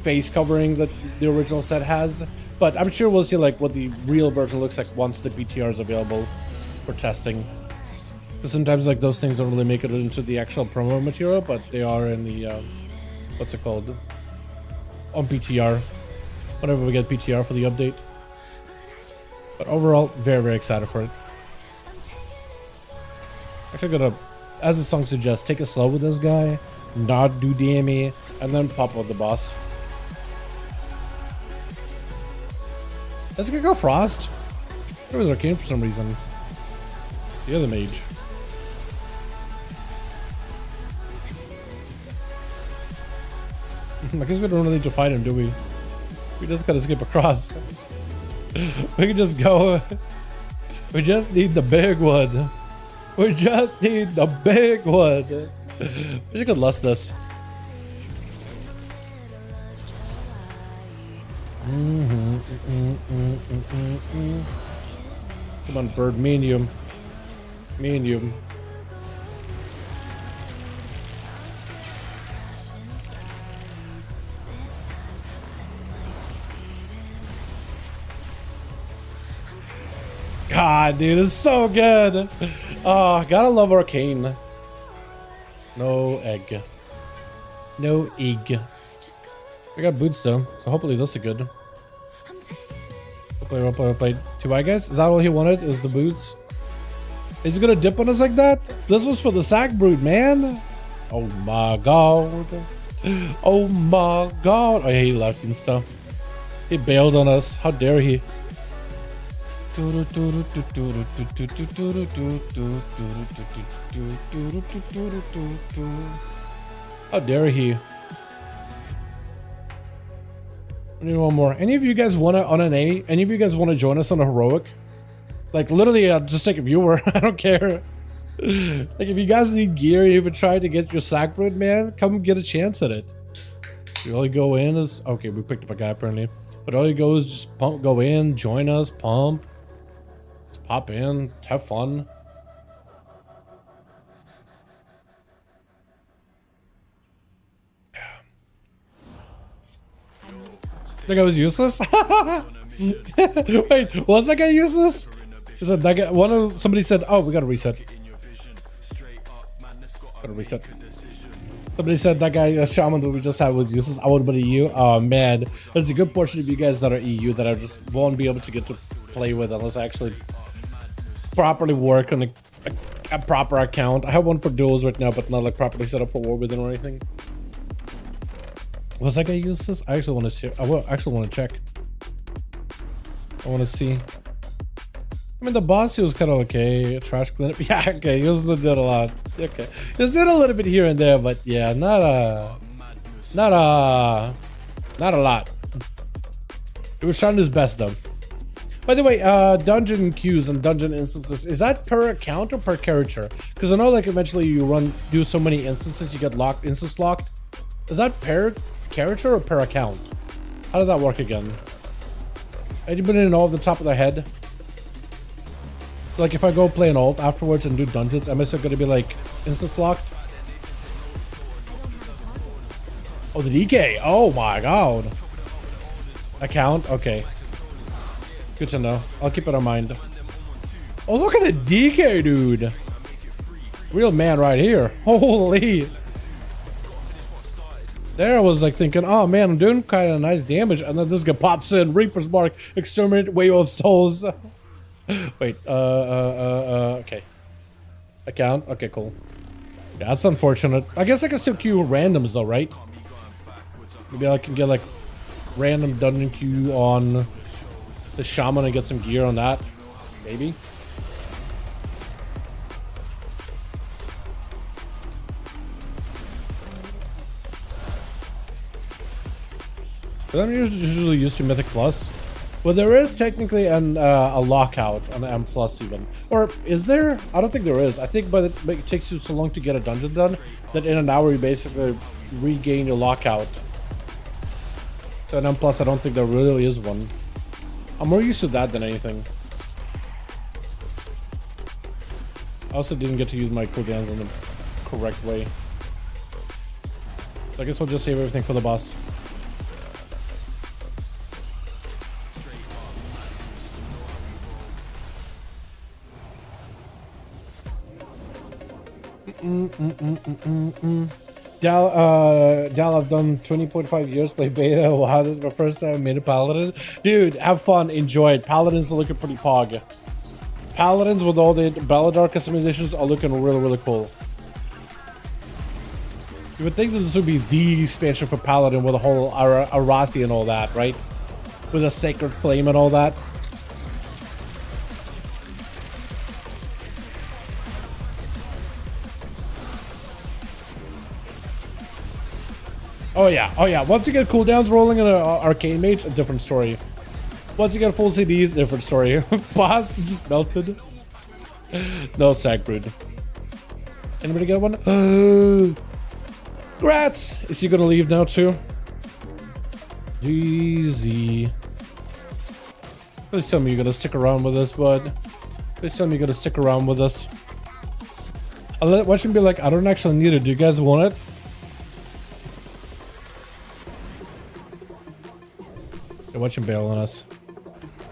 face covering that the original set has. But I'm sure we'll see like what the real version looks like once the BTR is available for testing. Because sometimes like those things don't really make it into the actual promo material, but they are in the what's it called, on BTR whenever we get BTR for the update. But overall, very excited for it. Actually gonna, as the song suggests, take it slow with this guy, not do DME, and then pop out the boss. Let's go Frost. There was Arcane for some reason. The other mage. I guess we don't really need to fight him, do we? We just gotta skip across. We can just go. We just need the big one. We just need the big one. We should lust this. Come on, bird. Me and you. Me and you. God, dude, it's so good. Oh, gotta love Arcane. No egg. No egg. I got boots though, so hopefully those are good. Play. 2i guys? Is that all he wanted? Is the boots? Is he gonna dip on us like that? This was for the sack brood, man. Oh my god. Oh my god. Oh yeah, he left and stuff. He bailed on us. How dare he? How dare he? I need one more. Any of you guys want to on an A? Any of you guys want to join us on a heroic? Like literally, just take a viewer. I don't care. Like if you guys need gear, you even try to get your sack brood, man, come get a chance at it. You only go in is okay. We picked up a guy apparently, but all you go is just pump, go in, join us, pump, just pop in, have fun. That guy was useless. Wait, was that guy useless? Is that guy? Somebody said, "Oh, we gotta reset." Gotta reset. Somebody said that guy, shaman that we just had was useless. I would be EU. Oh man, there's a good portion of you guys that are EU that I just won't be able to get to play with unless I actually properly work on a proper account. I have one for duels right now, but not like properly set up for war within or anything. Was that guy useless? I actually want to. I actually want to check. I want to see. I mean, the boss, he was kind of okay. Trash cleanup. Yeah, okay. He was did a lot. Okay. He just did a little bit here and there, but yeah, not a lot. He was trying his best though. By the way, dungeon queues and dungeon instances, is that per account or per character? Because I know like eventually you do so many instances, you get locked, instance locked. Is that per character or per account? How does that work again? Anybody know off the top of their head? Like if I go play an alt afterwards and do dungeons, am I still gonna be like instance locked? Oh, the DK. Oh my god. Account? Okay. Good to know. I'll keep it in mind. Oh, look at the DK, dude. Real man right here. Holy. There I was like thinking, oh man, I'm doing kind of nice damage. And then this guy pops in. Reaper's Mark. Exterminate Wave of Souls. Wait, okay. Account? Okay, cool. Yeah, that's unfortunate. I guess I can still queue randoms though, right? Maybe I can get like random dungeon queue on the shaman and get some gear on that. Maybe. But I'm usually used to Mythic Plus. Well, there is technically a lockout on M Plus even. Or is there? I don't think there is. I think but it takes you so long to get a dungeon done that in an hour you basically regain your lockout. So in M Plus I don't think there really is one. I'm more used to that than anything. I also didn't get to use my cooldowns in the correct way. So I guess we'll just save everything for the boss. Dal, I've done 20.5 years play beta. Wow, this is my first time I made a paladin. Dude, have fun, enjoy it. Paladins are looking pretty pog. Paladins with all the Baladar customizations are looking really, really cool. You would think that this would be the expansion for Paladin with a whole Arathi and all that, right? With a Sacred Flame and all that. Oh yeah. Once you get cooldowns rolling in an arcane mage, a different story. Once you get full CDs, different story. Boss just melted. No sack brood. Anybody get one? Grats! Is he gonna leave now too? Jeezy. Please tell me you're gonna stick around with us, bud. Please tell me you're gonna stick around with us. I'll watch him be like, I don't actually need it. Do you guys want it? Watch him bail on us.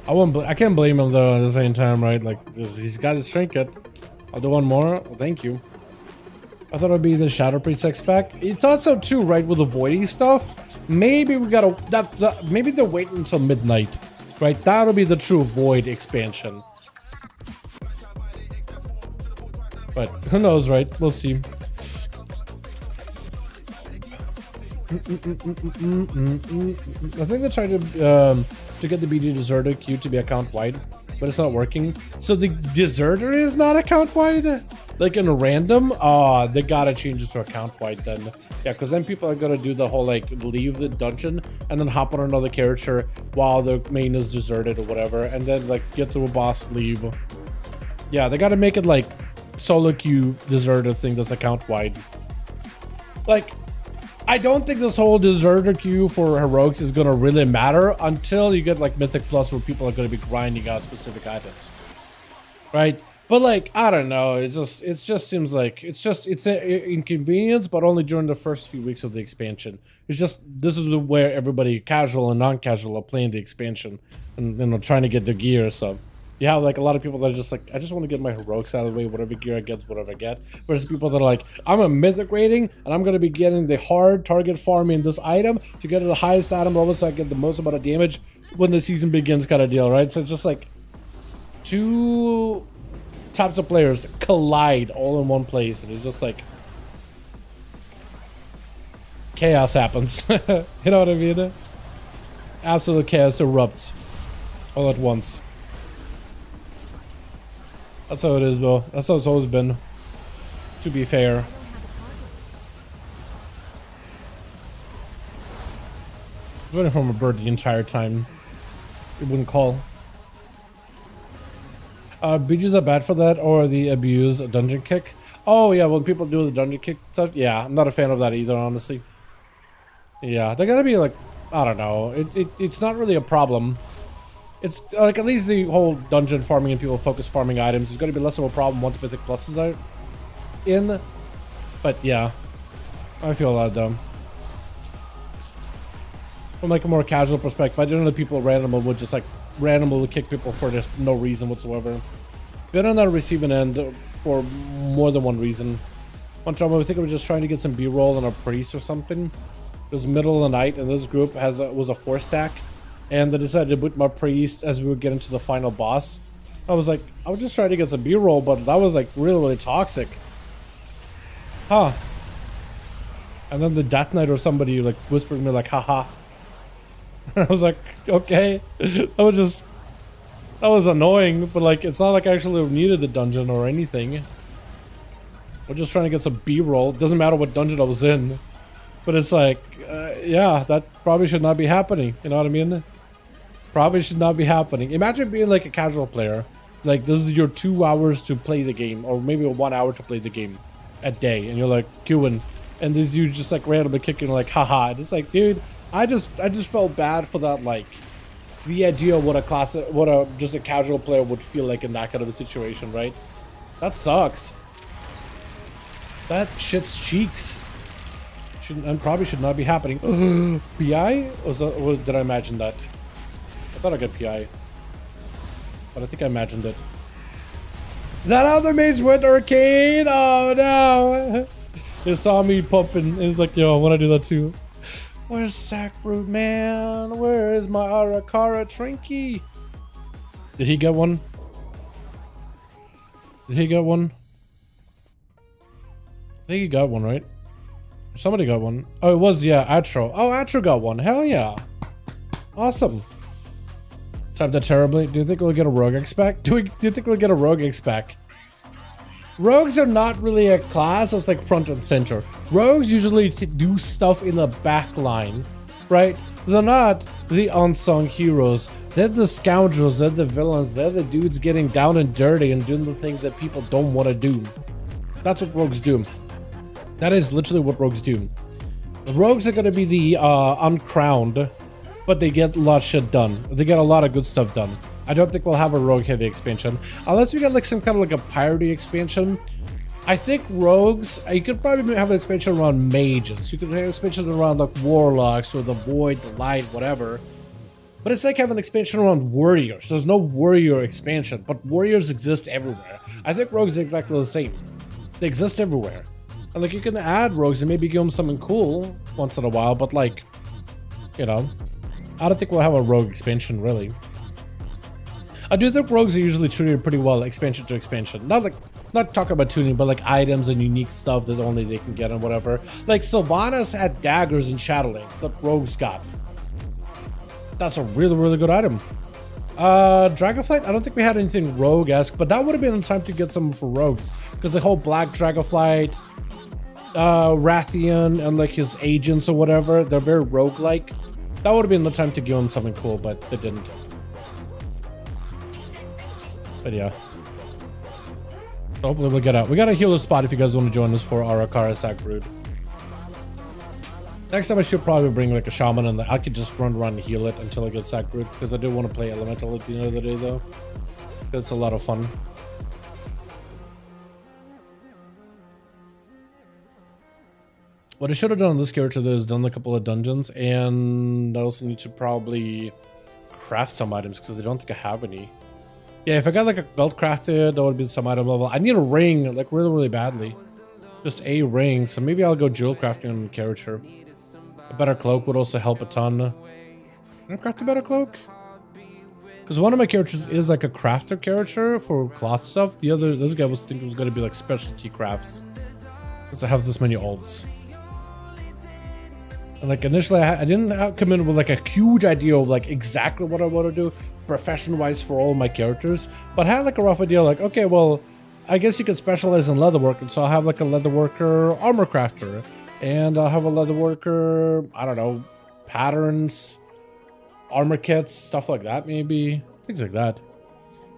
I can't blame him though at the same time, right? Like, he's got his trinket. I'll do one more. Well, thank you. I thought it'd be the Shadow Priest X pack. He thought so too, right? With the voidy stuff. Maybe we gotta maybe they're waiting until midnight, right? That'll be the true void expansion. But who knows, right? We'll see. I think they tried to get the BG Deserter queue to be account wide, but it's not working. So the Deserter is not account wide? Like in a random? They gotta change it to account wide then. Yeah, because then people are gonna do the whole like leave the dungeon and then hop on another character while the main is deserted or whatever, and then like get through a boss, leave. Yeah, they gotta make it like solo queue Deserter thing that's account wide. Like, I don't think this whole Deserter queue for heroics is gonna really matter until you get like Mythic Plus, where people are gonna be grinding out specific items, right? But like, I don't know. It just seems like it's an inconvenience, but only during the first few weeks of the expansion. It's just this is where everybody, casual and non-casual, are playing the expansion and trying to get their gear. So you have like a lot of people that are just like, I just want to get my heroics out of the way, whatever gear I get, whatever I get. Versus people that are like, I'm a mythic rating and I'm going to be getting the hard target farming this item to get the highest item level so I get the most amount of damage when the season begins, kind of deal, right? So it's just like two types of players collide all in one place, and it's just like chaos happens. You know what I mean? Absolute chaos erupts all at once. That's how it is, though. That's how it's always been, to be fair. I was waiting for a bird the entire time. It wouldn't call. BGs are bad for that, or the abuse dungeon kick. Oh yeah, when people do the dungeon kick stuff, yeah, I'm not a fan of that either, honestly. Yeah, they gotta be like, I don't know. It's not really a problem. It's like at least the whole dungeon farming and people focus farming items is going to be less of a problem once Mythic Pluses are in. But yeah, I feel that dumb. From like a more casual perspective, I don't know that people randomly would just like randomly kick people for just no reason whatsoever. been on the receiving end for more than one reason. One time I think I was just trying to get some B-roll on a priest or something. It was middle of the night, and this group was a 4-stack, and they decided to boot my priest as we would get into the final boss. I was like, I was just trying to get some B-roll, but that was like really toxic. Huh. And then the Death Knight or somebody like whispered to me like, haha. I was like, okay. That was annoying, but like, it's not like I actually needed the dungeon or anything. We're just trying to get some B-roll. Doesn't matter what dungeon I was in. But it's like, yeah, that probably should not be happening. You know what I mean? Probably should not be happening. Imagine being like a casual player. Like, this is your 2 hours to play the game, or maybe 1 hour to play the game a day. And you're like, queuing. And this dude just like randomly kicking like, haha. And it's like, dude, I just felt bad for that, like, the idea of what just a casual player would feel like in that kind of a situation, right? That sucks. That shit's cheeks. And probably should not be happening. PI? Or did I imagine that? I thought I got PI. But I think I imagined it. That other mage went arcade! Oh no! He saw me pumping. He's like, yo, I want to do that too. Where's Sackbrood, man? Where is my Arakara Trinky? Did he get one? Did he get one? I think he got one, right? Somebody got one. Oh, it was, yeah, Atro. Oh, Atro got one. Hell yeah. Awesome. Typed that terribly. Do you think we'll get a rogue expect? Do you think we'll get a rogue expect? Rogues are not really a class that's like front and center. Rogues usually do stuff in the back line, right? They're not the unsung heroes. They're the scoundrels, they're the villains, they're the dudes getting down and dirty and doing the things that people don't want to do. That's what rogues do. That is literally what rogues do. The rogues are going to be the uncrowned, but they get a lot of shit done. They get a lot of good stuff done. I don't think we'll have a rogue heavy expansion unless we get like some kind of like a piratey expansion. I think rogues, you could probably have an expansion around mages. You could have an expansion around like warlocks or the void, the light, whatever. But it's like having an expansion around warriors. There's no warrior expansion, but warriors exist everywhere. I think rogues are exactly the same. They exist everywhere. And like you can add rogues and maybe give them something cool once in a while, but like, you know, I don't think we'll have a rogue expansion really. I do think rogues are usually treated pretty well, expansion to expansion. Not talking about tuning, but like items and unique stuff that only they can get and whatever. Like Sylvanas had daggers and shadowlings that rogues got. That's a really, really good item. Dragonflight, I don't think we had anything rogue-esque, but that would have been the time to get some for rogues. Because the whole Black Dragonflight, Rathian, and like his agents or whatever, they're very rogue-like. That would have been the time to give them something cool, but they didn't. But yeah. So hopefully we'll get out. We got a healer spot if you guys want to join us for Arakara Sackbrood. Next time I should probably bring like a shaman and I could just run around and heal it until I get Sackbrood, because I do want to play elemental at the end of the day though. It's a lot of fun. What I should have done on this character though is done a couple of dungeons, and I also need to probably craft some items because I don't think I have any. Yeah, if I got like a belt crafted, that would be some item level. I need a ring, like really, really badly. Just a ring, so maybe I'll go jewel crafting on the character. A better cloak would also help a ton. Can I craft a better cloak? Because one of my characters is like a crafter character for cloth stuff. The other, this guy was thinking was going to be like specialty crafts. Because I have this many alts. And like initially, I didn't come in with like a huge idea of like exactly what I want to do profession-wise for all of my characters, but I had like a rough idea like, okay, well, I guess you could specialize in leatherwork, and so I'll have like a leatherworker armor crafter, and I'll have a leatherworker, I don't know, patterns, armor kits, stuff like that, maybe things like that.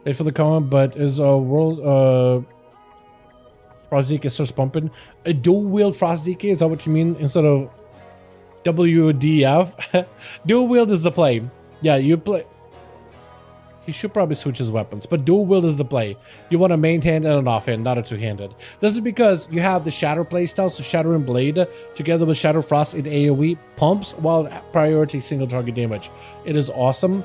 Wait for the comment, but is a world Frostdk starts pumping a dual wield Frostdk? Is that what you mean instead of WDF? Dual wield is the play. Yeah, you play. He should probably switch his weapons, but dual wield is the play. You want a main hand and an offhand, not a two-handed. This is because you have the Shatter playstyle, so Shatter and Blade, together with Shatter Frost in AoE, pumps while priority single target damage. It is awesome.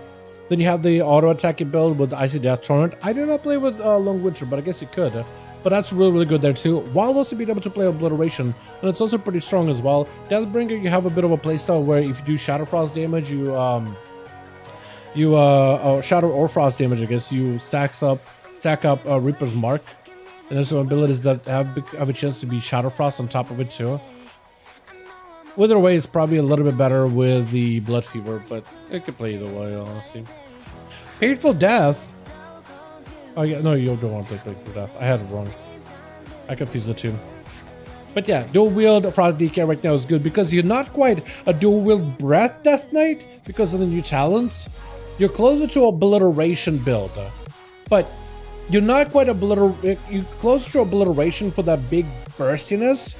Then you have the auto attacking build with the Icy Death Torrent. I did not play with Long Winter, but I guess you could. But that's really, really good there too, while also being able to play Obliteration, and it's also pretty strong as well. Deathbringer, you have a bit of a playstyle where if you do Shadow Frost damage, Shadow or Frost damage, I guess, you stack up Reaper's Mark, and there's some abilities that have a chance to be Shadow Frost on top of it too. Either way, it's probably a little bit better with the Blood Fever, but it could play either way, honestly. Hateful Death. Oh yeah, no, you don't want to play Hateful Death. I had it wrong. I confused the two. But yeah, dual wield Frost DK right now is good because you're not quite a dual wield Breath Death Knight because of the new talents. You're closer to Obliteration build, but you're not quite you're closer to Obliteration for that big burstiness.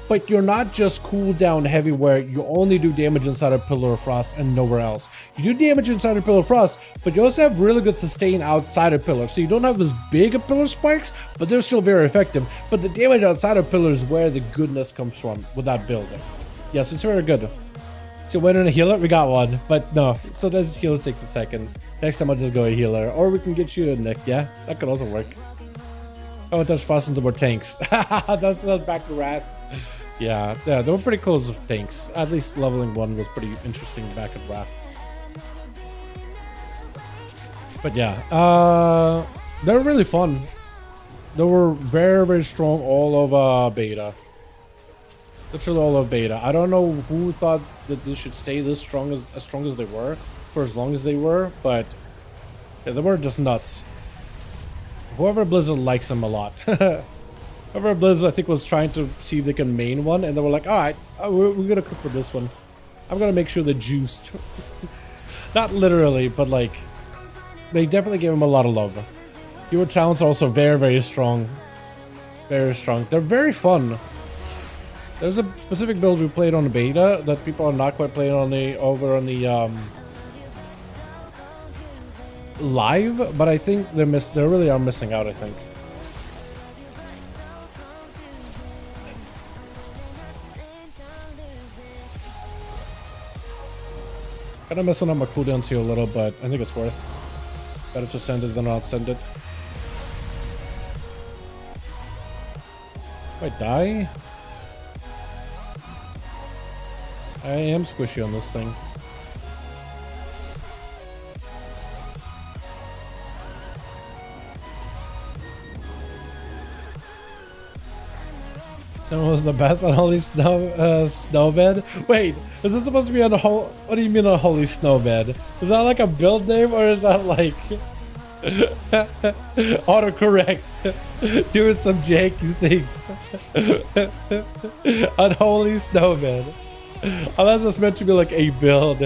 But you're not just cooldown heavy where you only do damage inside of Pillar of Frost and nowhere else. You do damage inside of Pillar of Frost, but you also have really good sustain outside of Pillar. So you don't have as big of Pillar spikes, but they're still very effective. But the damage outside of Pillar is where the goodness comes from with that build. Yes, it's very good. So when in a healer, we got one, but no. Sometimes healer takes a second. Next time I'll just go a healer, or we can get you a Nick. Yeah, that could also work. I want to touch Frost into more tanks. That's not back to Rat. Yeah, they were pretty cool as tanks. At least leveling 1 was pretty interesting back at Wrath. But yeah, they're really fun. They were very, very strong all of beta. Literally all of beta. I don't know who thought that they should stay this strong as strong as they were for as long as they were, but yeah, they were just nuts. Whoever Blizzard likes them a lot. Whoever Blizzard, I think, was trying to see if they can main one, and they were like, all right, we're gonna cook for this one. I'm gonna make sure they're juiced. Not literally, but like, they definitely gave him a lot of love. Your talents are also very, very strong. Very strong. They're very fun. There's a specific build we played on the beta that people are not quite playing on the live, but I think they really are missing out, I think. Kind of messing up my cooldowns here a little, but I think it's worth. Better to send it than not send it. I die? I am squishy on this thing. Someone was the best on Holy Snowbed. Wait, is this supposed to be on a whole? What do you mean on Holy Snowbed? Is that like a build name, or is that like autocorrect? Doing some janky things. Unholy Snowbed. Unless it's meant to be like a build.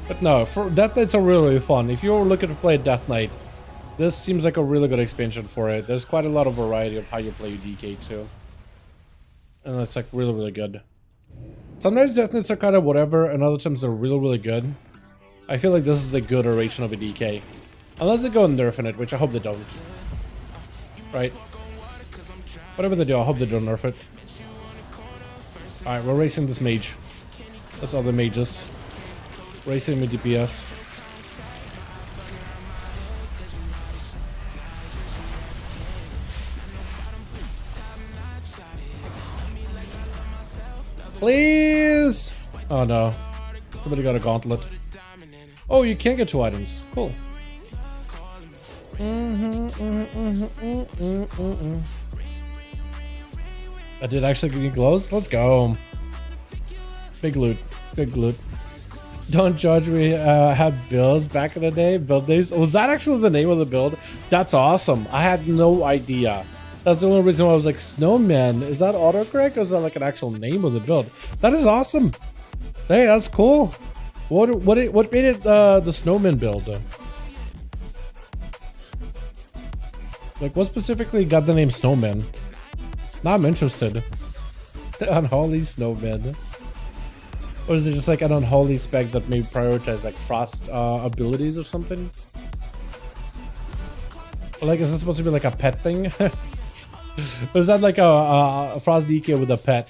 But no, for Death Knights are really fun. If you're looking to play Death Knight, this seems like a really good expansion for it. There's quite a lot of variety of how you play DK too. And it's like really, really good. Sometimes Death Knights are kind of whatever, and other times they're really, really good. I feel like this is the good iteration of a DK. Unless they go and nerf in it, which I hope they don't. Right? Whatever they do, I hope they don't nerf it. Alright, we're racing this mage. That's all the mages. Racing with DPS. Please! Oh no. Somebody got a gauntlet. Oh, you can get 2 items. Cool. I did actually get glows? Let's go. Big loot. Big loot. Don't judge me. Had builds back in the day. Build days. Was that actually the name of the build? That's awesome. I had no idea. That's the only reason why I was like, Snowman. Is that autocorrect, or is that like an actual name of the build? That is awesome. Hey, that's cool. What made it the Snowman build? Like, what specifically got the name Snowman? Now I'm interested. The unholy Snowman. Or is it just like an unholy spec that may prioritize like frost abilities or something? Or like, is this supposed to be like a pet thing? Or is that like a frost DK with a pet?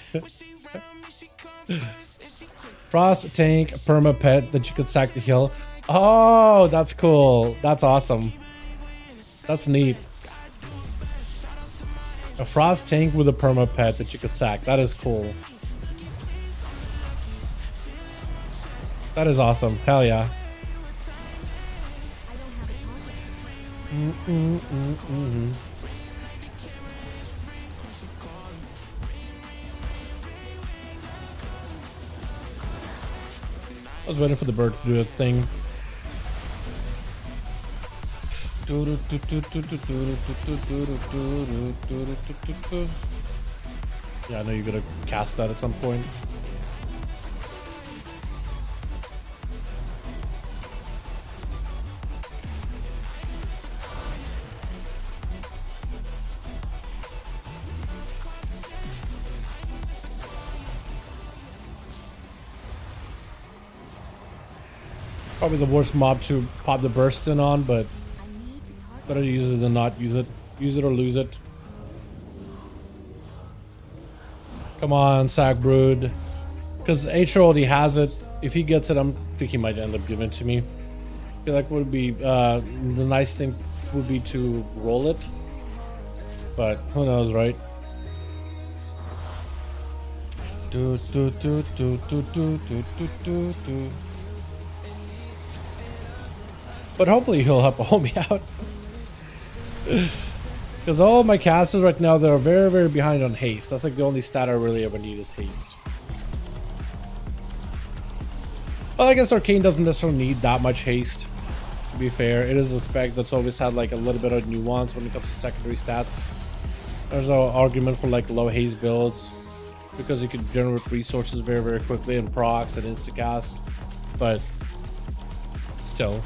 Frost tank perma pet that you could sack to heal. Oh, that's cool. That's awesome. That's neat. A frost tank with a perma pet that you could sack. That is cool. That is awesome. Hell yeah. I was waiting for the bird to do a thing. Yeah, I know you're gonna cast that at some point. Probably the worst mob to pop the burst in on, but better use it than not use it. Use it or lose it. Come on, Sack Brood. Because H already has it. If he gets it, I think he might end up giving it to me. I feel like would be the nice thing would be to roll it. But who knows, right? But hopefully he'll help me out. Because all my casters right now, they're very, very behind on haste. That's like the only stat I really ever need is haste. Well, I guess Arcane doesn't necessarily need that much haste. To be fair, it is a spec that's always had like a little bit of nuance when it comes to secondary stats. There's an argument for like low haste builds because you can generate resources very, very quickly and procs and instacasts, but still.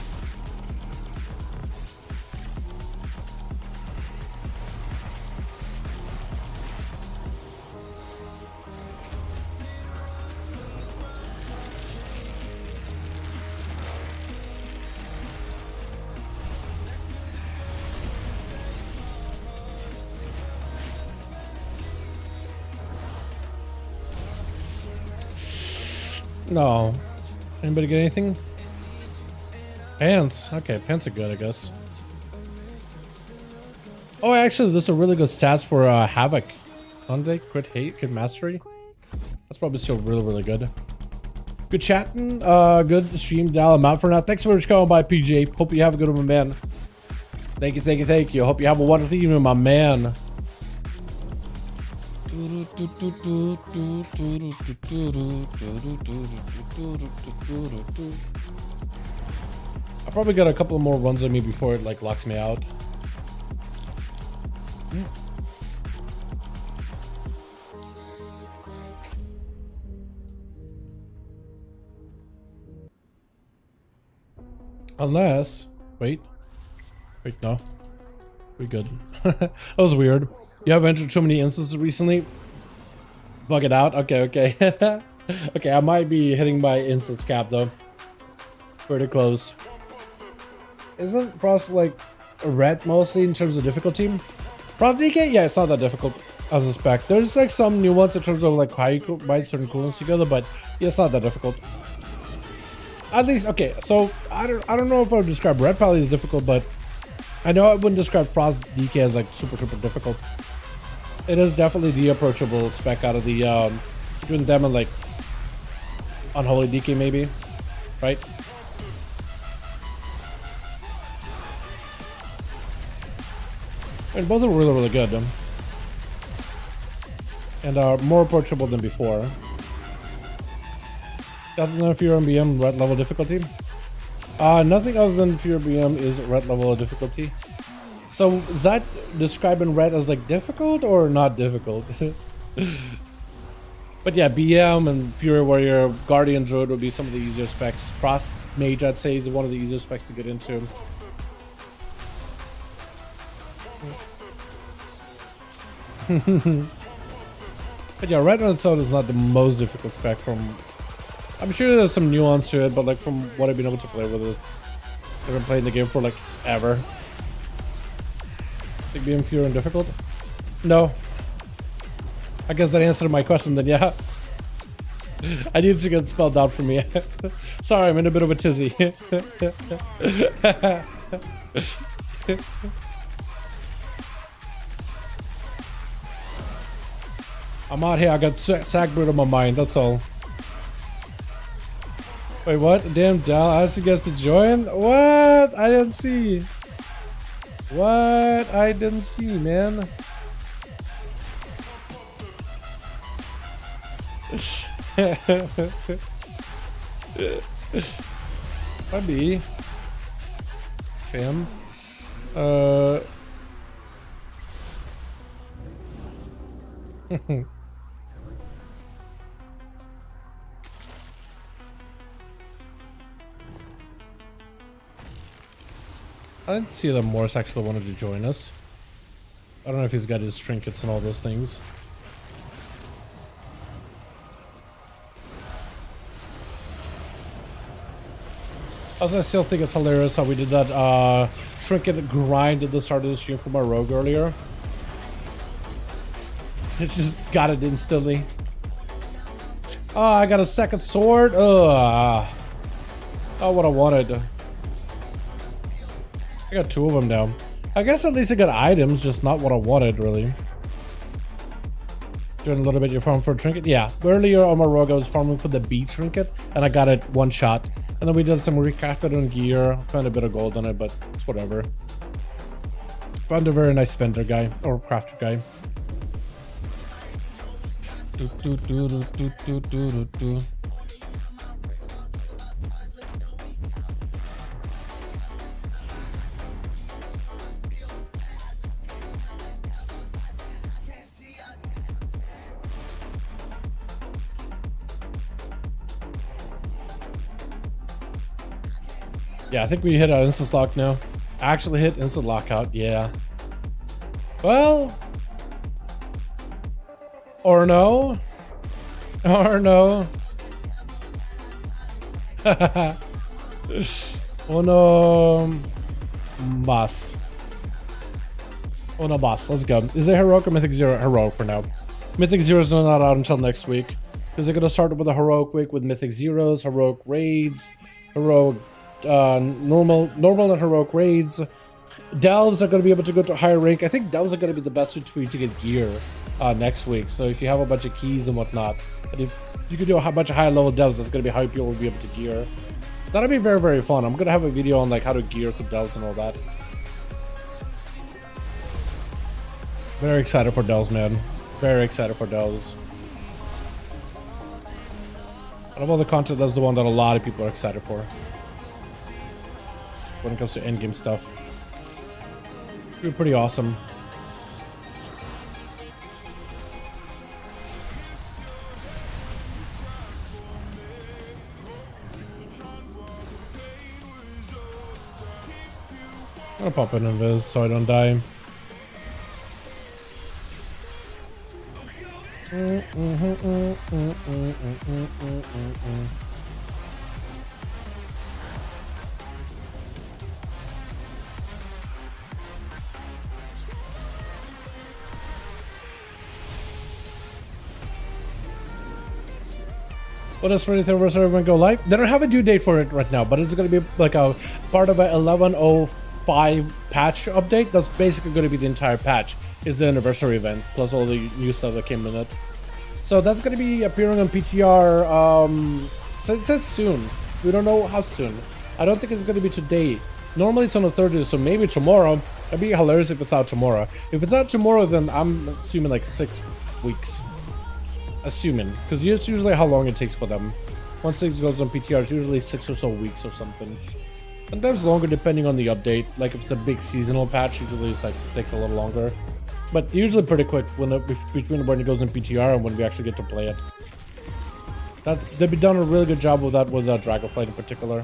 No. Anybody get anything? Pants. Okay, pants are good, I guess. Oh, actually, those are really good stats for Havoc. Aren't they? Crit hate, crit mastery. That's probably still really, really good. Good chatting. Good stream. Dal, I'm out for now. Thanks so much for coming by, PJ. Hope you have a good one, man. Thank you, thank you, thank you. Hope you have a wonderful evening, my man. I probably got a couple more runs on me before it like locks me out. Unless, wait, no, we good. That was weird. You have entered too many instances recently. Bug it out. Okay, okay. Okay, I might be hitting my instance cap though. Pretty close. Isn't Frost like a red mostly in terms of difficulty? Frost DK? Yeah, it's not that difficult as a spec. There's like some nuance in terms of like how you bind certain coolants together, but yeah, it's not that difficult. At least, okay, so I don't know if I would describe Red Pally as difficult, but I know I wouldn't describe Frost DK as like super difficult. It is definitely the approachable spec out of the between them and like Unholy DK maybe, right? And both are really good, and are more approachable than before. Nothing than Fear BM red level difficulty. Nothing other than Fear BM is red level of difficulty. So is that describing red as like difficult or not difficult? But yeah, BM and Fury Warrior, Guardian Druid would be some of the easier specs. Frost Mage, I'd say, is one of the easier specs to get into. But yeah, red on its own is not the most difficult spec from... I'm sure there's some nuance to it, but like from what I've been able to play with it. I've been playing the game for like ever. Big BM Fury and difficult? No. I guess that answered my question then, yeah. I need to get spelled out for me. Sorry, I'm in a bit of a tizzy. I'm out here. I got Sagbird on my mind. That's all. Wait, what? Damn, Dal. I asked you guys to join? What? I didn't see. What? I didn't see, man. Maybe. Fam. I didn't see that Morris actually wanted to join us. I don't know if he's got his trinkets and all those things. Also, I still think it's hilarious how we did that trinket grind at the start of the stream from our rogue earlier. It just got it instantly. Oh, I got a second sword. Ugh. Oh, what I wanted. I got 2 of them now. I guess at least I got items, just not what I wanted, really. Doing a little bit of your farm for a trinket. Yeah, earlier on my rogue I was farming for the B trinket, and I got it 1 shot. And then we did some recrafted on gear. Found a bit of gold on it, but it's whatever. Found a very nice vendor guy, or crafter guy. Yeah, I think we hit our instant lock now. Actually hit instant lockout, yeah. Well, or no, or no. Oh no, boss. Oh no, boss. Let's go. Is it heroic or mythic 0? Heroic for now. Mythic 0 is not out until next week because they're gonna start with a heroic week with mythic 0s, heroic raids, heroic. Normal and heroic raids. Delves are going to be able to go to higher rank. I think delves are going to be the best way for you to get gear next week. So if you have a bunch of keys and whatnot, and if you can do a bunch of high level delves, that's going to be how people will be able to gear. So that'll be very, very fun. I'm going to have a video on like how to gear through delves and all that. Very excited for delves, man. Very excited for delves. Out of all the content, that's the one that a lot of people are excited for. When it comes to endgame stuff. It'd be pretty awesome. I'm gonna pop in invis so I don't die. What is 20th anniversary event go live? They don't have a due date for it right now, but it's going to be like a part of a 11.05 patch update. That's basically going to be the entire patch. Is the anniversary event plus all the new stuff that came in it. So that's going to be appearing on PTR. It's soon. We don't know how soon. I don't think it's going to be today. Normally it's on the 30th, so maybe tomorrow. It'd be hilarious if it's out tomorrow. If it's out tomorrow, then I'm assuming like 6 weeks. Assuming, because it's usually how long it takes for them. Once things goes on PTR, it's usually 6 or so weeks or something. Sometimes longer depending on the update. Like if it's a big seasonal patch, usually it's like takes a little longer. But usually pretty quick when between when it goes in PTR and when we actually get to play it. They've done a really good job with that with Dragonflight in particular.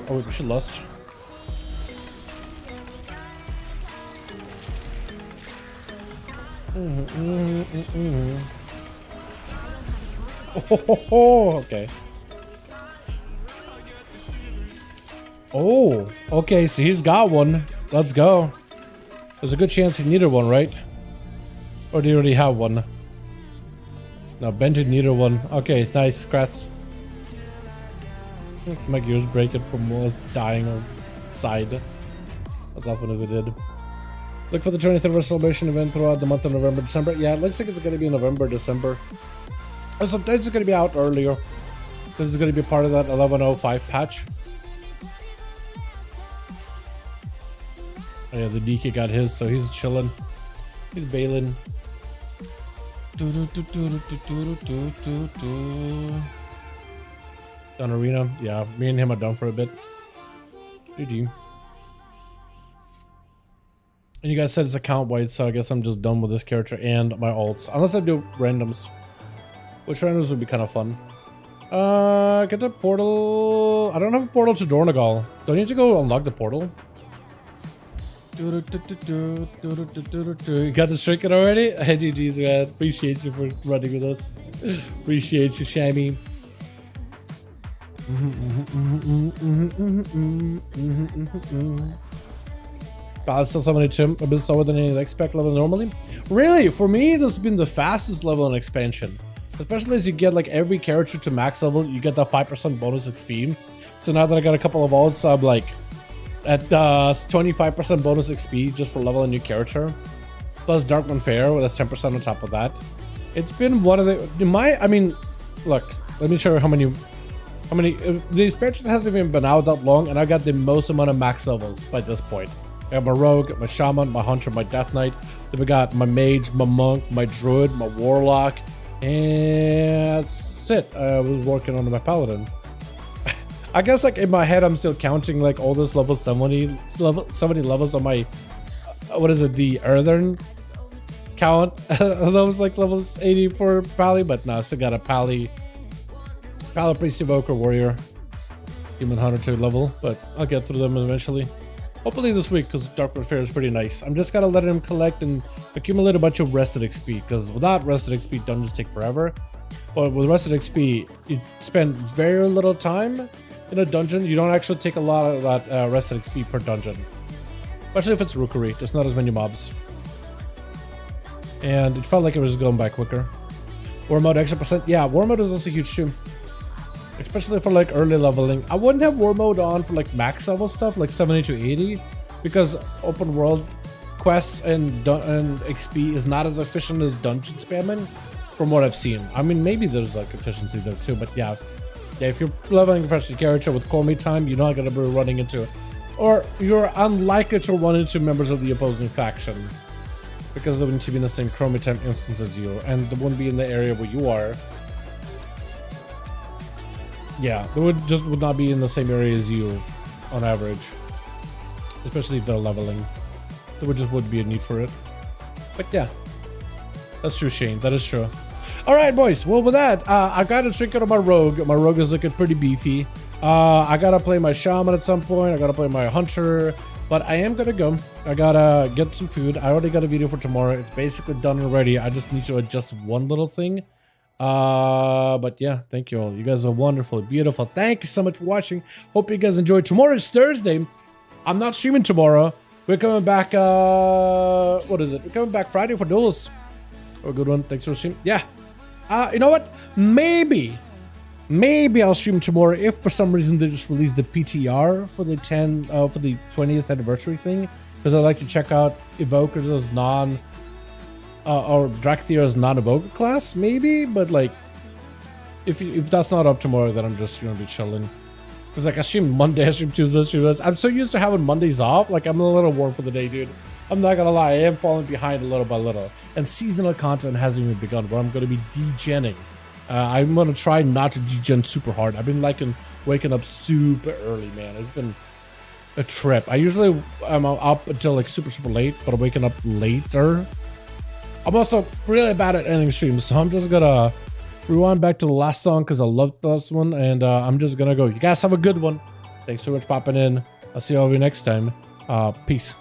Oh wait, we should lust. Oh, okay. Oh, okay, so he's got one. Let's go. There's a good chance he needed one, right? Or do you already have one? No, Benji needed one. Okay, nice. Congrats. My gears breaking from dying outside. That's often if it did. Look for the 20th anniversary celebration event throughout the month of November, December. Yeah, it looks like it's going to be November, December. And sometimes it's going to be out earlier. This is going to be part of that 11.05 patch. Oh yeah, the DK got his, so he's chilling. He's bailing. Done arena. Yeah, me and him are done for a bit. GG. And you guys said it's account wide, so I guess I'm just done with this character and my ults. Unless I do randoms. Which randoms would be kind of fun. Get the portal. I don't have a portal to Dornagal. Do I need to go unlock the portal? You got the trinket already? Hey, GG's, man. Appreciate you for running with us. Appreciate you, Shammy. Balance still 72. I've been slower than any expect level normally. Really, for me, this has been the fastest level in expansion. Especially as you get like every character to max level, you get that 5% bonus XP. So now that I got a couple of ults, I'm like at 25% bonus XP just for leveling a new character. Plus Darkman Fair, with that's 10% on top of that. It's been one of the I mean, look, let me show you how many the expansion hasn't even been out that long, and I got the most amount of max levels by this point. I got my rogue, my shaman, my hunter, my death knight. Then we got my mage, my monk, my druid, my warlock, and that's it. I was working on my paladin. I guess like in my head I'm still counting like all those level 70 levels on my what is it, the Earthern count. As I was like level 80 for Pally, but no, I still got a Pally Priest Evoker Warrior Human Hunter 2 level, but I'll get through them eventually. Hopefully this week, because Darkwood Fair is pretty nice. I'm just gotta let him collect and accumulate a bunch of rested XP, because without rested XP, dungeons take forever. But with rested XP, you spend very little time in a dungeon. You don't actually take a lot of that rested XP per dungeon. Especially if it's Rookery, just not as many mobs. And it felt like it was going by quicker. War mode extra %. Yeah, war mode is also huge too. Especially for like early leveling. I wouldn't have war mode on for like max level stuff like 70 to 80 because open world quests and XP is not as efficient as dungeon spamming from what I've seen. I mean, maybe there's like efficiency there too, but yeah, if you're leveling a fresh character with core meat time, you're not gonna be running into, or you're unlikely to run into members of the opposing faction because they wouldn't be in the same chromie time instance as you, and they wouldn't be in the area where you are. Yeah, they would not be in the same area as you on average. Especially if they're leveling. There would be a need for it. But yeah. That's true, Shane. That is true. Alright, boys. Well, with that, I got a trinket on my rogue. My rogue is looking pretty beefy. I gotta play my shaman at some point. I gotta play my hunter. But I am gonna go. I gotta get some food. I already got a video for tomorrow. It's basically done already. I just need to adjust one little thing. But yeah, thank you all. You guys are wonderful, beautiful. Thank you so much for watching. Hope you guys enjoyed. Tomorrow is Thursday. I'm not streaming tomorrow. We're coming back, what is it? We're coming back Friday for Duels. Oh, good one. Thanks for streaming. Yeah. You know what? Maybe I'll stream tomorrow if for some reason they just release the PTR for the 20th anniversary thing. Because I like to check out Evokers as or Drakthir's non-evoker class, maybe, but like, if that's not up tomorrow, then I'm just gonna be chilling. Cause like I stream Monday, I stream Tuesday, I stream Wednesday. I'm so used to having Mondays off, like I'm a little warm for the day, dude. I'm not gonna lie, I am falling behind a little by little. And seasonal content hasn't even begun, where I'm gonna be degenning. I'm gonna try not to degen super hard. I've been liking waking up super early, man. It's been a trip. I usually am up until like super late, but I'm waking up later. I'm also really bad at ending streams, so I'm just gonna rewind back to the last song because I loved this one, and I'm just gonna go. You guys have a good one. Thanks so much for popping in. I'll see all of you next time. Peace.